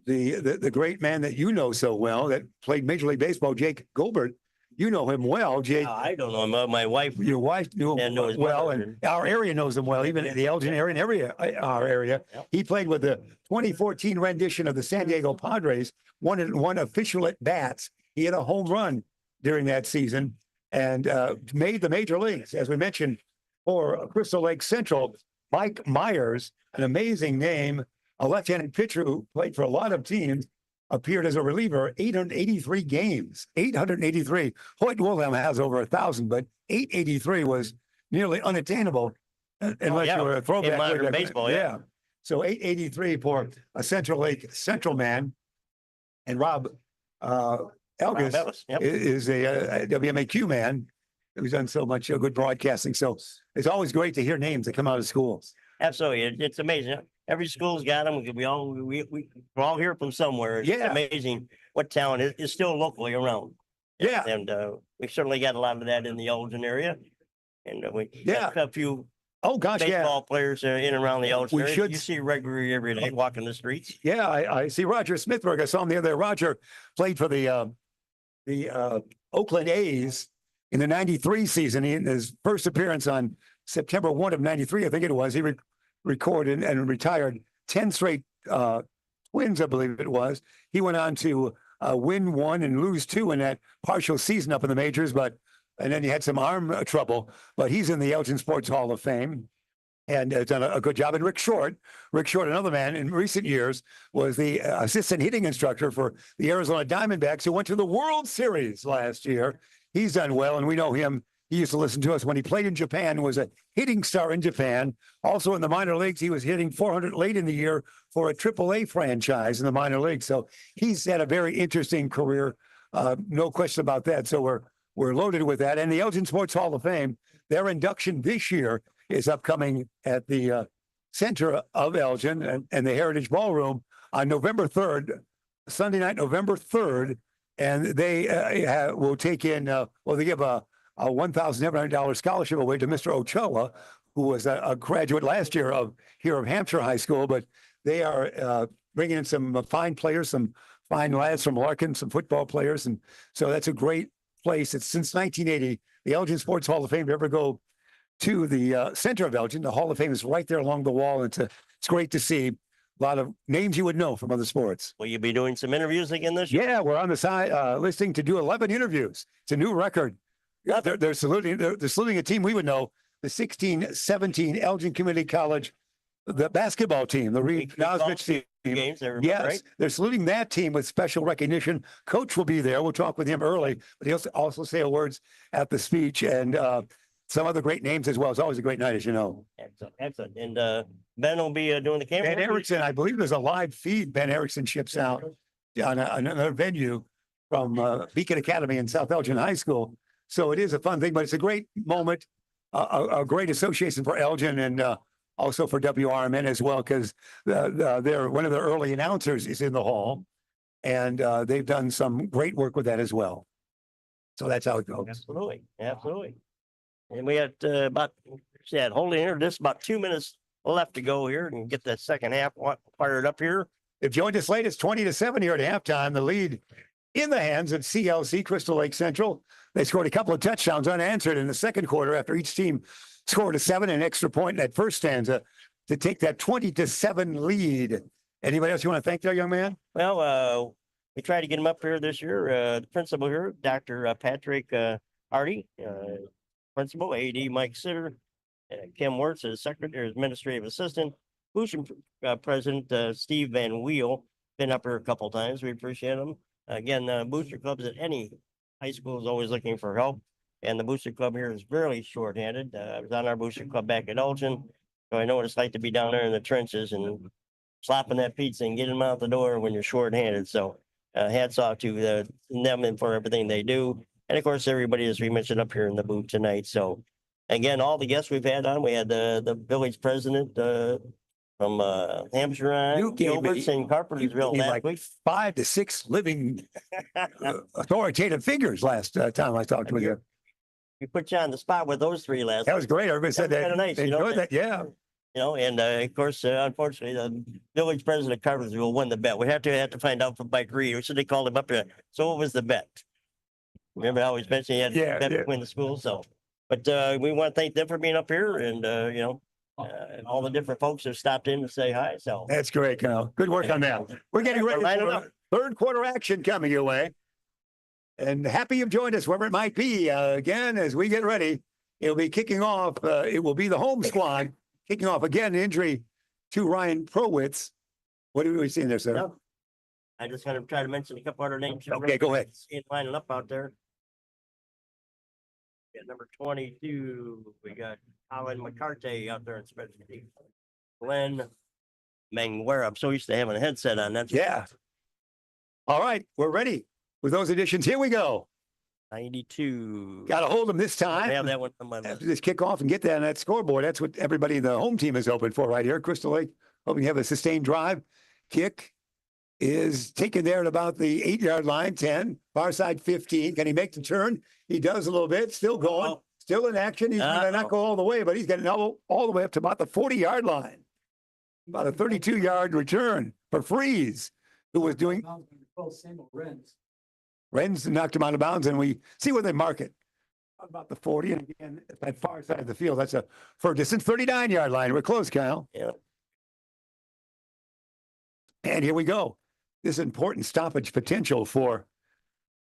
the great man that you know so well that played Major League Baseball, Jake Goldberg. You know him well, Jake. I don't know him. My wife. Your wife knew him know his well, mother. and our area knows him well, even the Elgin area, our area. Yep. He played with the 2014 rendition of the San Diego Padres, won official at bats. He had a home run during that season and made the major leagues, as we mentioned, for Crystal Lake Central. Mike Myers, an amazing name, a left-handed pitcher who played for a lot of teams, appeared as a reliever, 883 games, 883. Hoyt Wilhelm has over 1,000, but 883 was nearly unattainable unless yeah, you were a throwback. in modern baseball, yeah. So 883 for a Central Lake Central man. And Rob Elgis Ellis, yep. is a WMAQ man who's done so much good broadcasting. So it's always great to hear names that come out of schools. Absolutely. It's amazing. Every school's got them. We're all here from somewhere. It's Yeah. amazing what talent is still locally around. Yeah. And we certainly got a lot of that in the Elgin area. And we Yeah. got a few Oh, gosh, yeah. baseball players in and around the Elgin We area. should- You see regularly every day walking the streets. Yeah, I see Roger Smithberg. I saw him the other day. Roger played for the Oakland A's in the 93 season. In his first appearance on September 1 of 93, I think it was, he recorded and retired 10 straight wins, I believe it was. He went on to win 1 and lose 2 in that partial season up in the majors, and then he had some arm trouble, but he's in the Elgin Sports Hall of Fame. And done a good job. And Rick Short, another man in recent years, was the assistant hitting instructor for the Arizona Diamondbacks, who went to the World Series last year. He's done well, and we know him. He used to listen to us when he played in Japan, was a hitting star in Japan. Also in the minor leagues, he was hitting 400 late in the year for a AAA franchise in the minor leagues. So he's had a very interesting career. No question about that. So we're we're loaded with that. And the Elgin Sports Hall of Fame, their induction this year is upcoming at the center of Elgin and the Heritage Ballroom on November 3rd, Sunday night, November 3rd. And they will take in, they give a $1,700 scholarship away to Mr. Ochoa, who was a graduate last year of Hampshire High School. But they are bringing in some fine players, some fine lads from Larkin, some football players. And so that's a great place. It's since 1980, the Elgin Sports Hall of Fame. If you ever go to the center of Elgin, the Hall of Fame is right there along the wall. And it's great to see a lot of names you would know from other sports. Will you be doing some interviews again this year? Yeah, we're on the side listing to do 11 interviews. It's a new record. Yeah, they're saluting a team we would know, the 16-17 Elgin Community College, the basketball team, the Reed Nosvich team. Games, Yes, right? they're saluting that team with special recognition. Coach will be there. We'll talk with him early, but he'll also say words at the speech and some other great names as well. It's always a great night, as you know. Excellent, excellent. And Ben will be doing the camera. Ben Erickson, I believe there's a live feed Ben Erickson ships out on another venue from Beacon Academy in South Elgin High School. So it is a fun thing, but it's a great moment, a great association for Elgin and also for WRMN as well, because they're one of their early announcers is in the hall, and they've done some great work with that as well. So that's how it goes. Absolutely, absolutely. And we had holding here, just about 2 minutes left to go here and get that second half fired up here. If joined us late, it's 20-7 here at halftime. The lead in the hands of CLC, Crystal Lake Central. They scored a couple of touchdowns unanswered in the second quarter after each team scored a 7 and extra point in that first stanza to take that 20-7 lead. Anybody else you want to thank there, young man? Well, we tried to get him up here this year. The principal here, Dr. Patrick Hardy, principal, AD Mike Sitter, Kim Wirtz, as secretary, administrative assistant, Booster president Steve Van Wheel, been up here a couple times. We appreciate him. Again, booster clubs at any high school is always looking for help. And the booster club here is really shorthanded. I was on our booster club back at Elgin. So I know what it's like to be down there in the trenches and slapping that pizza and getting them out the door when you're shorthanded. So hats off to them and for everything they do. And of course, everybody, as we mentioned up here in the booth tonight. So again, all the guests we've had on, we had the village president from Hampshire, You gave me- Gilberts and Carpentersville last like week. 5 to 6 living authoritative figures last time I talked with you. We put you on the spot with those three last. That was great. Everybody said That was that. kinda nice, They you know, enjoyed that. Yeah. You know, and of course, unfortunately, the village president of Carpentersville won the bet. We have to find out from Mike Reed. So they called him up there. So what was the bet? Remember how he mentioned he had Yeah, a bet yeah. between the schools? So, but we want to thank them for being up here and all the different folks that stopped in to say hi. So That's great, Kyle. Good work on that. We're getting ready Line it for up. third quarter action coming your way. And happy you've joined us, wherever it might be. Again, as we get ready, it'll be kicking off. It will be the home squad kicking off again. Injury to Ryan Prowitz. What are we seeing there, sir? Yeah. I just want to try to mention a couple other names. Okay, go ahead. See it lining up out there. Yeah, number 22, we got Alan McCarthy out there in special teams. Glenn Manguera. I'm so used to having a headset on. That's Yeah. All right, we're ready with those additions. Here we go. 92. Got to hold them this I time. have that one on my list. After this kickoff and get that on that scoreboard. That's what everybody in the home team is hoping for right here. Crystal Lake hoping you have a sustained drive. Kick is taken there at about the 8-yard line, 10, far side 15. Can he make the turn? He does a little bit, still going, Uh-oh. still in action. He's going to not go all the way, but he's getting all the way up to about the 40-yard line. About a 32-yard return for Freeze, who was doing. Renz knocked him out of bounds, and we see where they mark it. About the 40, and again, at that far side of the field, that's a for distance 39-yard line. We're close, Kyle. Yeah. And here we go. This important stoppage potential for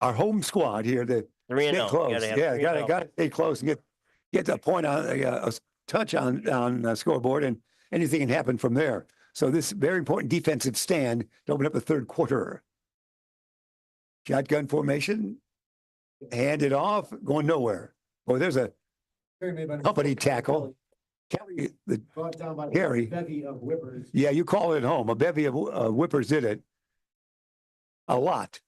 our home squad here to 3-0. stay close. Yeah, got to stay close and get a point on a touch on the scoreboard, and anything can happen from there. So this very important defensive stand to open up the third quarter. Shotgun formation, hand it off, going nowhere. Oh, there's a company tackle. Kelly, the Brought down by Harry. bevy of whippers. Yeah, you call it home. A bevy of whippers did it. A lot.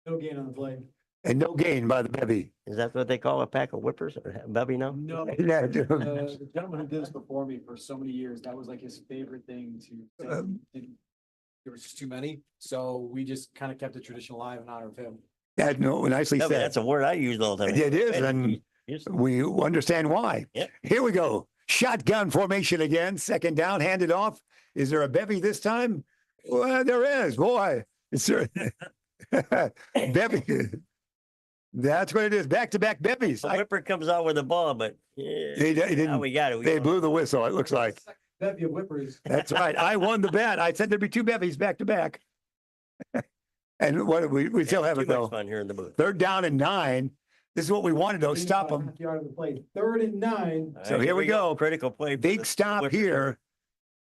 No gain on the play. And no gain by the bevy. Is that what they call a pack of whippers or a bevy now? No, Yeah, the gentleman who did this before me for so many years, that was like his favorite thing to. There was just too many, so we just kind of kept the tradition alive in honor of him. That no, nicely Bevy, said. that's a word I use all the time. It is, and we understand why. Yep. Here we go. Shotgun formation again. Second down, handed off. Is there a bevy this time? Well, there is. Boy, is there bevy? That's what it is. Back-to-back bevies. The whipper comes out with the ball, but yeah, He now didn't. we got it. We They got blew it. the whistle. It looks like. Bevy of whippers. That's right. I won the bet. I said there'd be two bevies back to back. And what we still have Too it much though. fun here in the booth. Third down and 9. This is what we wanted though. Stop them. Yard of the play. 3rd and 9. All So right, here we go. Critical play. for Big the stop Whippers. here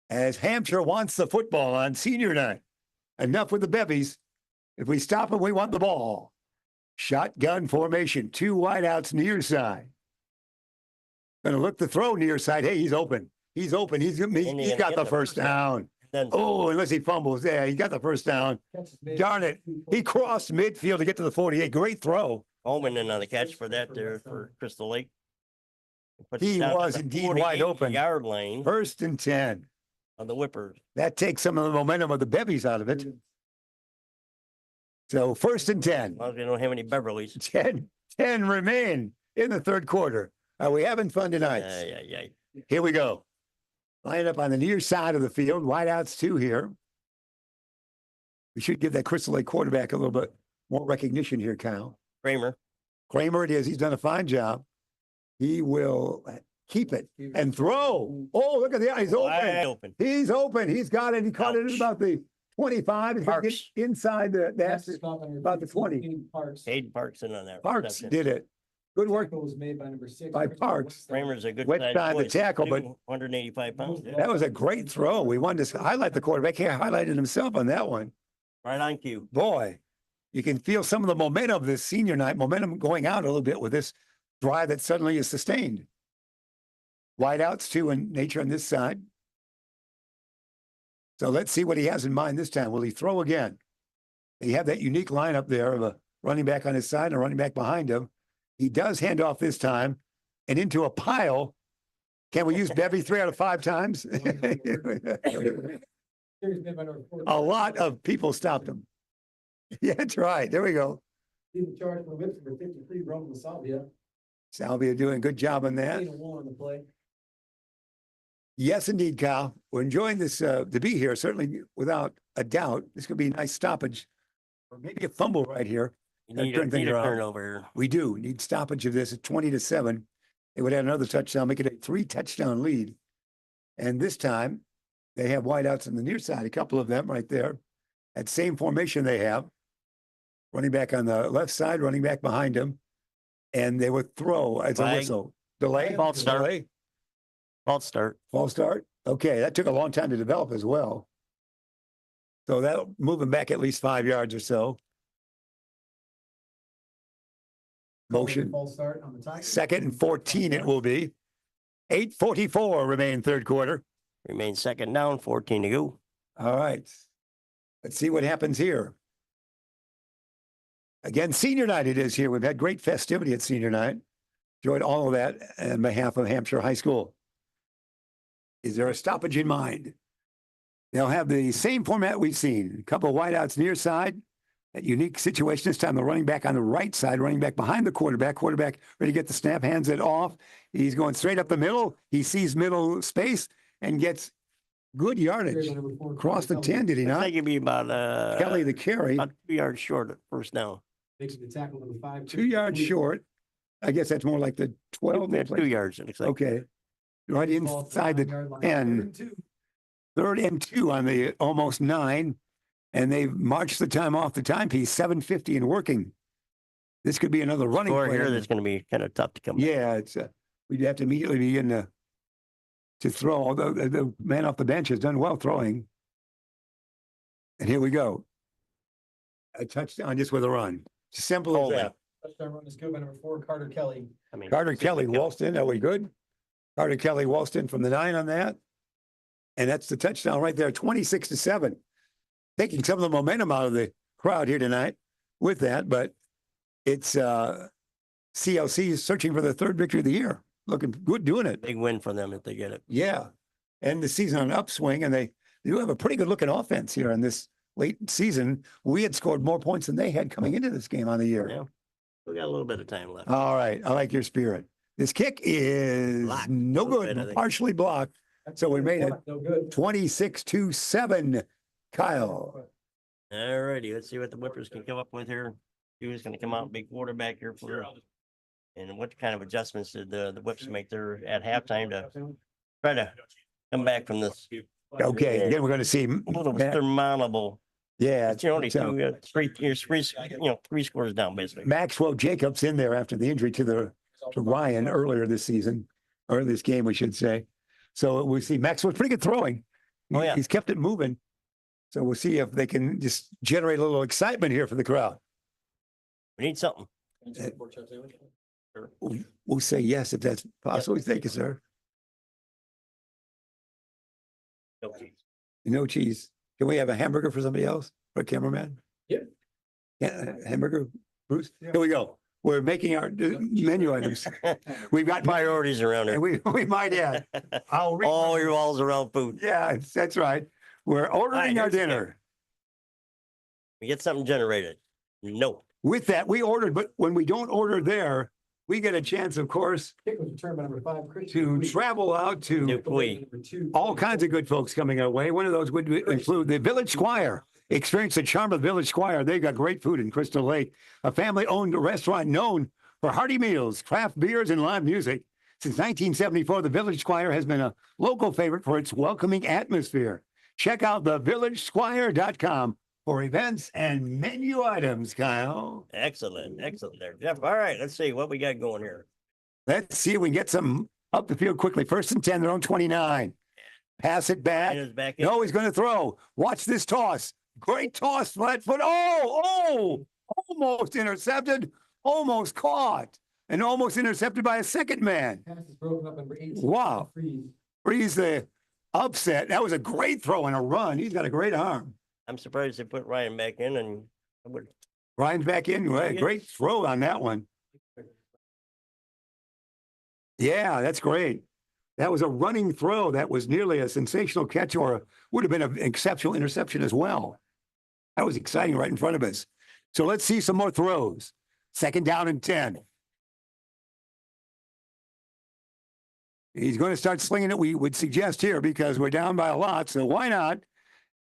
as Hampshire wants the football on senior night. Enough with the bevies. If we stop them, we want the ball. Shotgun formation. 2 wideouts near side. Gonna look the throw near side. Hey, he's open. He's open. He's And he's got gonna the get the first first down. down. Then Oh, unless he fumbles. Yeah, he got the first down. Darn it. He crossed midfield to get to the 48. Great throw. Holman in on the catch for that there for Crystal Lake. Puts it He down to was the indeed wide open. 48-yard lane First and 10. of the Whippers. That takes some of the momentum of the bevies out of it. So first and 10. As long as we don't have any Beverleys. 10 remain in the third quarter. Are we having fun tonight? Yeah. Here we go. Line up on the near side of the field. Wideouts 2 here. We should give that Crystal Lake quarterback a little bit more recognition here, Kyle. Kramer. Kramer it is. He's done a fine job. He will keep it and throw. Oh, look at the He's Wide open. open. He's open. He's got it. He caught it at Ouch. about the 25. He's gonna get Parks. inside that's about the 20. Parks. Hayden Parks in on that. Parks reception. did it. Good work. Tackle was made by number 6. By Parks. Kramer's a good Wet sized side of the boy, tackle, but- 185 pounds. Yeah. That was a great throw. We wanted to highlight the quarterback. He highlighted himself on that one. Right on cue. Boy, you can feel some of the momentum of this senior night, momentum going out a little bit with this drive that suddenly is sustained. Wideouts too in nature on this side. So let's see what he has in mind this time. Will he throw again? He have that unique lineup there of a running back on his side and a running back behind him. He does hand off this time and into a pile. Can we use Bevy 3 out of 5 times? A lot of people stopped him. Yeah, that's right. There we go. Leading charge for whips number 53, Roman Salvia. Salvia doing a good job on that. 8-1 on the play. Yes, indeed, Kyle. We're enjoying this to be here. Certainly, without a doubt, this could be a nice stoppage, or maybe a fumble right here. You Gotta need turn a things around. turnover here. We do need stoppage of this at 20-7. They would add another touchdown, make it a 3-touchdown lead. And this time, they have wideouts on the near side, a couple of them right there. That same formation they have. Running back on the left side, running back behind him. And they would throw as a Flag. whistle. Delay. False start. Delay. False start. False start. Okay, that took a long time to develop as well. So that'll move him back at least 5 yards or so. Motion. False start on the Tigers. 2nd and 14 it will be. 8:44 remain third quarter. Remains second down, 14 to go. All right. Let's see what happens here. Again, senior night it is here. We've had great festivity at senior night. Enjoyed all of that on behalf of Hampshire High School. Is there a stoppage in mind? They'll have the same format we've seen. A couple of wideouts near side. That unique situation this time, the running back on the right side, running back behind the quarterback. Quarterback ready to get the snap, hands it off. He's going straight up the middle. He sees middle space and gets good yardage. Across the 10, did he I not? think it'd be about Kelly the carry, about 2 yards short at first down. Makes the tackle number 5. 2 yards short. I guess that's more like the 12. Yeah, 2 yards, it looks like. Okay. Right inside the 10. 3rd and 2 on the almost 9. And they've marched the time off the timepiece, 7:50 and working. This could be another running Score play. here that's going to be kind of tough to come back. Yeah, it's we'd have to immediately begin to throw. Although the man off the bench has done well throwing. And here we go. A touchdown just with a run. Simple as Hold that. that. Touchdown run is good by number 4, Carter Kelly. I mean, Carter Kelly waltzed in. Are we good? Carter Kelly waltzed in from the 9 on that. And that's the touchdown right there, 26-7. Taking some of the momentum out of the crowd here tonight with that, but it's CLC is searching for their third victory of the year. Looking good doing it. Big win for them if they get it. Yeah. And the season on an upswing, and they do have a pretty good looking offense here in this late season. We had scored more points than they had coming into this game on the year. Yeah. We got a little bit of time left. All right. I like your spirit. This kick is Blocked. no A little bit, I good, think. partially blocked. So we made it No good. 26-7. Kyle. All righty, let's see what the Whippers can come up with here. Who's going to come out big quarterback here for, and what kind of adjustments did the Whips make there at halftime to try to come back from this Okay. Again, we're going to see. little Matt- surmountable. Yeah. It's only so three scores down basically. Maxwell Jacobs in there after the injury to Ryan earlier this season, or this game, we should say. So we see Maxwell's pretty good throwing. Oh, yeah. He's kept it moving. So we'll see if they can just generate a little excitement here for the crowd. We need something. We'll say yes if that's possible. Thank you, sir. Okay. No cheese. Can we have a hamburger for somebody else? For a cameraman? Yep. Yeah, hamburger, Bruce? Here we go. We're making our menu items. We've got Priorities around and here. we might add. I'll read. All your walls around food. Yeah, that's right. We're ordering our here's the dinner. We get something generated. No. With that, we ordered, but when we don't order there, we get a chance, of course, Kick was returned by number 5, Christian. to travel out to Dupuy. Number 2. all kinds of good folks coming our way. One of those would include the Village Squire. Experience the charm of the Village Squire. They've got great food in Crystal Lake, a family-owned restaurant known for hearty meals, craft beers, and live music. Since 1974, the Village Squire has been a local favorite for its welcoming atmosphere. Check out thevillagesquire.com for events and menu items, Kyle. Excellent. Excellent there, Jeff. All right, let's see what we got going here. Let's see if we can get some up the field quickly. First and 10, their own 29. Pass it back. And it's back in. No, he's going to throw. Watch this toss. Great toss, flat foot. Almost intercepted, almost caught, and almost intercepted by a second man. Pass is broken up number 18. Wow. Freeze. Freeze the upset. That was a great throw and a run. He's got a great arm. I'm surprised they put Ryan back in and I would Ryan's back in. Well, great throw on that one. Yeah, that's great. That was a running throw. That was nearly a sensational catch, or would have been an exceptional interception as well. That was exciting right in front of us. So let's see some more throws. Second down and 10. He's going to start slinging it, we would suggest here, because we're down by a lot. So why not?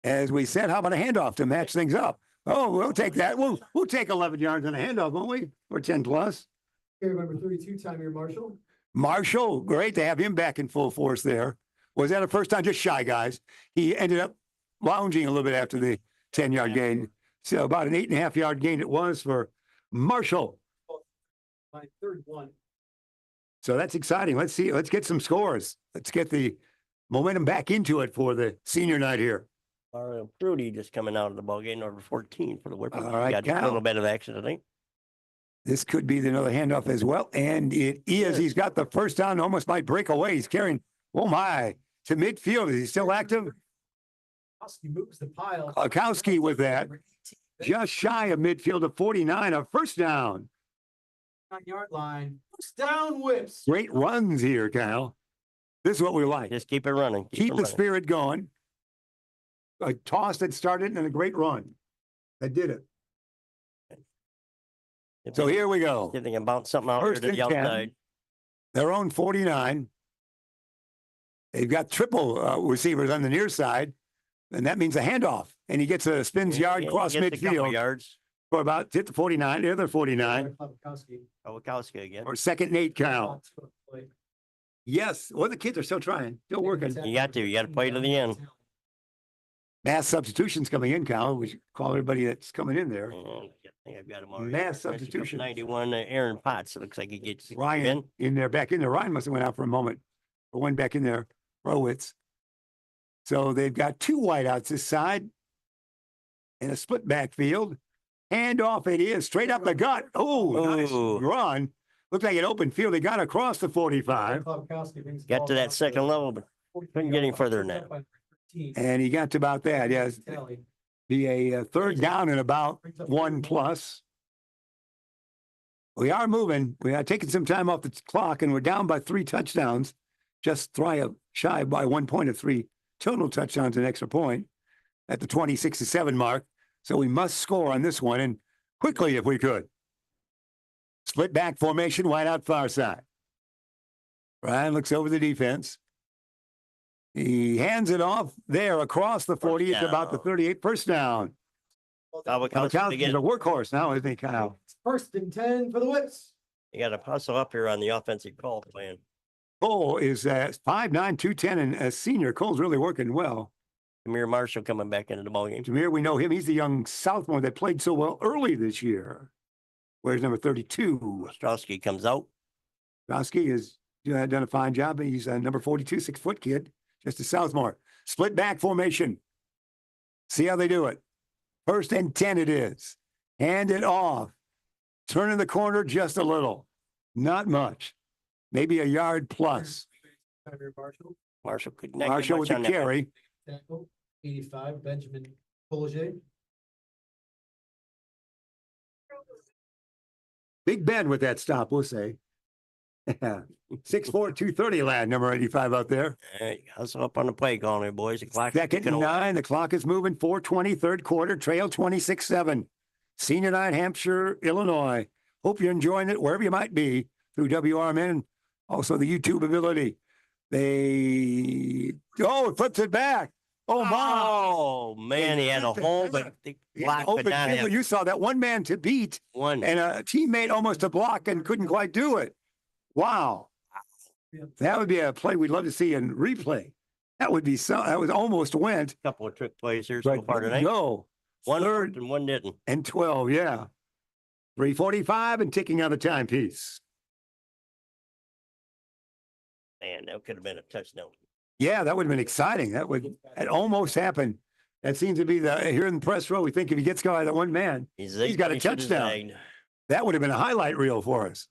As we said, how about a handoff to match things up? Oh, we'll take that. We'll take 11 yards on a handoff, won't we? Or 10 plus. Carry number 32, Tamir Marshall. Marshall, great to have him back in full force there. Was that a first time? Just shy, guys. He ended up lounging a little bit after the 10-yard gain. So about an 8.5-yard gain it was for Marshall. My third one. So that's exciting. Let's see. Let's get some scores. Let's get the momentum back into it for the senior night here. Rudy just coming out of the ballgame, number 14 for the Whippers. All right, Got just a Cal. little bit of action, I think. This could be another handoff as well. And it is. He's got the first down, almost might break away. He's carrying, oh my, to midfield. Is he still active? Kowski moves the pile. Kowski with that. Just shy of midfield of 49, a first down. 9-yard line. First down whips. Great runs here, Kyle. This is what we like. Just keep it running. Keep it the running. spirit going. A toss that started and a great run that did it. If So they- here we go. if they can bounce something out here First to the and 10. outside. Their own 49. They've got triple receivers on the near side, and that means a handoff. And he gets a spins yard Yeah, cross gets a couple midfield yards. for about hit the 49, the other 49, Kowski. Kowalski again. or second and 8 count. Yes. Well, the kids are still trying, still working. You got to play to the end. Mass substitutions coming in, Kyle. We should call everybody that's coming in there. I think I've got him already. Mass Mentioned substitution. 91, Aaron Potts. It looks like he gets Ryan in there, back in there. Ryan must have went out for a moment. Or went back in there, Rowitz. So they've got two wideouts this side in a split backfield. Handoff it is, straight up the gut. Oh, nice Ooh. run. Looked like an open field. They got across the 45. Got to that second level, but couldn't get any further than that. And he got to about that. Yes, be a third down and about 1+. We are moving. We are taking some time off the clock, and we're down by 3 touchdowns, just shy by 1 point of 3 total touchdowns and extra point at the 26-7 mark. So we must score on this one, and quickly if we could. Split back formation, wide out far side. Ryan looks over the defense. He hands it off there across the 40 at about the 38. First down. Kalkowski's a workhorse now, isn't he, Kyle? First and 10 for the Whips. You got to hustle up here on the offensive call plan. Cole is 5'9", 210, and a senior. Cole's really working well. Jameer Marshall coming back into the ballgame. Jameer, we know him. He's the young sophomore that played so well early this year. Where's number 32? Ostrowski comes out. Ostrowski has done a fine job. He's number 42, 6-foot kid, just a sophomore. Split back formation. See how they do it. First and 10 it is. Hand it off. Turning the corner just a little. Not much. Maybe a yard plus. Marshall could not get Marshall with much the on that. carry. Tackle, 85, Benjamin Polger. Big Ben with that stop, we'll say. 6'4", 230 lad, number 85 out there. All right, hustle up on the play calling here, boys. The clock Second and 9. The clock is moving. 4:20, third quarter. Trail 26-7. Senior night, Hampshire, Illinois. Hope you're enjoying it wherever you might be through WRMN. Also the YouTube ability. It flips it back. Oh, my. Oh, man, he had a hole, but the block could not have You saw that one man to beat one. and a teammate almost to block and couldn't quite do it. Wow. That would be a play we'd love to see in replay. That would be that was almost went. Couple of trick plays here so far tonight. No. One third worked and one didn't. and 12, yeah. 3:45 and ticking on the timepiece. Man, that could have been a touchdown. Yeah, that would have been exciting. It almost happened. That seems to be here in the press row. We think if he gets by that one man, he's got a touchdown. That would have been a highlight reel for us.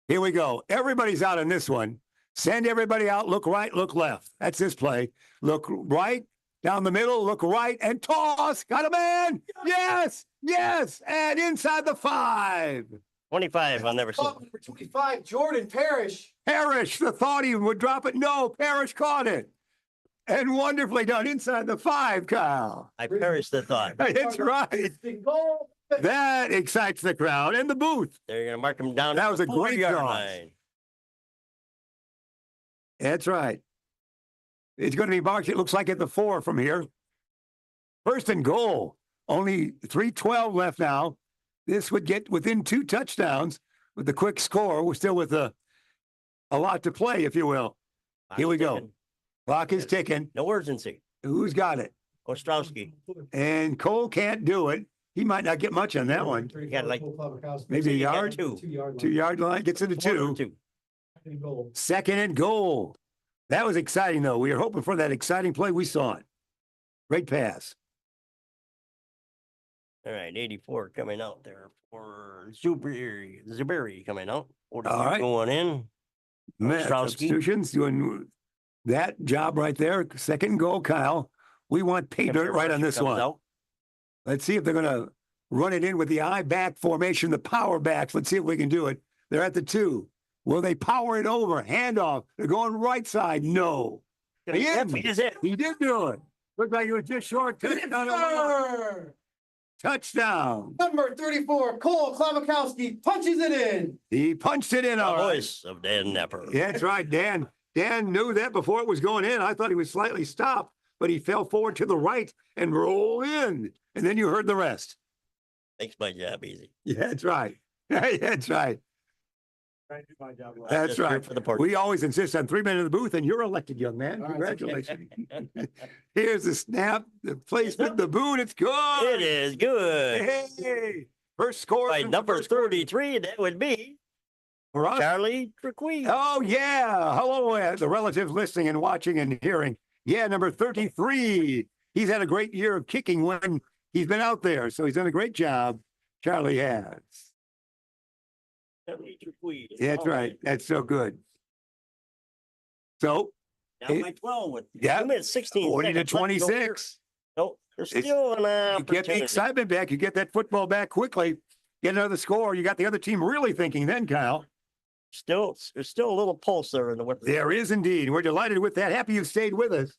Here we go. Everybody's out on this one. Send everybody out. Look right, look left. That's this play. Look right, down the middle, look right, and toss. Got a man. Yes, yes. And inside the 5. 25, I'll never see. Number 25, Jordan Parrish. Parrish, the thought he would drop it. No, Parrish caught it. And wonderfully done inside the 5, Kyle. I perished the thought. That's right. That excites the crowd and the booth. They're going to mark him down. That was a great 4-yard toss. line. That's right. It's going to be marked, it looks like at the 4 from here. First and goal. Only 3:12 left now. This would get within 2 touchdowns with the quick score. We're still with a lot to play, if you will. Here we go. Clock is ticking. No urgency. Who's got it? Ostrowski. And Cole can't do it. He might not get much on that one. He got like Maybe a he got yard. 2. 2-yard line gets into 2. 2. Second and goal. That was exciting, though. We were hoping for that exciting play. We saw it. Great pass. All right, 84 coming out there for Zuberi coming out. All right. Going in. Man, substitutions doing that job right there. Second and goal, Kyle. We want pay dirt right on this one. Out. Let's see if they're going to run it in with the I back formation, the power backs. Let's see if we can do it. They're at the 2. Will they power it over? Handoff. They're going right side. No. He did do it. Looked like he was just short. Touchdown. Number 34, Cole Klabakowski punches it in. He punched it in. All right. Voice of Dan Nepper. Yeah, that's right. Dan knew that before it was going in. I thought he was slightly stopped, but he fell forward to the right and rolled in. And then you heard the rest. Makes my job easy. Yeah, that's right. That's right. That's right. For the party. We always insist on 3 men in the booth, and you're elected, young man. All right. Congratulations. Here's the snap, the placement, the boon. It's good. It is good. Hey, first score. By number 33, that would be for us. Charlie Triqui. Oh, yeah. Hello, the relatives listening and watching and hearing. Yeah, number 33. He's had a great year of kicking when he's been out there, so he's done a great job. Charlie has. Charlie Triqui. That's right. That's so good. So, Down by 12 with Yeah. 2 minutes, 16 40 to seconds left go here. 26. No, there's It's- still an You get the opportunity. excitement back. You get that football back quickly. get another score. You got the other team really thinking then, Kyle. There's still a little pulse there in the whip. There is indeed. We're delighted with that. Happy you've stayed with us.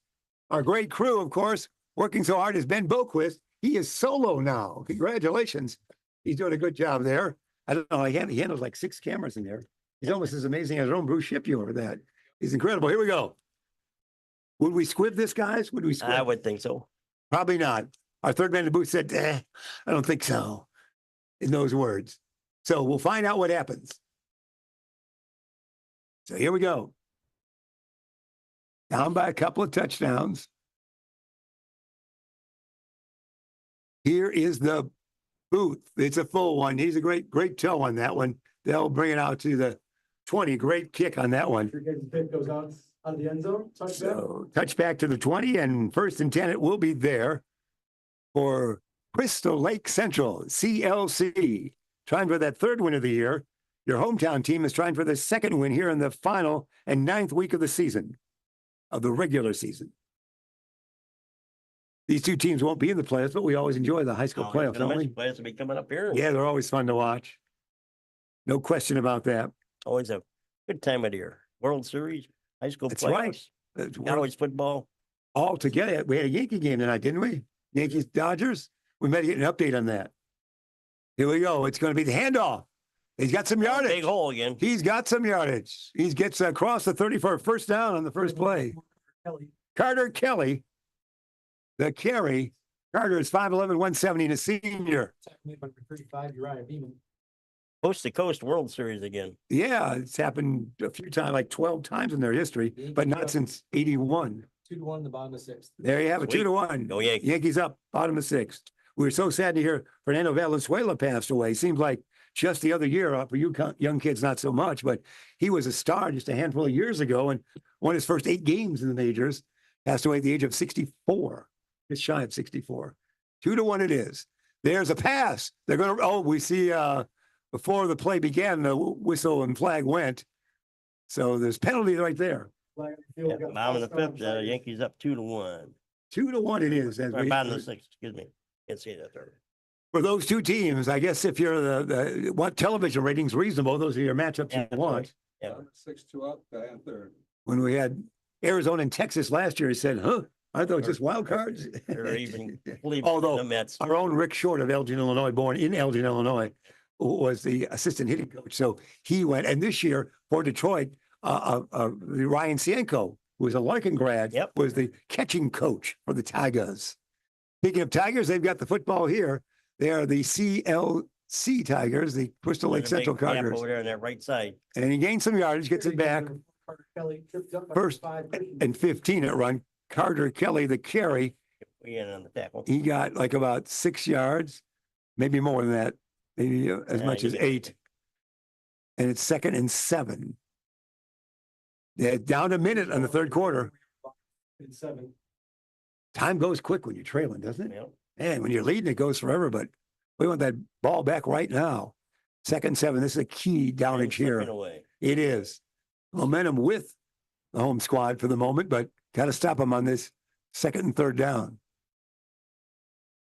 Our great crew, of course, working so hard is Ben Boquist. He is solo now. Congratulations. He's doing a good job there. I don't know. He handles like 6 cameras in there. He's almost as amazing as our own Bruce Shipyard over that. He's incredible. Here we go. Would we squib this, guys? Would we squib? I would think so. Probably not. Our third man in the booth said, I don't think so, in those words. So we'll find out what happens. So here we go. Down by a couple of touchdowns. Here is the booth. It's a full one. He's a great toe on that one. They'll bring it out to the 20. Great kick on that one. Pick goes out of the end zone. So touchback to the 20, and 1st and 10, it will be there for Crystal Lake Central, CLC, trying for that 3rd win of the year. Your hometown team is trying for the 2nd win here in the final and 9th week of the season, of the regular season. These two teams won't be in the playoffs, but we always enjoy the high school playoffs, don't we? Players will be coming up here. Yeah, they're always fun to watch. No question about that. Always a good time of the year. World Series, high school That's playoffs, right. We're college football. all together. We had a Yankee game tonight, didn't we? Yankees, Dodgers. We might get an update on that. Here we go. It's going to be the handoff. He's got some yardage. Big hole again. He's got some yardage. He gets across the 30 for a 1st down on the first play. Carter Kelly, the carry. Carter is 5'11", 170, and a senior. 35, Uriah Beeman. Coast to coast World Series again. Yeah, it's happened a few times, like 12 times in their history, but not since 81. 2-1 in the bottom of 6th. There you have it, Sweet. 2-1. Go Yankees. Yankees up, bottom of 6th. We were so sad to hear Fernando Valenzuela passed away. Seems like just the other year, for you young kids, not so much, but he was a star just a handful of years ago and won his first 8 games in the majors. Passed away at the age of 64, just shy of 64. 2-1 it is. There's a pass. They're going to, we see before the play began, the whistle and flag went. So there's penalty right there. Yeah, bottom of the 5th, Yankees up 2-1. 2-1 it is. As Or we- bottom of the 6th, excuse me. Can't see that third. for those two teams, I guess if you're the what television ratings reasonable, those are your matchups Yeah, you want. Yeah. 6-2 up, guy on 3rd. When we had Arizona and Texas last year, he said, aren't those just wild cards? Or even Cleveland, Although the Mets. our own Rick Short of Elgin, Illinois, born in Elgin, Illinois, was the assistant hitting coach. So he went, and this year for Detroit, Ryan Cienko, who was a Larkin grad, Yep. was the catching coach for the Tigers. Speaking of Tigers, they've got the football here. They are the CLC Tigers, the Crystal Lake There's a big Central gap Tigers. over there on that right side. And he gained some yardage, gets it back. First and 15 at run. Carter Kelly, the carry, We in on the tackle. he got like about 6 yards, maybe more than that, maybe as Yeah, much you as get- 8. And it's 2nd and 7. They're down a minute on the 3rd quarter. Time goes quick when you're trailing, doesn't it? Yep. And when you're leading, it goes forever, but we want that ball back right now. 2nd and 7. This is a key downage here. Slipping away. It is. Momentum with the home squad for the moment, but got to stop them on this 2nd and 3rd down.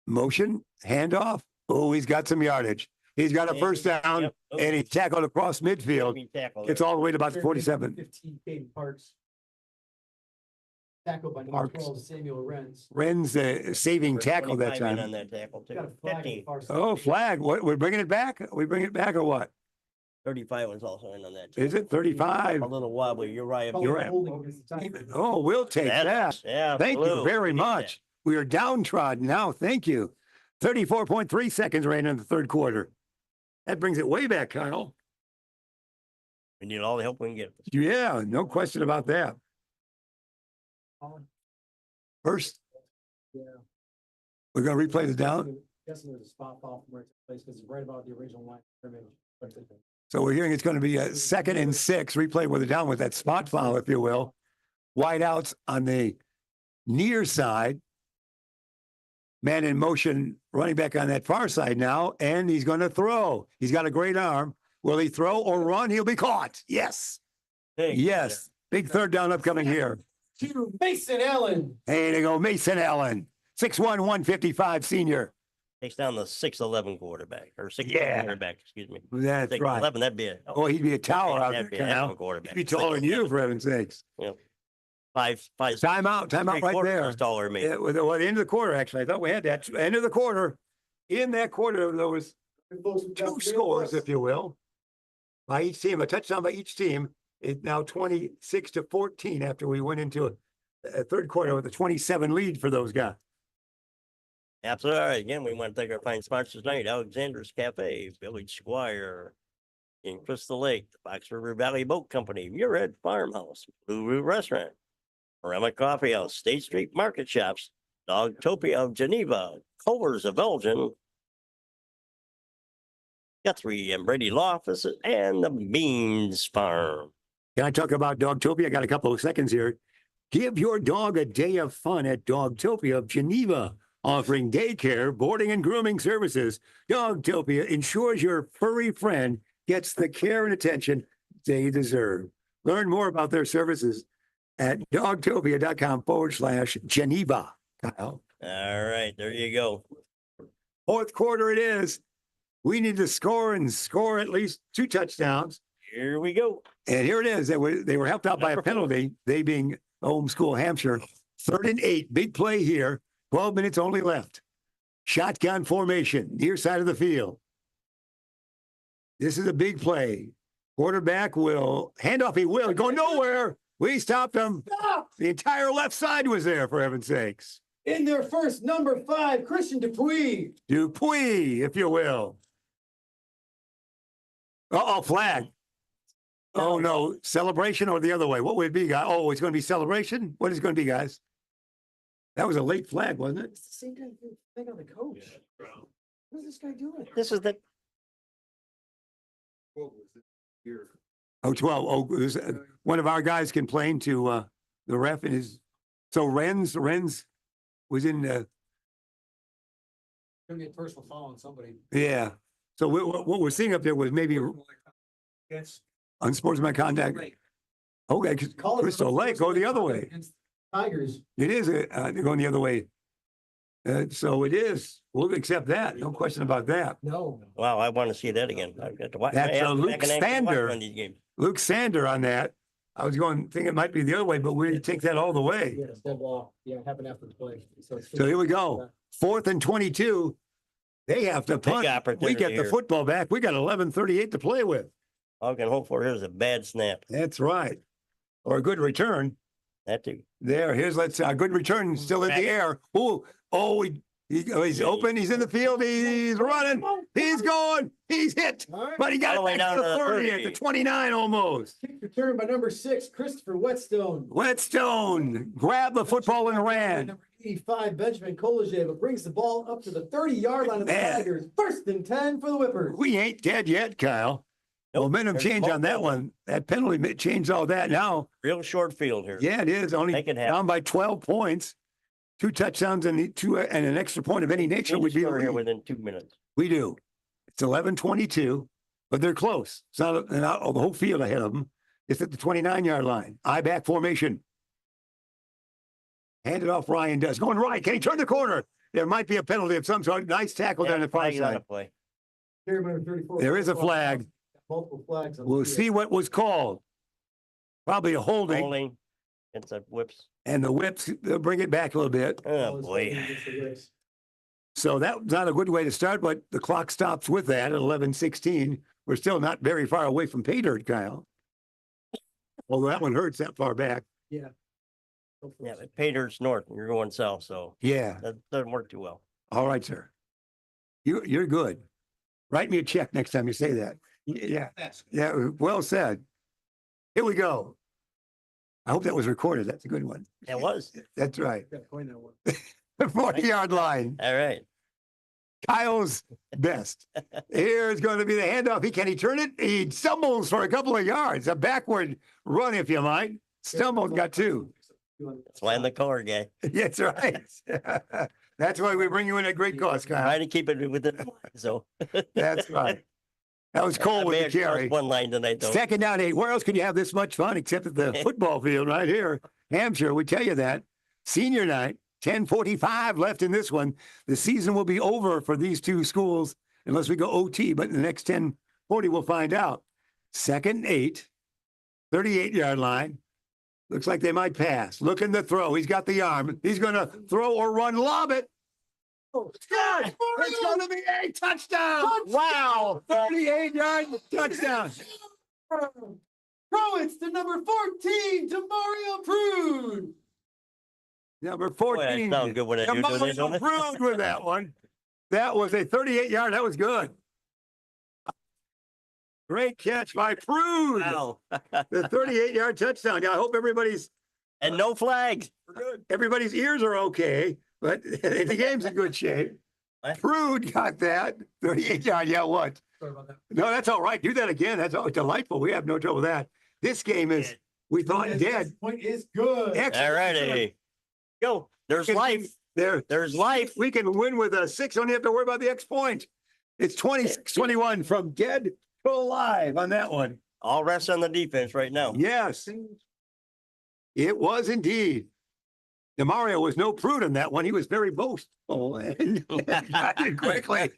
Motion, handoff. Oh, he's got some yardage. He's got a first down, Yep. and he's tackled across midfield. Heavy tackle Gets there. all the way to about the 47. 15, Caden Parks. Tackled by number Parks. 12, Samuel Renz. Ren's saving First tackle that 25 in time. On that tackle Got a too. flag on the 15, far side. Oh, flag. What, we're bringing it back? We bring it back or what? 35 was also in on that. Is it 35? A little wobbly. You're right. Oh, You're right. holding against the Tigers. Oh, we'll take that. Yeah. Thank you blue. very We need much. We are downtrodden now. Thank you. 34.3 seconds right in the 3rd quarter. That brings it way back, Kyle. that. We need all the help we can get. Yeah, no question about that. First, Yeah. we're going to replay the down. Guessing there's a spot foul from where it took place because it's right about the original line of scrimmage. So we're hearing it's going to be a 2nd and 6 replay with the down with that spot foul, if you will. Wide outs on the near side. Man in motion, running back on that far side now, and he's going to throw. He's got a great arm. Will he throw or run? He'll be caught. Yes. Hey, Yes. Big 3rd down upcoming here. To Mason Allen. Hey, they go Mason Allen, 6'1", 155 senior. Takes down the 6'11" quarterback or 6'11" Yeah. quarterback, excuse me. That's right. 6'11", that'd be a. Oh, he'd be a tower out there, That'd be a heck of a Kyle. quarterback. He'd be taller than you, for heaven's sakes. Five. Time out right there. He's taller than me. Yeah, well, the end of the quarter, actually. I thought we had that. End of the quarter. In that quarter, there was two scores, if you will, by each team, a touchdown by each team. It's now 26-14 after we went into a third quarter with a 27 lead for those guys. Absolutely. All right. Again, we want to thank our fine sponsors tonight, Alexander's Cafe, Village Squire in Crystal Lake, the Fox River Valley Boat Company, Muirhead Farmhouse, Blue Root Restaurant, Maremma Coffee House, State Street Market Shops, Dogtopia of Geneva, Culver's of Elgin, Guthrie and Brady Law Offices, and the Beans Farm. Can I talk about Dogtopia? I got a couple of seconds here. Give your dog a day of fun at Dogtopia of Geneva, offering daycare, boarding, and grooming services. Dogtopia ensures your furry friend gets the care and attention they deserve. Learn more about their services at dogtopia.com/Geneva. Kyle. All right. There you go. Fourth quarter it is. We need to score and score at least 2 touchdowns. Here we go. And here it is. They were helped out by a Number 4. penalty, they being home school Hampshire. 3rd and 8. Big play here. 12 minutes only left. Shotgun formation, near side of the field. This is a big play. Quarterback will hand off. He will go nowhere. We stopped him. The entire left side was there, for heaven's sakes. In their first, number 5, Christian Dupuis. Dupuis, if you will. Uh-oh, flag. Oh, no. Celebration or the other way? What would it be, guys? Oh, it's going to be celebration? What is it going to be, guys? That was a late flag, wasn't it? It's the same thing on the coach. What is this guy doing? This is the Oh, 12. Oh, one of our guys complained to the ref and his. So Renz was in. Gonna be a personal foul on somebody. Yeah. So what we're seeing up there was maybe unsportsmanlike conduct. Okay, Crystal Lake, go the other way. Tigers. It is they're going the other way. So it is. We'll accept that. No question about that. No. wow. I want to see that again. I've got to watch. That's I have to Luke back and actually watch Sander. one of these games. Luke Sander on that. I was thinking it might be the other way, but we take that all the way. Yeah, it's dead ball. Yeah, it happened after the play. So here we go. 4th and 22. They have to Big punt. We opportunity get the here. football back. We got 11:38 to play with. All I can hope for here is a bad snap. That's right. Or a good return. That too. There, here's a good return still in the air. He's open. He's in the field. He's running. He's going. He's hit. But he got All the way it back down to to the the 30 at 30. the 29 almost. Kick return by number 6, Christopher Whetstone. Whetstone grabbed the football and ran. Number 85, Benjamin Kolajeva brings the ball up to the 30-yard line of the Man. Tigers. 1st and 10 for the Whippers. We ain't dead yet, Kyle. Nope. Momentum There's change on that momentum. one. That penalty changed all that now. Real short field here. Yeah, it is. Only Make it happen. down by 12 points. 2 touchdowns and an extra point of any nature We would be the score here lead. within 2 minutes. We do. It's 11:22, but they're close. It's not the whole field ahead of them. It's at the 29-yard line. I-back formation. Hand it off. Ryan does. Going right. Can he turn the corner? There might be a penalty of some sort. Nice tackle down the far flag is on side. a play. Carry by number 34. There is a flag. Multiple flags. on the We'll field. see what was called. Probably a holding. Holding. It's a whips. And the whips, they'll bring it back a little bit. Oh, boy. Against the Whips. So that was not a good way to start, but the clock stops with that at 11:16. We're still not very far away from pay dirt, Kyle. Although that one hurts that far back. Yeah. Yeah, but pay dirt's north and you're going south, so Yeah. that doesn't work too well. All right, sir. You're good. Write me a check next time you say that. Yeah. Yeah. Well said. Here we go. I hope that was recorded. That's a good one. It was. That's right. Yeah, coin that one. The 40-yard line. All right. Kyle's best. Here's going to be the handoff. Can he turn it? He stumbles for a couple of yards. A backward run, if you might. Stumbled, got 2. Slam the color guy. That's right. That's why we bring you in at great cost, Kyle. Trying to keep it within the line, so. That's right. That was Cole I may with have the crossed carry. one line tonight, though. 2nd down 8. Where else could you have this much fun except at the football field right here? Hampshire, we tell you that. Senior night. 10:45 left in this one. The season will be over for these two schools unless we go OT, but in the next 10:40, we'll find out. 2nd and 8, 38-yard line. Looks like they might pass. Look in the throw. He's got the arm. He's going to throw or run, lob it. Oh, good. It's going to be a touchdown. Wow. 38-yard touchdown. Throw it's to number 14, to Mario Prude. Number Boy, that 14. sounds good when you're doing this, don't it? Prude with that one. That was a 38-yard. That was good. Great catch by Prude. Wow. The 38-yard touchdown. Yeah, I hope everybody's And no flags. everybody's ears are okay, but the game's in good shape. What? Prude got that 38-yard. Yeah, what? Sorry about that. No, that's all right. Do that again. That's delightful. We have no trouble with that. This game is, we thought, dead. Point is good. Excellent. All righty. Go. There's life. There's life. We can win with a 6. Don't have to worry about the X point. It's 26-21 from dead to alive on that one. All rests on the defense right now. Yes, it was indeed. Demario was no prude on that one. He was very boastful and got it quickly.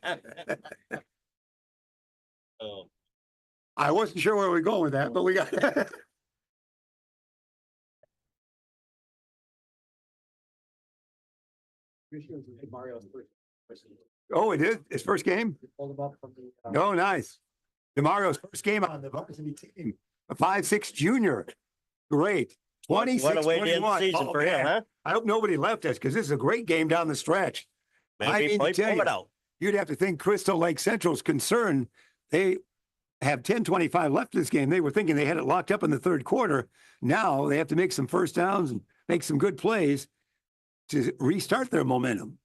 Oh. I wasn't sure where we were going with that, but we got Mario's first. Oh, it is his first game? Pulled him up from the, Oh, nice. Demario's first game on the varsity team. A 5'6" junior. Great. What a way to end the 26-21. season Oh, for him, man. huh? I hope nobody left us because this is a great game down the stretch. I Maybe mean, to might tell pull you, it out. You'd have to think Crystal Lake Central's concerned. They have 10:25 left in this game. They were thinking they had it locked up in the third quarter. Now they have to make some first downs and make some good plays to restart their momentum.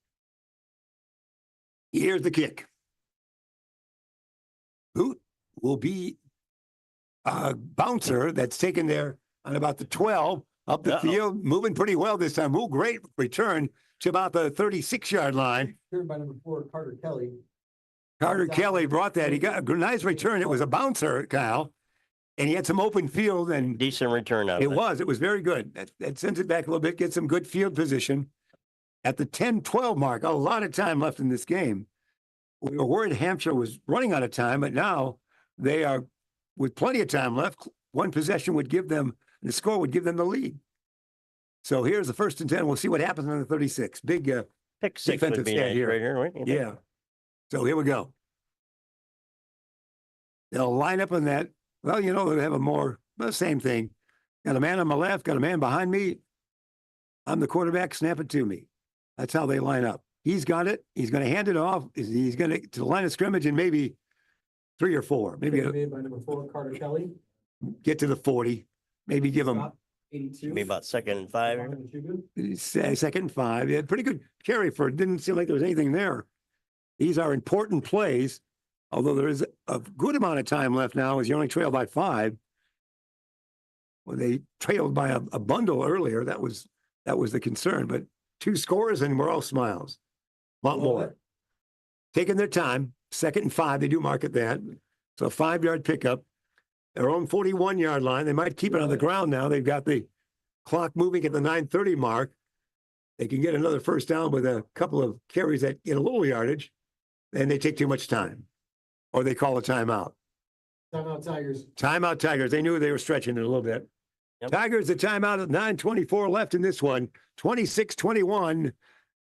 Here's the kick. Boot will be a bouncer that's taken there on about the 12 up the field, moving pretty well this time. Ooh, great return to about the 36-yard line. Turned by number 4, Carter Kelly. Carter Kelly brought that. He got a nice return. It was a bouncer, Kyle, and he had some open field, and Decent return out of it was. It was very good. That sends it back a little bit, gets some good field position. At the 10-12 mark, a lot of time left in this game. We were worried Hampshire was running out of time, but now they are, with plenty of time left, one possession would give them, the score would give them the lead. So here's the 1st and 10. We'll see what happens on the 36. Big Pick 6 would defensive be stand nice here. right here, right? You think? Yeah. So here we go. They'll line up on that. Well, you know, they have the same thing. Got a man on my left, got a man behind me. I'm the quarterback, snap it to me. That's how they line up. He's got it. He's going to hand it off. He's going to the line of scrimmage and maybe 3 or 4. Maybe Made by number 4, Carter Kelly. get to the 40. Maybe give him 82. Maybe about 2nd and 5. 2nd and 5. He had pretty good carry for it. Didn't seem like there was anything there. These are important plays, although there is a good amount of time left now as you only trail by 5. Well, they trailed by a bundle earlier. That was the concern, but 2 scores and we're all smiles. A lot more. Taking their time, 2nd and 5, they do market that. So a 5-yard pickup, their own 41-yard line. They might keep it on the ground now. They've got the clock moving at the 9:30 mark. They can get another first down with a couple of carries that get a little yardage, and they take too much time, or they call a timeout. Timeout Tigers. Timeout Tigers. They knew they were stretching it a little bit. Yep. Tigers, the timeout at 9:24 left in this one. 26-21.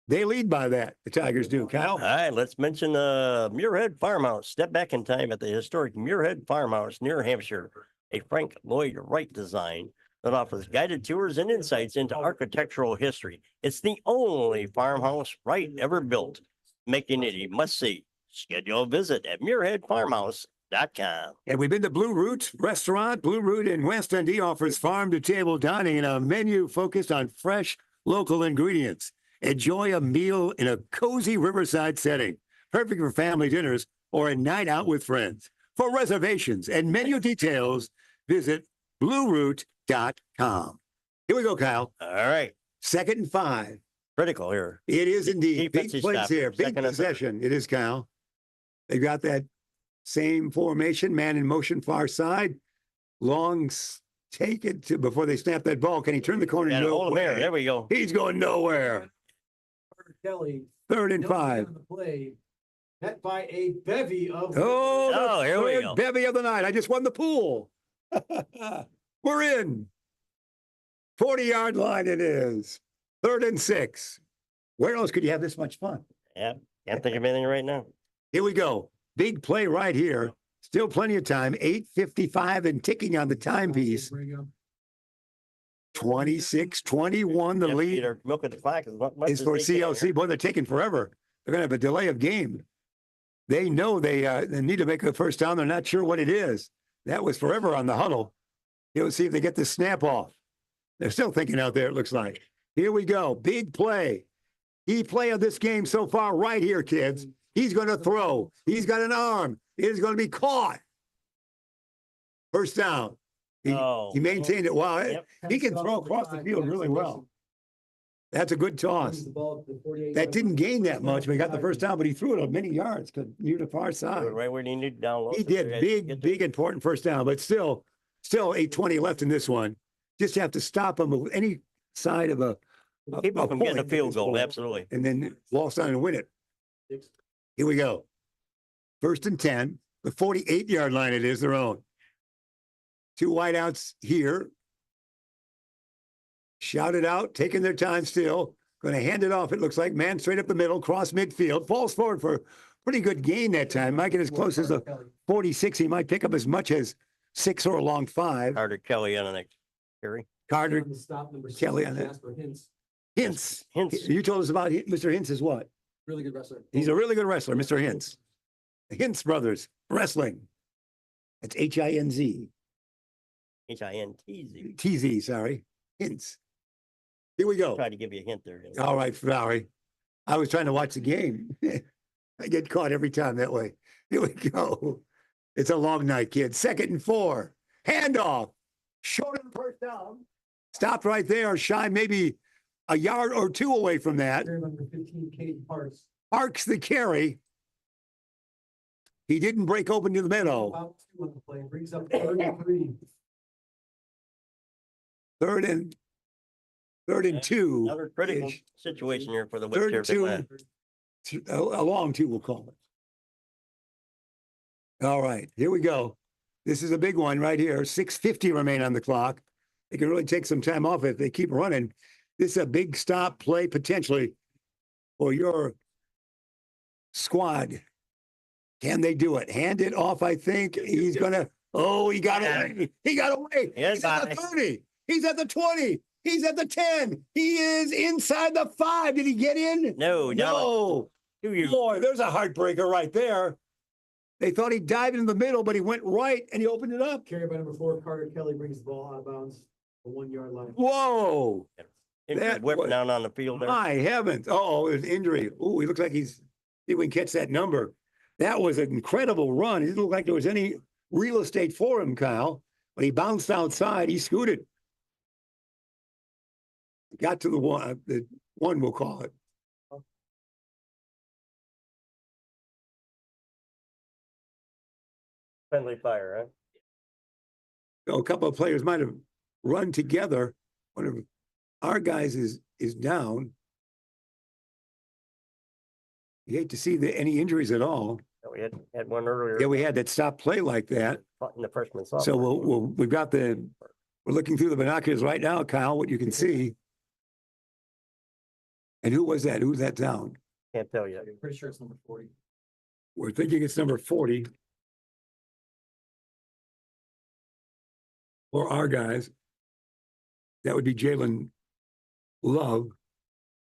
They lead by that. The Tigers do. Kyle? All right, let's mention Muirhead Farmhouse. Step back in time at the historic Muirhead Farmhouse near Hampshire, a Frank Lloyd Wright design that offers guided tours and insights into architectural history. It's the only farmhouse Wright ever built, making it a must-see. Schedule a visit at muirheadfarmhouse.com. And we've been to Blue Root Restaurant. Blue Root in West Dundee offers farm-to-table dining and a menu focused on fresh, local ingredients. Enjoy a meal in a cozy riverside setting, perfect for family dinners or a night out with friends. For reservations and menu details, visit blueroot.com. Here we go, Kyle. All right, 2nd and 5. critical here. It is indeed. Big Defensive plays stop. here. Big 2nd and 3rd. possession. It is, Kyle. They've got that same formation, man in motion, far side. Longs take it to before they snap that ball. Can he turn the corner? Got a No hold of there. way. There we go. He's going nowhere. Kelly. 3rd and No man 5. on the play, met by a bevy of. Oh, Oh, the here we third go. bevy of the night. I just won the pool. We're in. 40-yard line it is. 3rd and 6. Where else could you have this much fun? Yeah, can't think of anything right now. Here we go. Big play right here. Still plenty of time. 8:55 and ticking on the timepiece. 26-21. The Yep, lead either milk at the clock as much is as for they can here. CLC. Boy, they're taking forever. They're going to have a delay of game. They know they need to make a first down. They're not sure what it is. That was forever on the huddle. You'll see if they get the snap off. They're still thinking out there, it looks like. Here we go. Big play. Key play of this game so far right here, kids. He's going to throw. He's got an arm. It is going to be caught. First down. He maintained it. Wow. Yep. He can throw across the field really well. That's a good toss. That didn't gain that much. We got the first down, but he threw it many yards near the far side. Right where you need to download. He did big, important first down, but still 8:20 left in this one. Just have to stop him with any side of a Keep him from getting a point field at this goal, point, absolutely. and then waltz on and win it. Here we go. 1st and 10. The 48-yard line it is their own. 2 wideouts here. Shout it out, taking their time still. Going to hand it off, it looks like. Man straight up the middle, cross midfield. Falls forward for pretty good gain that time. Might get as close as a 46. He might pick up as much as 6 or a long 5. Carter Kelly on the next carry. Carter Kelly on that. Hintz. Hintz. You told us about Mr. Hintz is what? Really good wrestler. He's a really good wrestler, Mr. Hintz. Hintz Brothers Wrestling. It's Hinz. Hintz. TZ, sorry. Hintz. Here we go. Tried to give you a hint there. All right, Valerie. I was trying to watch the game. I get caught every time that way. Here we go. It's a long night, kids. 2nd and 4. Handoff. Short of the first down. Stopped right there. Shy maybe a yard or 2 away from that. Number 15, Katie Parks. Parks the carry. He didn't break open to the middle. About 2 on the play, brings up 33. 3rd and 2. Another critical situation here for the 3rd and Whip 2. A long 2, we'll call it. All right, here we go. This is a big one right here. 6:50 remain on the clock. They can really take some time off if they keep running. This is a big stop play potentially for your squad. Can they do it? Hand it off, I think. He's going to, he got away. He got away. He's at the 30. He's at the 20. He's at the 10. He is inside the 5. Did he get in? No. Boy, there's a heartbreaker right there. They thought he dived in the middle, but he went right and he opened it up. Carry by number 4, Carter Kelly brings the ball out of bounds, the 1-yard line. Whoa. That whip down on the field there. My heavens. There's an injury. Oh, he looks like see if we can catch that number. That was an incredible run. It didn't look like there was any real estate for him, Kyle. But he bounced outside. He scooted. Got to the one, we'll call it. Friendly fire, huh? A couple of players might have run together. One of our guys is down. You hate to see any injuries at all. We had one earlier. Yeah, we had that stop play like that. In the freshman So sophomore. we're looking through the binoculars right now, Kyle, what you can see. And who was that? Who's that down? Can't tell you. I'm pretty sure it's number 40. We're thinking it's number 40. For our guys, that would be Jalen Love,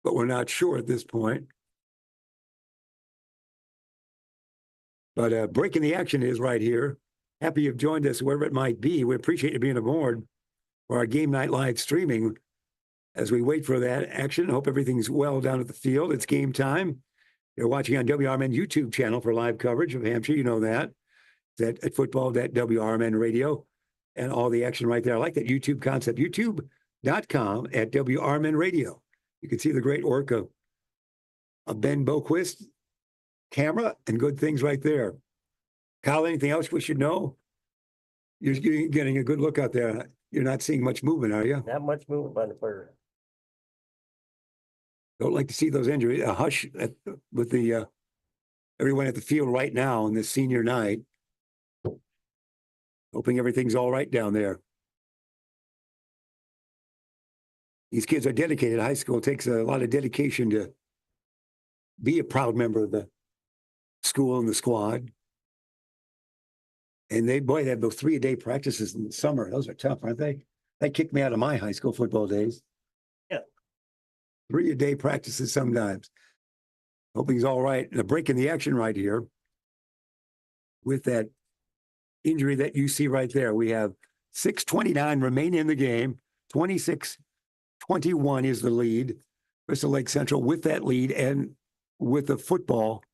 but we're not sure at this point. But breaking the action is right here. Happy you've joined us, wherever it might be. We appreciate you being aboard for our game night live streaming. As we wait for that action, hope everything's well down at the field. It's game time. You're watching on WRMN YouTube channel for live coverage of Hampshire. You know that. At football.WRMN radio and all the action right there. I like that YouTube concept. YouTube.com at WRMN radio. You can see the great work of Ben Boquist, camera, and good things right there. Kyle, anything else we should know? You're getting a good look out there. You're not seeing much movement, are you? Not much movement by the player. Don't like to see those injuries. A hush with the everyone at the field right now on this senior night. Hoping everything's all right down there. These kids are dedicated. High school takes a lot of dedication to be a proud member of the school and the squad. And they have those 3-a-day practices in the summer. Those are tough, aren't they? That kicked me out of my high school football days. Yeah. 3-a-day practices sometimes. Hoping he's all right. And a break in the action right here with that injury that you see right there. We have 6:29 remaining in the game. 26-21 is the lead. Crystal Lake Central with that lead and with the football.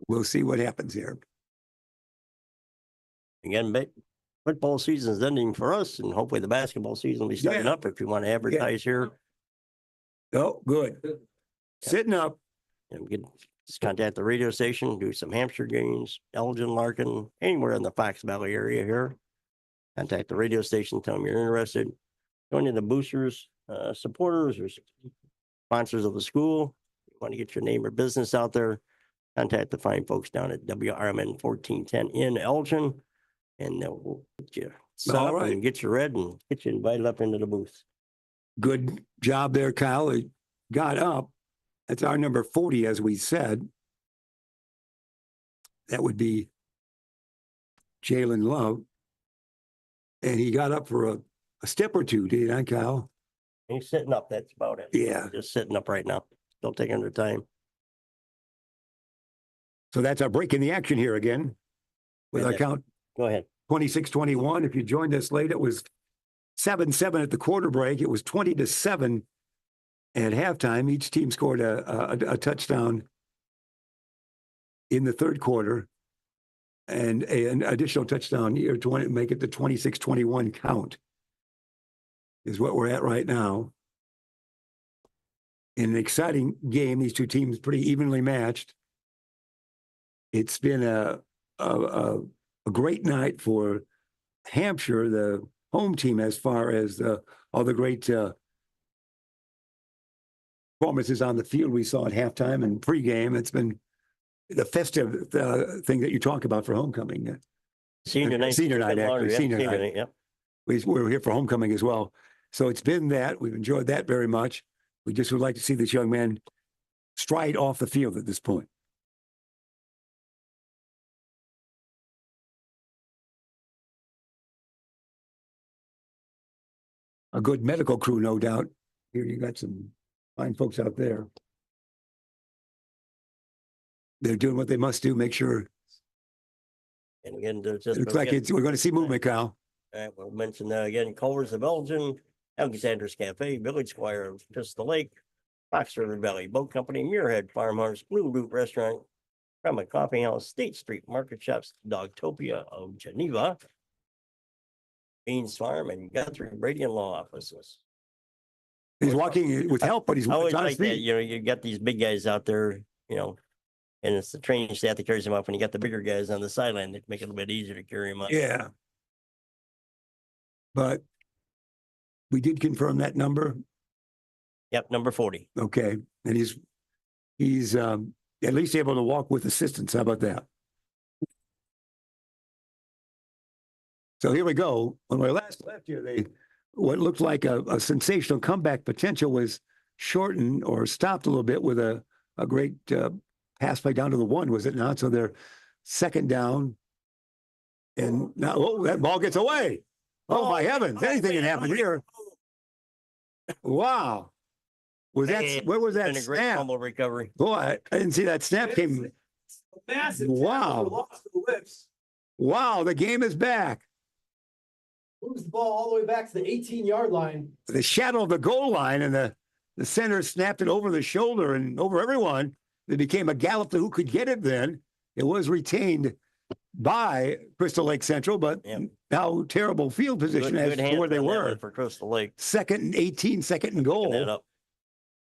We'll see what happens here. Again, football season is ending for us, and hopefully the basketball season will be starting Yeah. up if you want to advertise here. Oh, good. Sitting up. And we can just contact the radio station, do some Hampshire games, Elgin, Larkin, anywhere in the Fox Valley area here. Contact the radio station, tell them you're interested. Joining the boosters, supporters, or sponsors of the school. You want to get your name or business out there, contact the fine folks down at WRMN 1410 in Elgin, and they'll get you set All up right. and get you read and get you invited up into the booth. Good job there, Kyle. It got up. That's our number 40, as we said. That would be Jalen Love. And he got up for a step or two, did he not, Kyle? He's sitting up, that's about it. Yeah. Just sitting up right now. Don't take their time. So that's our break in the action here again. With our Yeah. count Go ahead. 26-21. If you joined us late, it was 7-7 at the quarter break. It was 20-7 at halftime. Each team scored a touchdown in the third quarter and an additional touchdown here to make it the 26-21 count is what we're at right now. In an exciting game, these two teams pretty evenly matched. It's been a great night for Hampshire, the home team, as far as all the great performances on the field we saw at halftime and pregame. It's been the festive thing that you talk about for homecoming. Senior night. Senior night, actually, Yeah, senior night. Yep. We were here for homecoming as well. So it's been that. We've enjoyed that very much. We just would like to see this young man stride off the field at this point. A good medical crew, no doubt. Here you got some fine folks out there. They're doing what they must do, make sure. And again, there's It just. looks like we're going to see movement, Kyle. All right, we'll mention that again, Culvers of Elgin, Alexander's Cafe, Village Squire of Crystal Lake, Fox River Valley Boat Company, Muirhead Farmhouse, Blue Root Restaurant, Rama Coffee House, State Street Market Shops, Dogtopia of Geneva, Beans Farm, and Guthrie Brady and Law Offices. He's walking with help, but he's I always on like his that, feet. you know, you got these big guys out there, you know, and it's the training staff that carries them up, and you got the bigger guys on the sideline that make it a little bit easier to carry them up. Yeah. But we did confirm that number. Yep, number 40. Okay. And he's at least able to walk with assistance. How about that? So here we go. When we last left here, what looked like a sensational comeback potential was shortened or stopped a little bit with a great pass play down to the 1, was it not? So they're second down. And now, that ball gets away. Oh, my heavens. Anything can happen here. Wow. Where was that And a great snap? fumble recovery. Boy, I didn't see that snap came. Massive. Wow. Lost the lips. Wow, the game is back. Moves the ball all the way back to the 18-yard line. The shadow of the goal line, and the center snapped it over the shoulder and over everyone. It became a gallop to who could get it then. It was retained by Crystal Lake Central, but Yep. now terrible field position as to hands where they on that were. one for Crystal Lake. 2nd and 18, 2nd and Picking that goal. up.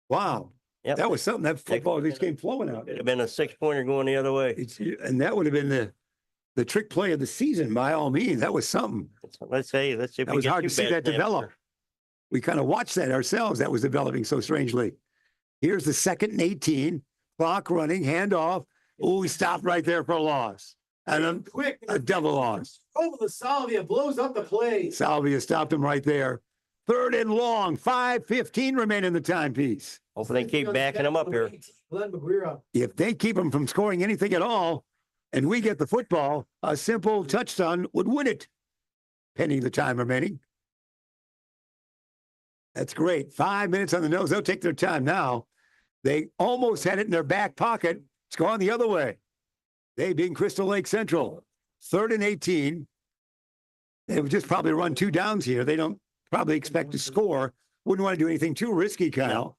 Wow. Yep. That was something. That football just came flowing out. Could have been a 6-pointer going the other way. And that would have been the trick play of the season by all means. That was something. Let's see if That we was get hard too to see bad that in develop. Hampshire. We kind of watched that ourselves. That was developing so strangely. Here's the 2nd and 18. Clock running, handoff. Oh, he stopped right there for a loss. And then Quick. a double loss. Over the Salvia blows up the play. Salvia stopped him right there. 3rd and long, 5:15 remain in the timepiece. Hopefully they keep backing them up here. Glenn McGuire. If they keep him from scoring anything at all, and we get the football, a simple touchdown would win it, pending the time remaining. That's great. 5 minutes on the nose. They'll take their time now. They almost had it in their back pocket. It's gone the other way. They being Crystal Lake Central. 3rd and 18. They would just probably run 2 downs here. They don't probably expect to score. Wouldn't want to do anything too risky, Kyle.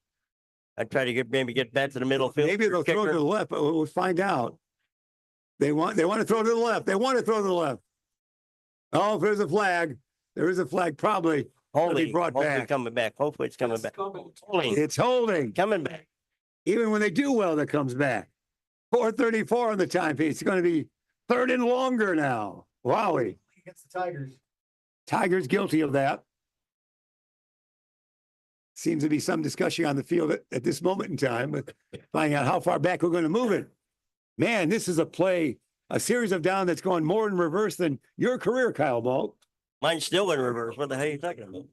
I'd try to maybe get back to the middle field. Maybe they'll throw to the left, but we'll find out. They want to throw to the left. They want to throw to the left. Oh, if there's a flag, there is a flag probably. Hopefully, be brought hopefully back. coming back. Hopefully it's coming back. Holding. It's holding. Coming back. Even when they do well, that comes back. 4:34 on the timepiece. It's going to be 3rd and longer now. Wowie. Against the Tigers. Tigers guilty of that. Seems to be some discussion on the field at this moment in time, but finding out how far back we're going to move it. Man, this is a series of down that's going more in reverse than your career, Kyle Ball. Mine's still in reverse. What the hell are you talking about?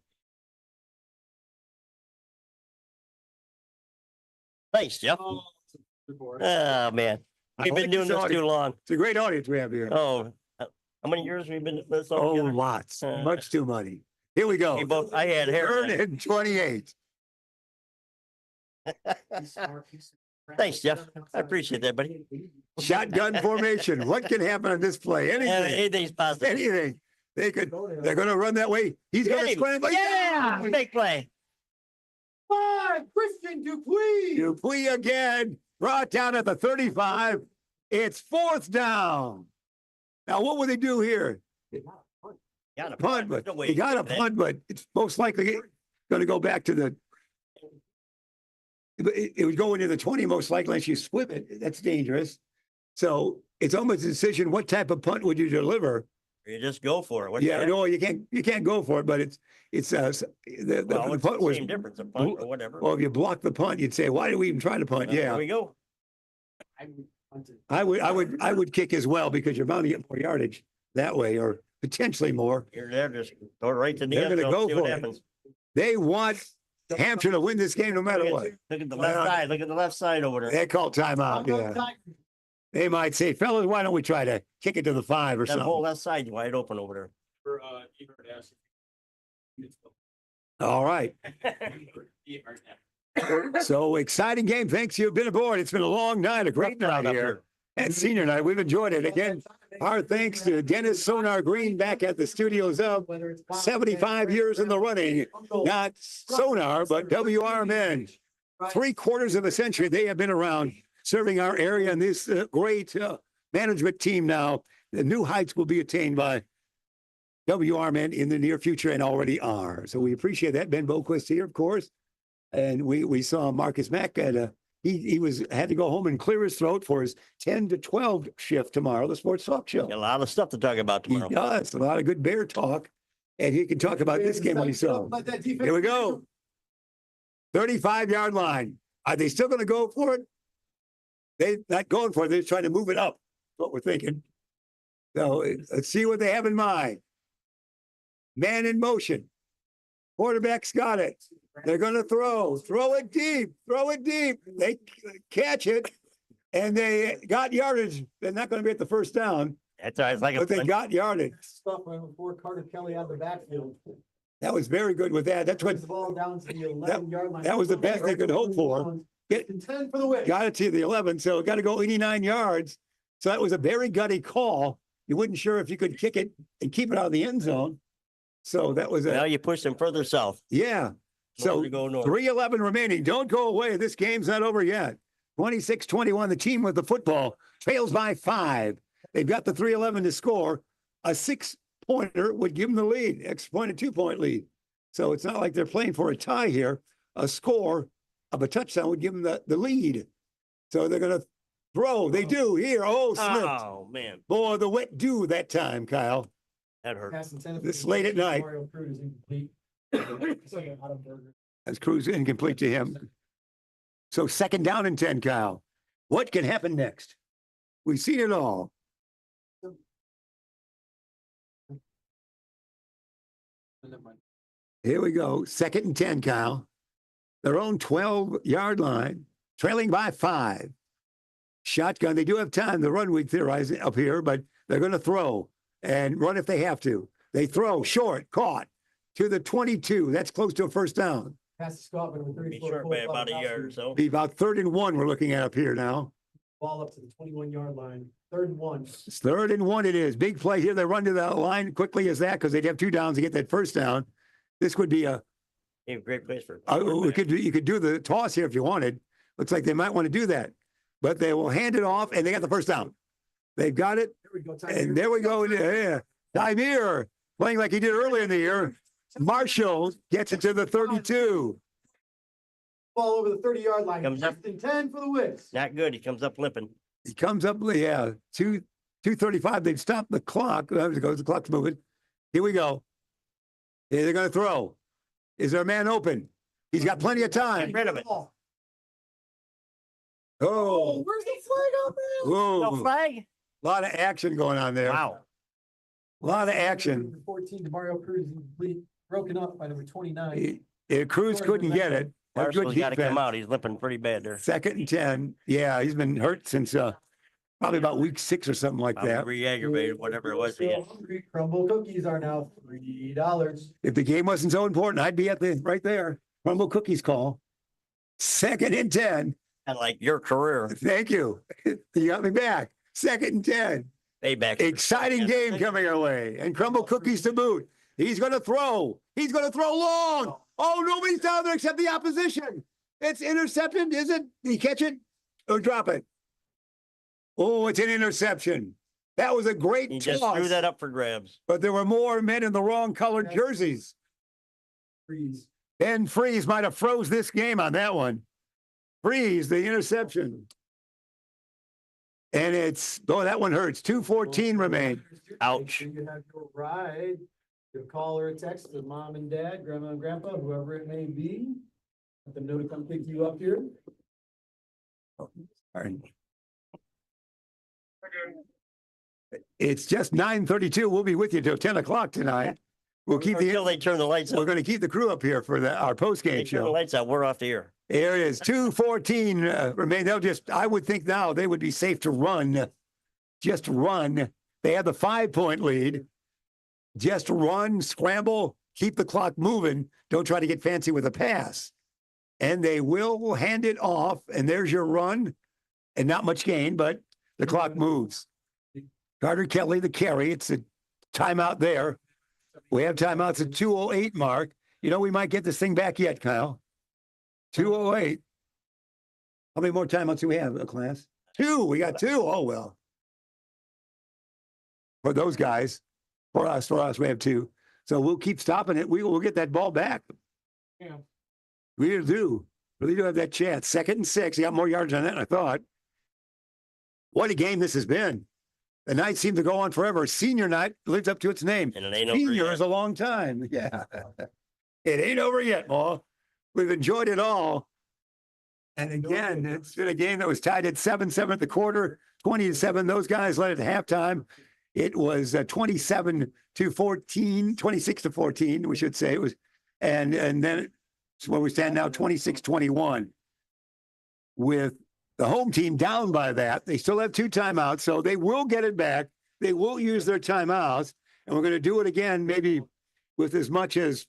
Thanks, Jeff. Oh, man. We've been doing this too long. It's a great audience we have here. Oh, how many years have we been doing this all Oh, together? lots. Much too many. Here we go. I had hair. 3rd and 28. Thanks, Jeff. I appreciate that, buddy. Shotgun formation. What can happen on this play? Anything. Anything's possible. Anything. They're going to run that way. He's going to scramble. Yeah, big play. 5, Christian Dupuis. Dupuis again. Brought down at the 35. It's 4th down. Now, what would they do here? Got a Punt, but No way he to got a do that. punt, but it's most likely going to go back to the. It would go into the 20 most likely unless you swim it. That's dangerous. So it's almost a decision. What type of punt would you deliver? You just go for it. What Yeah, the heck? no, you can't go for it. But it's Well, the it's punt the was. same difference, a punt or whatever. Well, if you block the punt, you'd say, "Why do we even try to punt?" There Yeah, we go. I would kick as well because you're bound to get more yardage that way, or potentially more. You're there, just go right to the They're end gonna zone, go see what for it. happens. They want Hampshire to win this game no matter what. Look at the left side. Look at the left side over there. They call timeout. Yeah, they might say, "Fellas, why don't we try to kick it to the 5 or That whole something?" left side's wide open over All right. So exciting game. Thanks you've been aboard. It's been a long night, a great night here at senior night. We've enjoyed it. Again, our thanks to Dennis Sonar Green back at the studios of 75 years in the running. Not Sonar, but WRMN. 3/4 of a century they have been around serving our area, and this great management team now. The new heights will be attained by WRMN in the near future and already are. So we appreciate that. Ben Boquist here, of course. And we saw Marcus Mack at he had to go home and clear his throat for his 10 to 12 shift tomorrow, the Sports Talk Show. there. A lot of stuff to talk about He tomorrow. does a lot of good Bear talk, and he can talk about this game when he saw. Here we go. 35-yard line. Are they still going to go for it? They're not going for it. They're trying to move it up. What we're thinking. So let's see what they have in mind. Man in motion. Quarterback's got it. They're going to throw it deep, They catch it, and they got yardage. They're not going to be at the first down, That's all right. It's like a but they got yardage. Stuff right before Carter Kelly out of the backfield. That was very good with that. That's what Gets the ball down to the 11-yard line. that was the best they could hope for. Get, 10 for the win. got it to the 11, so got to go 89 yards. So that was a very gutty call. You wasn't sure if you could kick it and keep it out of the end zone. So that was Now a you push them further south. yeah. So Nowhere to go north. 3:11 remaining. Don't go away. This game's not over yet. 26-21. The team with the football trails by 5. They've got the 3:11 to score. A 6-pointer would give them the lead. Extra point, a 2-point lead. So it's not like they're playing for a tie here. A score of a touchdown would give them the lead. So they're going to throw. They do here. Oh, slipped. Oh, man, Boy, the wet dew that time, Kyle. that hurt. Pass intended for This the late at night. Mario Cruz is incomplete. Second, Adam Berger. That's Cruz incomplete to him. So 2nd down and 10, Kyle. What can happen next? We've seen it all. Never mind. Here we go. 2nd and 10, Kyle. Their own 12-yard line, trailing by 5. Shotgun. They do have time to run, we theorize up here, but they're going to throw and run if they have to. They throw short, caught to the 22. That's close to a 1st down. Pass to Scott, but with Be 34. short by about a yard or so. Be about 3rd and 1 we're looking at up here now. Ball up to the 21-yard line. 3rd and 1. It's 3rd and 1 it is. Big play here. They run to the line quickly as that because they'd have 2 downs to get that 1st down. This would be a Hey, great place for. you could do the toss here if you wanted. Looks like they might want to do that, but they will hand it off and they got the 1st down. They've got it. There we go. And there we go. Yeah. Tymir playing like he did earlier in the year. Marshall gets it to the 32. Ball over the 30-yard line. Comes up. 1st and 10 for the Wicks. Not good. He comes up limping. He comes up, yeah, 2:35. They've stopped the clock. There it goes. The clock's moving. Here we go. Here they're going to throw. Is there a man open? He's got plenty of time. Get rid of it. Ball. Oh, Where's the flag on that? No whoa. flag? A lot of action going on there. Wow. A lot of action. Number 14 to Mario Cruz is incomplete. Broken up by number 29. Cruz couldn't get it. That's good Marshall's got to come defense. out. He's limping pretty bad there. 2nd and 10. Yeah, he's been hurt since probably about week 6 or something like that. Probably re-aggravated, whatever it was. He had. Hungry. Crumble cookies are now $3. If the game wasn't so important, I'd be at the right there. Crumble cookies call. 2nd and 10. And like your career. Thank you. You got me back. 2nd and 10. Payback. Exciting game coming our way. And crumble cookies to boot. He's going to throw. He's going to throw long. Oh, nobody's down there except the opposition. It's intercepted, is it? Did he catch it or drop it? Oh, it's an interception. That was a great He toss. just threw that up for grabs. But there were more men in the wrong colored jerseys. Freeze. Ben Freeze might have froze this game on that one. Freeze, the interception. And it's, oh, that one hurts. 2:14 remain. Ouch. You have your ride. You call or a text to mom and dad, grandma and grandpa, whoever it may be. Let them know to come pick you up here. It's just 9:32. We'll be with you till 10 o'clock tonight. We'll keep Until the, they turn the lights we're out. going to keep the crew up here for our post They game turn the show. lights out. We're off the air. Here it is. 2:14 remain. They'll just, I would think now they would be safe to run. Just run. They have the 5-point lead. Just run, scramble, keep the clock moving. Don't try to get fancy with a pass. And they will hand it off. And there's your run. And not much gain, but the clock moves. Carter Kelly, the carry. It's a timeout there. We have timeouts at 2:08 mark. You know, we might get this thing back yet, Kyle. 2:08. How many more timeouts do we have, class? 2. We got 2. Oh, well. For those guys, for us, we have 2. So we'll keep stopping it. We'll get that ball back. Yeah. We do. Really do have that chance. 2nd and 6. You got more yards on that than I thought. What a game this has been. The night seemed to go on forever. Senior night lives up to its name. And it ain't over Senior yet. is a long time. Yeah. It ain't over yet, Ma. We've enjoyed it all. And again, it's been a game that was tied at 7-7 at the quarter, 20-7. Those guys led at halftime. It was 27-14, 26-14, we should say. It was, and then it's where we stand now, 26-21. With the home team down by that, they still have 2 timeouts, so they will get it back. They will use their timeouts, and we're going to do it again, maybe with as much as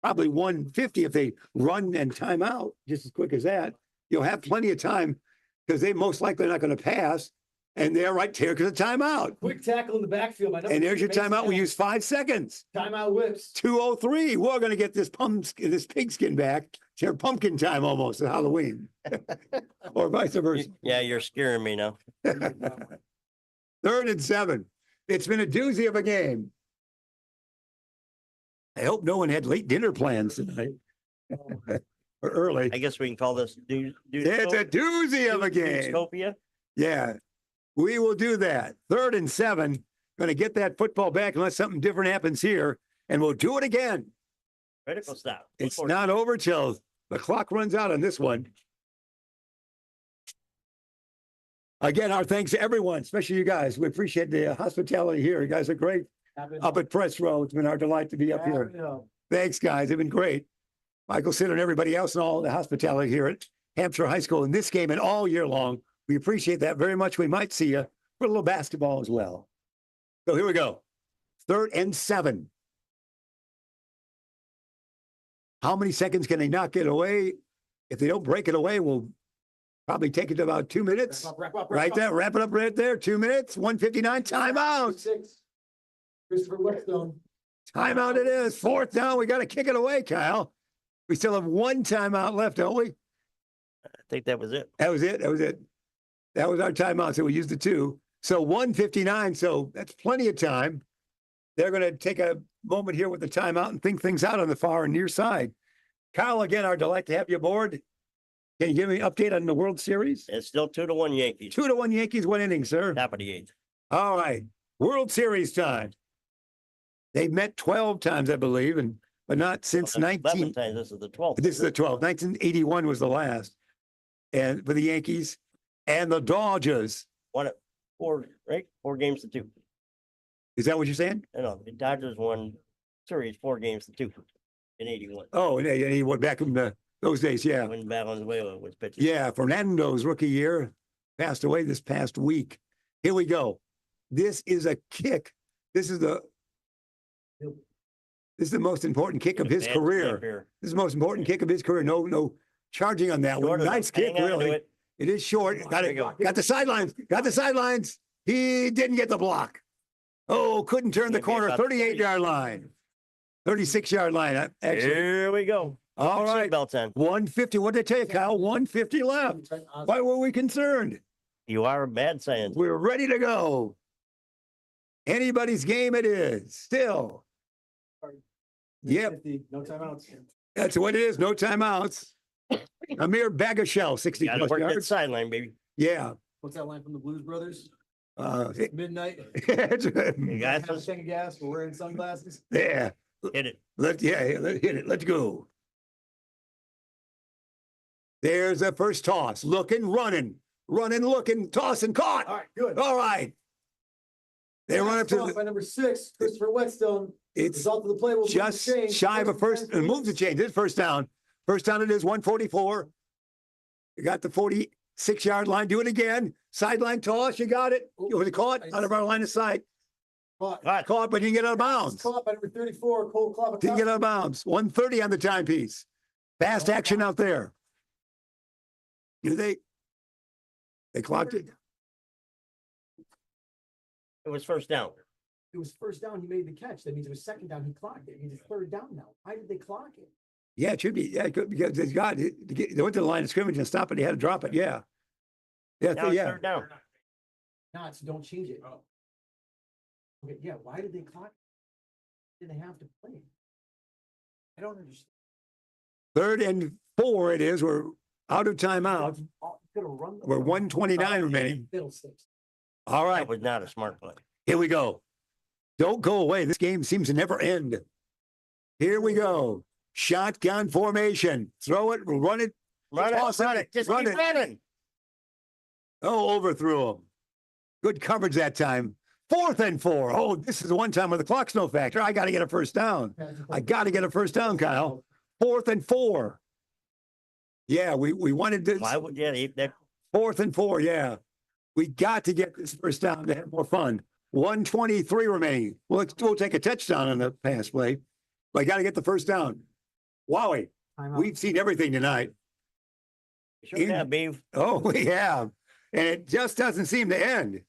probably 150 if they run and time out just as quick as that. You'll have plenty of time because they most likely not going to pass, and they're right there because of timeout. Quick tackle in the backfield. And there's your timeout. We use 5 seconds. Timeout whips. 2:03. We're going to get this pigskin back. It's your pumpkin time almost at Halloween, or vice versa. Yeah, you're scaring me now. 3rd and 7. It's been a doozy of a game. I hope no one had late dinner plans tonight. Or early. I guess we can call this It's a doozy of a game. Utopia. Yeah, we will do that. 3rd and 7. Going to get that football back unless something different happens here, and we'll do it again. Critical stop. It's not over till the clock runs out on this one. Again, our thanks to everyone, especially you guys. We appreciate the hospitality here. You guys are great up at Press Row. It's been our delight to be up here. Thanks, guys. They've been great. Michael Sitter and everybody else and all the hospitality here at Hampshire High School in this game and all year long. We appreciate that very much. We might see you for a little basketball as well. So here we go. 3rd and 7. How many seconds can they not get away? If they don't break it away, we'll probably take it to about 2 minutes. Right there. Wrap it up right there. 2 minutes. 1:59. Timeout. Christopher Whetstone. Timeout it is. 4th down. We got to kick it away, Kyle. We still have 1 timeout left, don't we? I think that was it. That was it. That was it. That was our timeout. So we used the 2. So 1:59. So that's plenty of time. They're going to take a moment here with the timeout and think things out on the far and near side. Kyle, again, our delight to have you aboard. Can you give me an update on the World Series? It's still 2-1 Yankees. 2-1 Yankees, 1 inning, sir. Top of the 8th. All right. World Series time. They've met 12 times, I believe, but not since 11 times. This is the 12th. This is the 12th. 1981 was the last. And for the Yankees and the Dodgers. Won it 4, right? 4 games to 2. Is that what you're saying? No, the Dodgers won series 4 games to 2 in 81. Oh, and he went back in those days, yeah. When Valenzuela was pitching. Yeah, Fernando's rookie year passed away this past week. Here we go. This is a kick. This is the most important kick of his career. This is the most important kick of his career. No charging on that one. Nice kick, really. It is short. Got it. Got the sidelines. Got the sidelines. He didn't get the block. Oh, couldn't turn the corner. 38-yard line. 36-yard line. Actually. Here we go. All right. Belts on. 150. What did I tell you, Kyle? 150 left. Why were we concerned? You are a mad science. We're ready to go. Anybody's game it is. Still. Yep. No timeouts. That's what it is. No timeouts. Amir Bagashel, 60 Gotta plus work that yards. sideline, baby. Yeah. What's that line from the Blues Brothers? yeah. Midnight. You guys Have a tank of gas. We're wearing sunglasses. hit it. Let's hit it. Let's go. There's a first toss. Looking, running, looking, tossing, caught. All right, good. All right. They run up to by number 6, Christopher Whetstone. it's Result of the play will just shy of a first and moves the change. It's first down. First down it is 144. You got the 46-yard line. Do it again. Sideline toss. You got it. Was it caught out of our line of sight? Caught. Caught, but didn't get out of bounds. Caught by number 34, Cole Klobakowski. Didn't get out of bounds. 130 on the timepiece. Fast action out there. Do they clocked it? It was first down. It was first down. He made the catch. That means it was second down. He clocked it. It's 3rd down now. Why did they clock it? Yeah, it should be. Yeah, because they got it. They went to the line of scrimmage and stopped it. They had to drop it. Yeah. Yeah. Now it's Yeah. 3rd down. No, it's don't change it. Okay, yeah. Why did they clock it? Did they have to play? I don't understand. 3rd and 4 it is. We're out of timeout. We're 129 remaining. Fiddlesticks. All right. That was not a smart play. Here we go. Don't go away. This game seems to never end. Here we go. Shotgun formation. Throw it, run it. Run toss it. Just run keep it. running. Oh, overthrew him. Good coverage that time. 4th and 4. Oh, this is the one time where the clock's no factor. I got to get a first down. I got to get a first down, Kyle. 4th and 4. Yeah, we wanted to. Why would that 4th and 4, yeah. We got to get this first down to have more fun. 123 remaining. We'll take a touchdown on the pass play. But I got to get the first down. Wowie. We've seen everything tonight. should have, Beav? Oh, we have. And it just doesn't seem to end.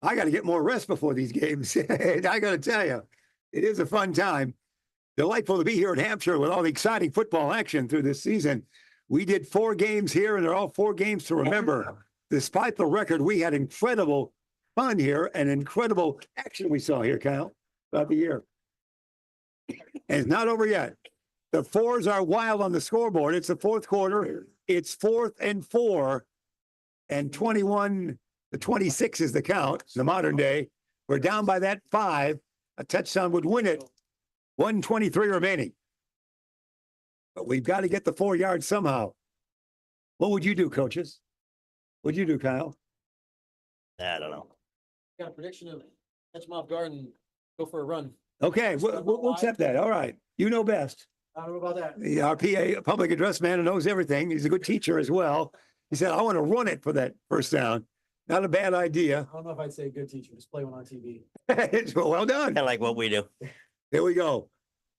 I got to get more rest before these games. I got to tell you, it is a fun time. Delightful to be here in Hampshire with all the exciting football action through this season. We did 4 games here, and they're all 4 games to remember. Despite the record, we had incredible fun here and incredible action we saw here, Kyle, throughout the year. And it's not over yet. The 4s are wild on the scoreboard. It's the 4th quarter. It's 4th and 4 and 21 The 26 is the count, in the modern day. We're down by that 5. A touchdown would win it. 1:23 remaining. But we've got to get the 4 yards somehow. What would you do, coaches? What'd you do, Kyle? I don't know. Got a prediction of catch them off guard and go for a run. Okay, we'll accept that. All right. You know best. I don't know about that. Our PA, public address man who knows everything. He's a good teacher as well. He said, I want to run it for that first down. Not a bad idea. I don't know if I'd say good teacher, just play one on TV. Well done. Kind of like what we do. There we go.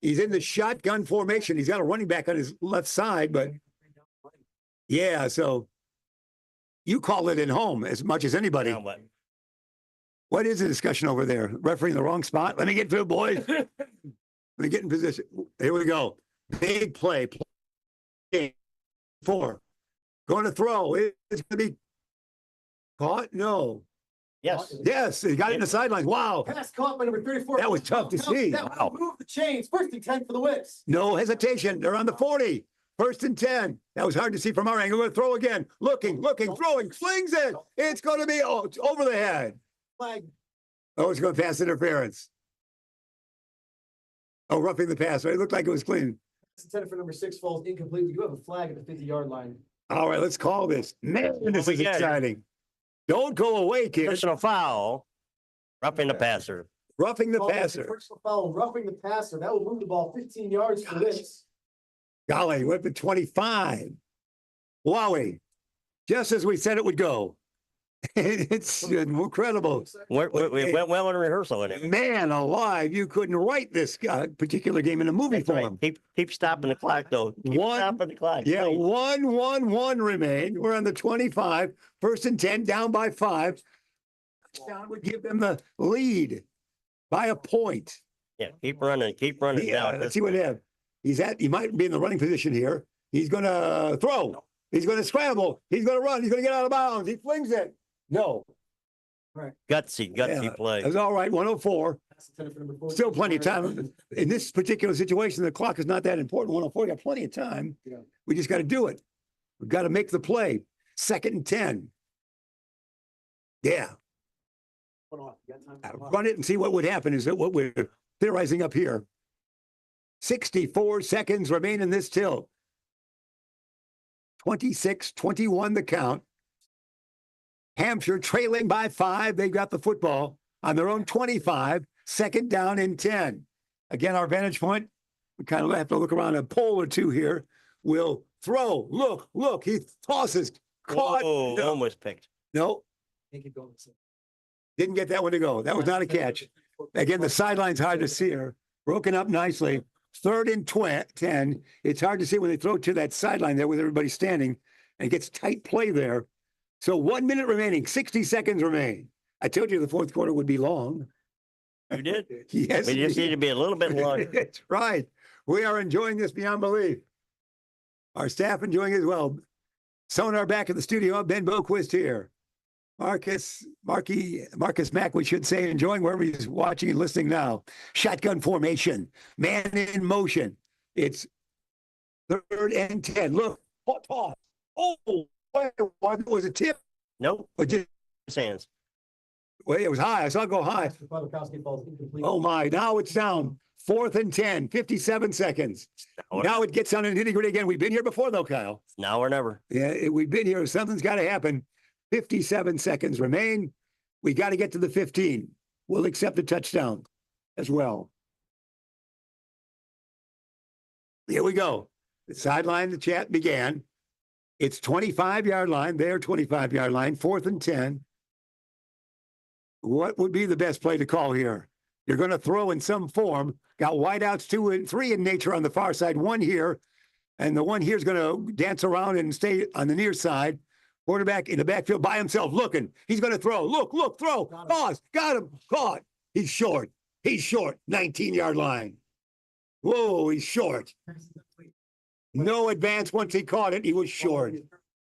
He's in the shotgun formation. He's got a running back on his left side, but yeah, so you call it in home as much as anybody. Now what? What is the discussion over there? Referee in the wrong spot? Let me get through, boys. Let me get in position. Here we go. Big play. 4. Going to throw. It's going to be caught? No. Yes. Yes, he got it in the sidelines. Wow. Pass caught by number 34. That was tough to see. That Wow. Move the chains. 1st and 10 for the Whips. No hesitation. They're on the 40. 1st and 10. That was hard to see from our angle. We're going to throw again. Looking, throwing, flings it. It's going to be it's over the head. Flag. Oh, it's going to pass interference. Oh, roughing the passer. It looked like it was clean. Intended for number 6 falls incomplete. We do have a flag at the 50-yard line. All right, let's call this. Man, this is Yeah. exciting. Don't go away, kids. Personal foul. Roughing the passer. Roughing the Call it a passer. personal foul, roughing the passer. That will move the ball 15 yards for the Whips. Golly, went to 25. Wowie. Just as we said it would go. It's incredible. We went well in rehearsal in it. Man alive, you couldn't write this particular game in a movie That's right. form. Keep stopping the clock, though. Keep One- stopping the clock. Yeah, please. 1-1-1 remain. We're on the 25. 1st and 10, down by 5. Touchdown would give them the lead by a point. Yeah, keep running. Keep running. Yeah, down. let's see what they have. He might be in the running position here. He's going to throw. He's going to scramble. He's going to run. He's going to get out of bounds. He flings it. No. Gutsy Yeah, play. It was all right. 104. That's intended for number 4. Still plenty of time. In this particular situation, the clock is not that important. 104, got plenty of time. Yeah. We just got to do it. We've got to make the play. 2nd and 10. Yeah. Hold on. You got time? Run it and see what would happen. Is that what we're theorizing up here? 64 seconds remain in this tilt. 26-21 the count. Hampshire trailing by 5. They've got the football on their own 25. 2nd down and 10. Again, our vantage point, we kind of have to look around a pole or two here. We'll throw. Look. He tosses. Caught. Oh, No. almost picked. No, Take it going. didn't get that one to go. That was not a catch. Again, the sideline's hard to see her. Broken up nicely. 3rd and 10. It's hard to see when they throw to that sideline there with everybody standing, and it gets tight play there. So 1 minute remaining, 60 seconds remain. I told you the 4th quarter would be long. You did. Yes. We just need to be a little bit longer. That's right. We are enjoying this beyond belief. Our staff enjoying it as well. Sonar back at the studio. Ben Boquist here. Marcus Mack, we should say, enjoying wherever he's watching and listening now. Shotgun formation, man in motion. It's 3rd and 10. Look, toss. Oh, was a tip. Nope. Or just, Hands. well, it was high. I saw it go high. Falkowski falls incomplete. Oh my, now it's down. 4th and 10, 57 seconds. Now it gets on an nitty-gritty again. We've been here before though, Kyle. Now or never. Yeah, we've been here. Something's got to happen. 57 seconds remain. We got to get to the 15. We'll accept a touchdown as well. Here we go. The sideline, the chat began. It's 25-yard line, their 25-yard line, 4th and 10. What would be the best play to call here? You're going to throw in some form. Got wideouts 2 and 3 in nature on the far side, 1 here. And the 1 here is going to dance around and stay on the near side. Quarterback in the backfield by himself looking. He's going to throw. Look, throw. Pause. Got him. Caught. He's short. 19-yard line. Whoa, he's short. No advance once he caught it. He was short.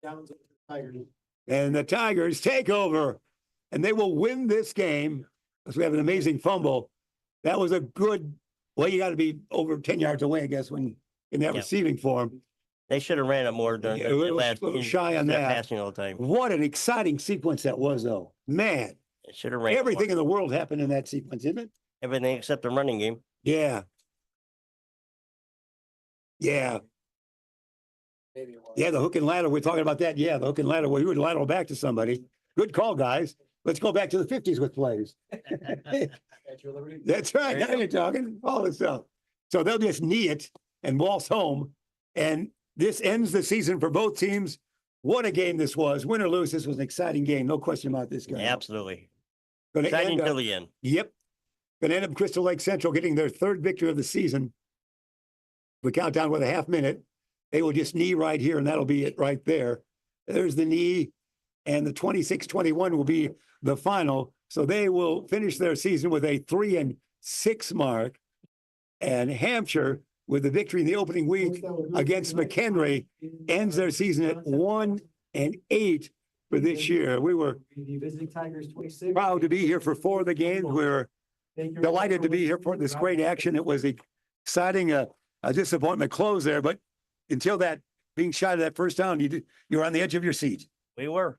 Down to the Tigers. And the Tigers take over. And they will win this game because we have an amazing fumble. That was a good, well, you got to be over 10 yards away, I guess, when in that Yeah. receiving form. They should have ran it more during Yeah, the a little- last. little shy on instead of that. Passing all the time. What an exciting sequence that was, though. Man, They should have ran it more. everything in the world happened in that sequence, isn't it? Everything except the running game. Yeah. Yeah. Yeah, the hook and ladder. We're talking about that. Yeah, the hook and ladder. Well, you would lateral back to somebody. Good call, guys. Let's go back to the 50s with plays. That's right. There you Now go. you're talking all this stuff. So they'll just knee it and waltz home. And this ends the season for both teams. What a game this was. Win or lose, this was an exciting game. No question about this guy. Absolutely. Gonna Exciting end up- till the end. Yep. Going to end up Crystal Lake Central getting their third victory of the season. We count down with a half minute. They will just knee right here, and that'll be it right there. There's the knee, and the 26-21 will be the final. So they will finish their season with a 3-6 mark. And Hampshire, with the victory in the opening week against McHenry, ends their season at 1-8 for this year. We were proud to be here for 4 of the games. We're delighted to be here for this great action. It was exciting, a disappointment close there, but until that being shot at that first down, you were on the edge of your seat. We were.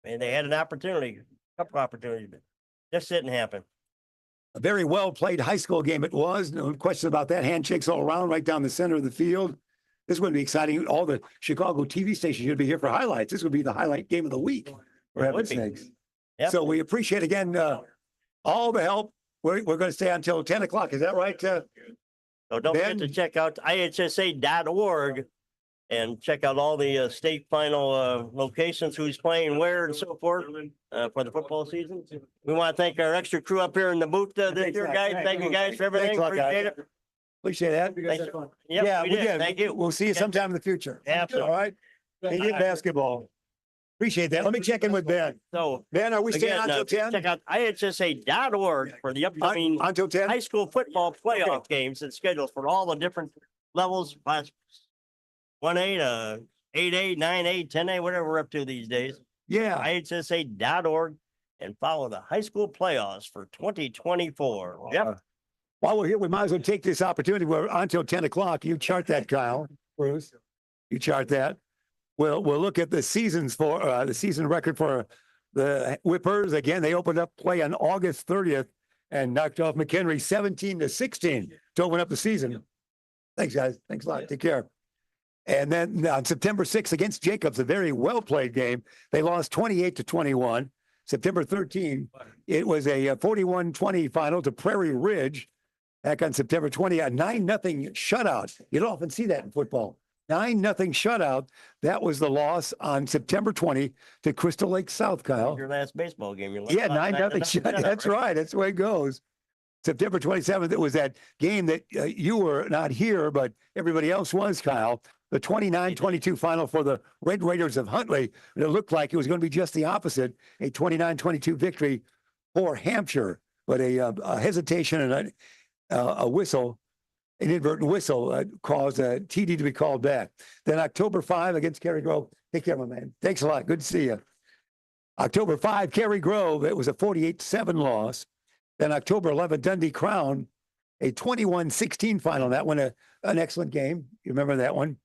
And they had an opportunity, a couple opportunities, but just didn't happen. A very well played high school game it was. No question about that. Handshakes all around, right down the center of the field. This would be exciting. All the Chicago TV stations should be here for highlights. This would be the highlight game of the week, for It would heaven's be. sakes. Yep. So we appreciate again all the help. We're going to stay until 10 o'clock. Is that right? So don't forget to Ben? check out ihsa.org and check out all the state final locations, who's playing where and so forth for the football season. We want to thank our extra crew up here in the booth this year, guys. Thank you guys for everything. Thanks a lot, guys. Appreciate it. Appreciate that. Thanks. Yeah, Yep, we did. Thank you. We'll see you sometime in the future. Absolutely. All right. Indian basketball. Appreciate that. Let me check in with Ben. So Ben, are we staying again, until 10? check out ihsa.org for the upcoming Until 10? high school football playoff games and schedules for all the different levels, class 1A to 8A, 9A, 10A, whatever we're up to these days. Yeah. ihsa.org and follow the high school playoffs for 2024. Yep. While we're here, we might as well take this opportunity. We're on until 10 o'clock. You chart that, Kyle, Bruce. You chart that. We'll look at the seasons for the season record for the Whippers. Again, they opened up play on August 30th and knocked off McHenry 17-16 to open up the season. Thanks, guys. Thanks a lot. Take care. And then on September 6th against Jacobs, a very well played game. They lost 28-21. September 13, it was a 41-20 final to Prairie Ridge. Back on September 20, a 9-0 shutout. You don't often see that in football. 9-0 shutout. That was the loss on September 20 to Crystal Lake South, Kyle. Your last baseball game. You Yeah, lost 9-0 shutout. That's right. That's the way it goes. September 27th, it was that game that you were not here, but everybody else was, Kyle. The 29-22 final for the Red Raiders of Huntley. And it looked like it was going to be just the opposite, a 29-22 victory for Hampshire. But a hesitation and a whistle, an inadvertent whistle caused a TD to be called back. Then October 5 against Cary Grove. Take care, my man. Thanks a lot. Good to see you. October 5, Cary Grove. It was a 48-7 loss. Then October 11, Dundee Crown, a 21-16 final. That one, an excellent game. You remember that one?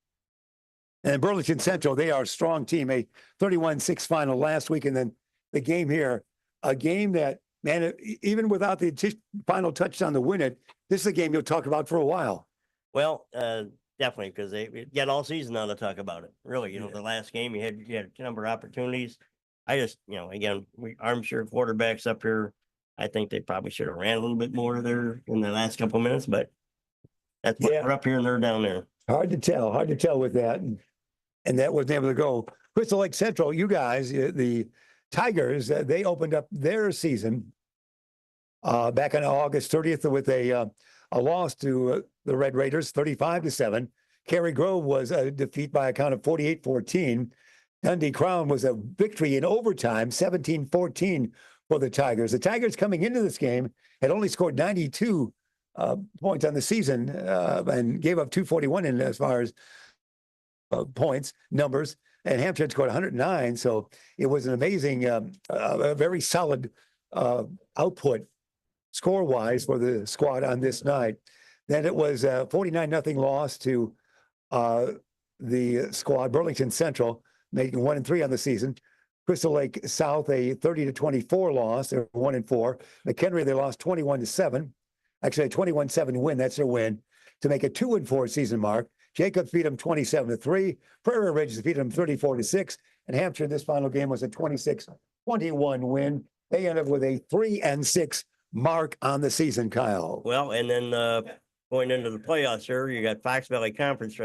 And Burlington Central, they are a strong team, a 31-6 final last week. And then the game here, a game that, man, even without the final touchdown to win it, this is a game you'll talk about for a while. Well, definitely, because they get all season now to talk about it. Really, you know, the last game you had a number of opportunities. I just, again, Armshire quarterbacks up here. I think they probably should have ran a little bit more there in the last couple of minutes, but that's what we're up here and they're down there. Hard to tell with that. And that wasn't able to go. Crystal Lake Central, you guys, the Tigers, they opened up their season back on August 30th with a loss to the Red Raiders, 35-7. Cary Grove was a defeat by a count of 48-14. Dundee Crown was a victory in overtime, 17-14 for the Tigers. The Tigers coming into this game had only scored 92 points on the season and gave up 241 in as far as points, numbers, and Hampshire had scored 109. So it was an amazing, a very solid output score-wise for the squad on this night. Then it was a 49-0 loss to the squad. Burlington Central making 1-3 on the season. Crystal Lake South, a 30-24 loss. They're 1-4. McHenry, they lost 21-7. Actually, a 21-7 win. That's their win to make a 2-4 season mark. Jacobs beat them 27-3. Prairie Ridge defeated them 34-6. And Hampshire, this final game was a 26-21 win. They ended up with a 3-6 mark on the season, Kyle. Well, and then going into the playoffs here, you got Fox Valley Conference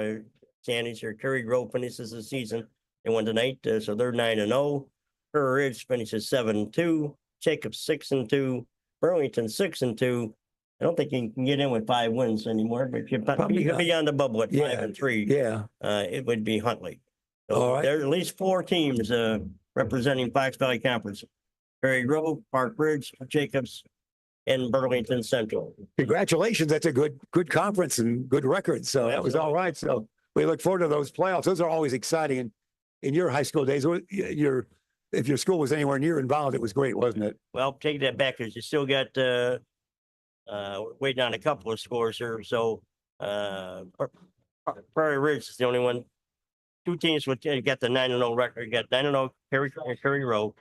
standings here. Curry Grove finishes the season. They won tonight, so they're 9-0. Prairie Ridge finishes 7-2. Jacobs 6-2. Burlington 6-2. I don't think you can get in with 5 wins anymore, but if you could be on the bubble at 5-3. Yeah. It would be Huntley. So All right. there are at least 4 teams representing Fox Valley Conference. Prairie Grove, Park Ridge, Jacobs, and Burlington Central. Congratulations. That's a good conference and good record. So that was all right. So we look forward to those playoffs. Those are always exciting. In your high school days, if your school was anywhere near involved, it was great, wasn't it? Well, take that back because you still got waiting on a couple of scores here. So Prairie Ridge is the only one. 2 teams would get the 9-0 record. You got 9-0 Curry Road,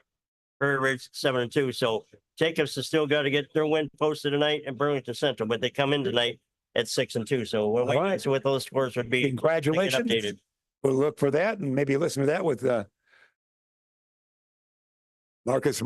Prairie Ridge 7-2. So Jacobs has still got to get their win posted tonight at Burlington Central, but they come in tonight at 6-2. So we're waiting to see what those scores would be. Congratulations. Updated. We'll look for that and maybe listen to that with Marcus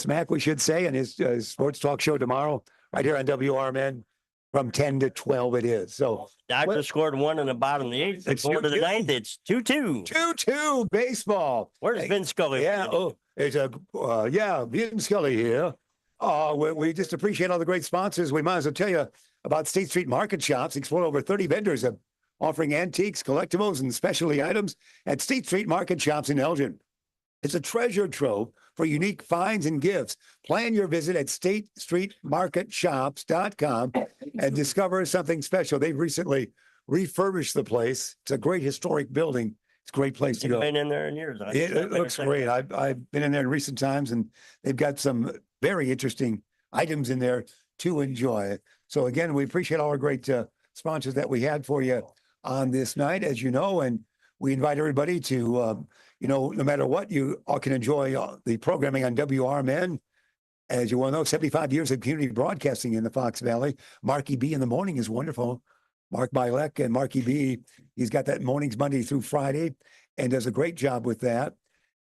Mack, we should say, and his sports talk show tomorrow right here on WRMN from 10 to 12 it is. So Dodgers scored 1 in the bottom of the 8th. It's 4 to the 2-2. 9th. It's 2-2. 2-2 baseball. Where's Vin Scully? Yeah. Oh, it's Vin Scully here. We just appreciate all the great sponsors. We might as well tell you about State Street Market Shops. Explore over 30 vendors offering antiques, collectibles, and specialty items at State Street Market Shops in Elgin. It's a treasure trove for unique finds and gifts. Plan your visit at statestreetmarketshops.com and discover something special. They've recently refurbished the place. It's a great historic building. It's a great place to You've go. been in there in years. It looks great. I've been in there in recent times, and they've got some very interesting items in there to enjoy. So again, we appreciate all our great sponsors that we had for you on this night, as you know, and we invite everybody to, no matter what, you all can enjoy the programming on WRMN. As you well know, 75 years of community broadcasting in the Fox Valley. Marky B in the morning is wonderful. Mark Bilek and Marky B, he's got that mornings Monday through Friday and does a great job with that.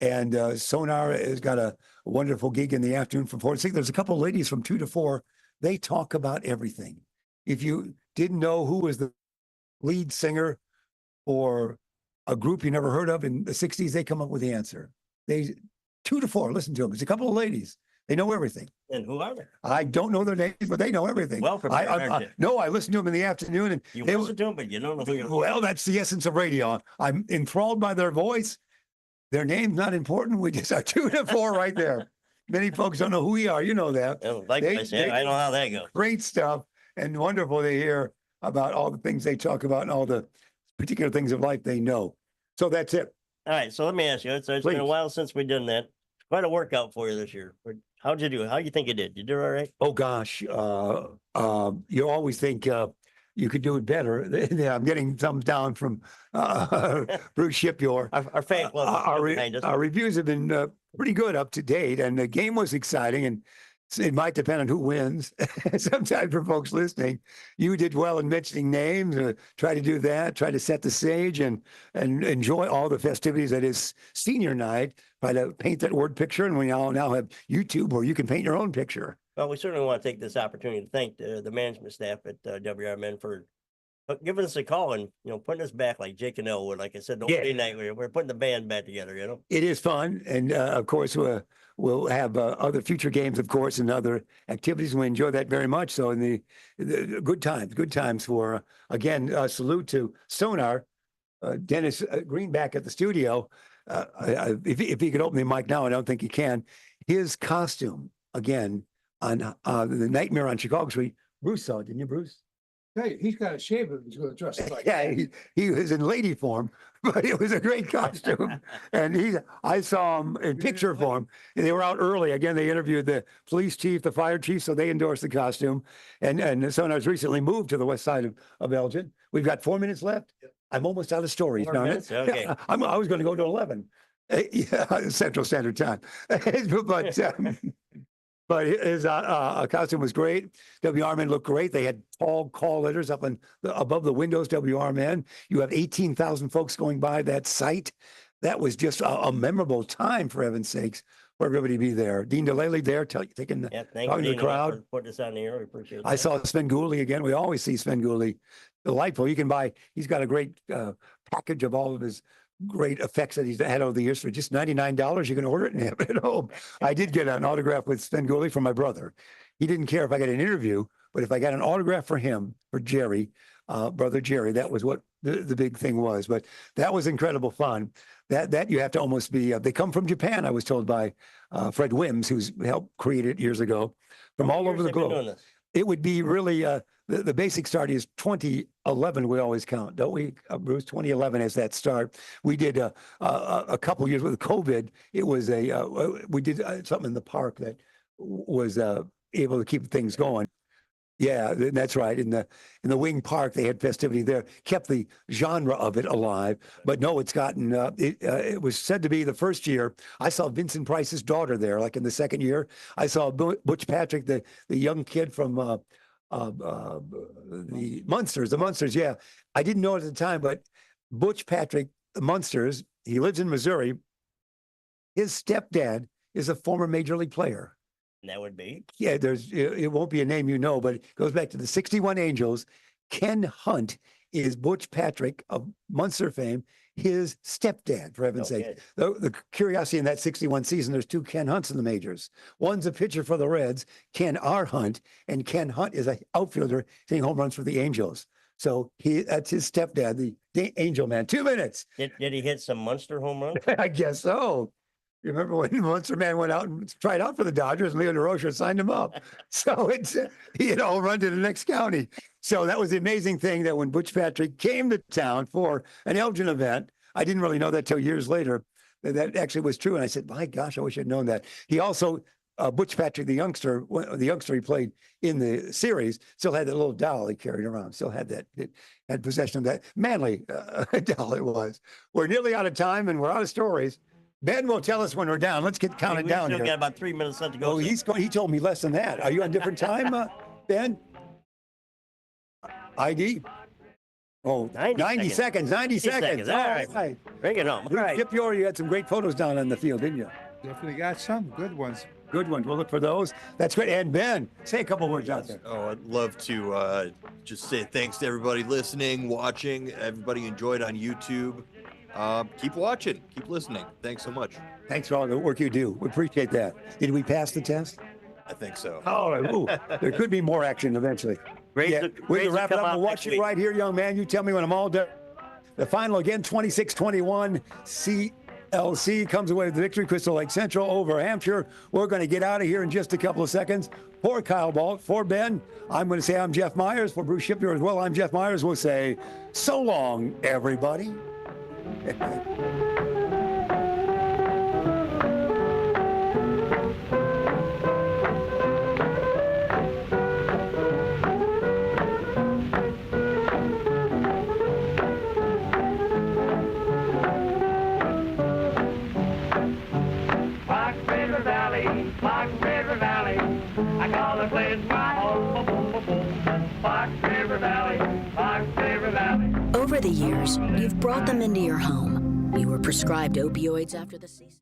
And Sonar has got a wonderful gig in the afternoon from 4 to 6. There's a couple of ladies from 2 to 4. They talk about everything. If you didn't know who was the lead singer or a group you never heard of in the 60s, they come up with the answer. 2 to 4, listen to them. It's a couple of ladies. They know everything. And who are they? I don't know their names, but they know everything. Well prepared, aren't you? No, I listen to them in the afternoon. And You they, listen to them, but you don't know who you're. well, that's the essence of radio. I'm enthralled by their voice. Their name's not important. We just are 2 to 4 right there. Many folks don't know who we are. You know that. Likewise, They- I know how that goes. Great stuff and wonderful to hear about all the things they talk about and all the particular things of life they know. So that's it. All right, so let me ask you. It's been a Please. while since we've done that. Quite a workout for you this year. How'd you do? How you think you did? You did all right? Oh, gosh. You always think you could do it better. Yeah, I'm getting thumbs down from Bruce Shipyor. Our fan club is behind us. Our reviews have been pretty good up to date, and the game was exciting, and it might depend on who wins. Sometimes for folks listening, you did well in mentioning names. Try to do that. Try to set the stage and enjoy all the festivities that is senior night. Try to paint that word picture, and we all now have YouTube where you can paint your own picture. Well, we certainly want to take this opportunity to thank the management staff at WRMN for giving us a call and, putting us back like Jake and Elwood. Like I said, the Wednesday night, we're putting the band back together, It is fun. And of course, we'll have other future games, of course, and other activities. And we enjoy that very much. So in the good times for, again, salute to Sonar, Dennis Green back at the studio. If he could open the mic now, I don't think he can. His costume, again, on the Nightmare on Chicago Street, Bruce saw it, didn't you, Bruce? Hey, he's got to shave it. He's going to dress like Yeah, he was in lady form, but it was a great costume. And I saw him in picture form. They were out early. Again, they interviewed the police chief, the fire chief, so they endorsed the costume. And Sonar's recently moved to the west side of Elgin. We've got 4 minutes left. I'm almost out of stories, 4 darn it. minutes? Okay. I was going to go to 11. Yeah, Central Standard Time. But his costume was great. WRMN looked great. They had tall call letters up above the windows. WRMN. You have 18,000 folks going by that site. That was just a memorable time, for heaven's sakes, for everybody to be there. Dean DeLaley there, taking the Yeah, thank talking you, to the Dean, crowd. for putting this on the air. We appreciate it. I saw Sven Gooley again. We always see Sven Gooley. Delightful. You can buy, he's got a great package of all of his great effects that he's had over the years for just $99. You can order it and have it at home. I did get an autograph with Sven Gooley from my brother. He didn't care if I got an interview, but if I got an autograph for him, for Jerry, brother Jerry, that was what the big thing was. But that was incredible fun. That you have to almost be, they come from Japan, I was told by Fred Wims, who's helped create it years ago, from all over the globe. It would be really, the basic start is 2011, we always count, don't we, Bruce? 2011 as that start. We did a couple years with COVID. It was we did something in the park that was able to keep things going. Yeah, that's right. In the Wing Park, they had festivity there, kept the genre of it alive. But no, it's gotten, it was said to be the first year. I saw Vincent Price's daughter there, like in the second year. I saw Butch Patrick, the young kid from the Munsters, yeah. I didn't know it at the time, but Butch Patrick, the Munsters, he lives in Missouri. His stepdad is a former major league player. That would be. Yeah, it won't be a name you know, but it goes back to the 61 Angels. Ken Hunt is Butch Patrick of Munster fame, his stepdad, for heaven's sake. The curiosity in that 61 season, there's two Ken Hunts in the majors. One's a pitcher for the Reds, Ken R. Hunt, and Ken Hunt is an outfielder hitting home runs for the Angels. So that's his stepdad, the Angel man. 2 minutes. Did he hit some Munster home runs? I guess so. You remember when Munster man went out and tried out for the Dodgers and Leo DeRocher signed him up. So he had all run to the next county. So that was the amazing thing that when Butch Patrick came to town for an Elgin event, I didn't really know that till years later, that actually was true. And I said, my gosh, I wish I'd known that. He also, Butch Patrick, the youngster he played in the series, still had that little doll he carried around, still had that, had possession of that manly doll it was. We're nearly out of time and we're out of stories. Ben will tell us when we're down. Let's get counted down We here. still got about 3 minutes left to go. Oh, he told me less than that. Are you on different time, Ben? ID? Oh, 90 seconds. 90 seconds. All right. Bring it home. All right. Skip Yor, you had some great photos down on the field, didn't you? Definitely got some good ones. Good ones. We'll look for those. That's great. And Ben, say a couple words out there. Oh, I'd love to just say thanks to everybody listening, watching. Everybody enjoyed on YouTube. Keep watching, keep listening. Thanks so much. Thanks for all the work you do. We appreciate that. Did we pass the test? I think so. Oh, ooh, there could be more action eventually. Grades Yeah, will- we grades can will wrap it come up. out We'll watch next it week. right here, young man. You tell me when I'm all done. The final again, 26-21. CLC comes away with the victory. Crystal Lake Central over Hampshire. We're going to get out of here in just a couple of seconds. For Kyle Balt, for Ben, I'm going to say I'm Jeff Myers. For Bruce Shipyard as well, I'm Jeff Myers. We'll say so long, everybody. Fox River Valley, I call the place my home. Fox River Valley, Fox River Valley. Over the years, you've brought them into your home. You were prescribed opioids after the season.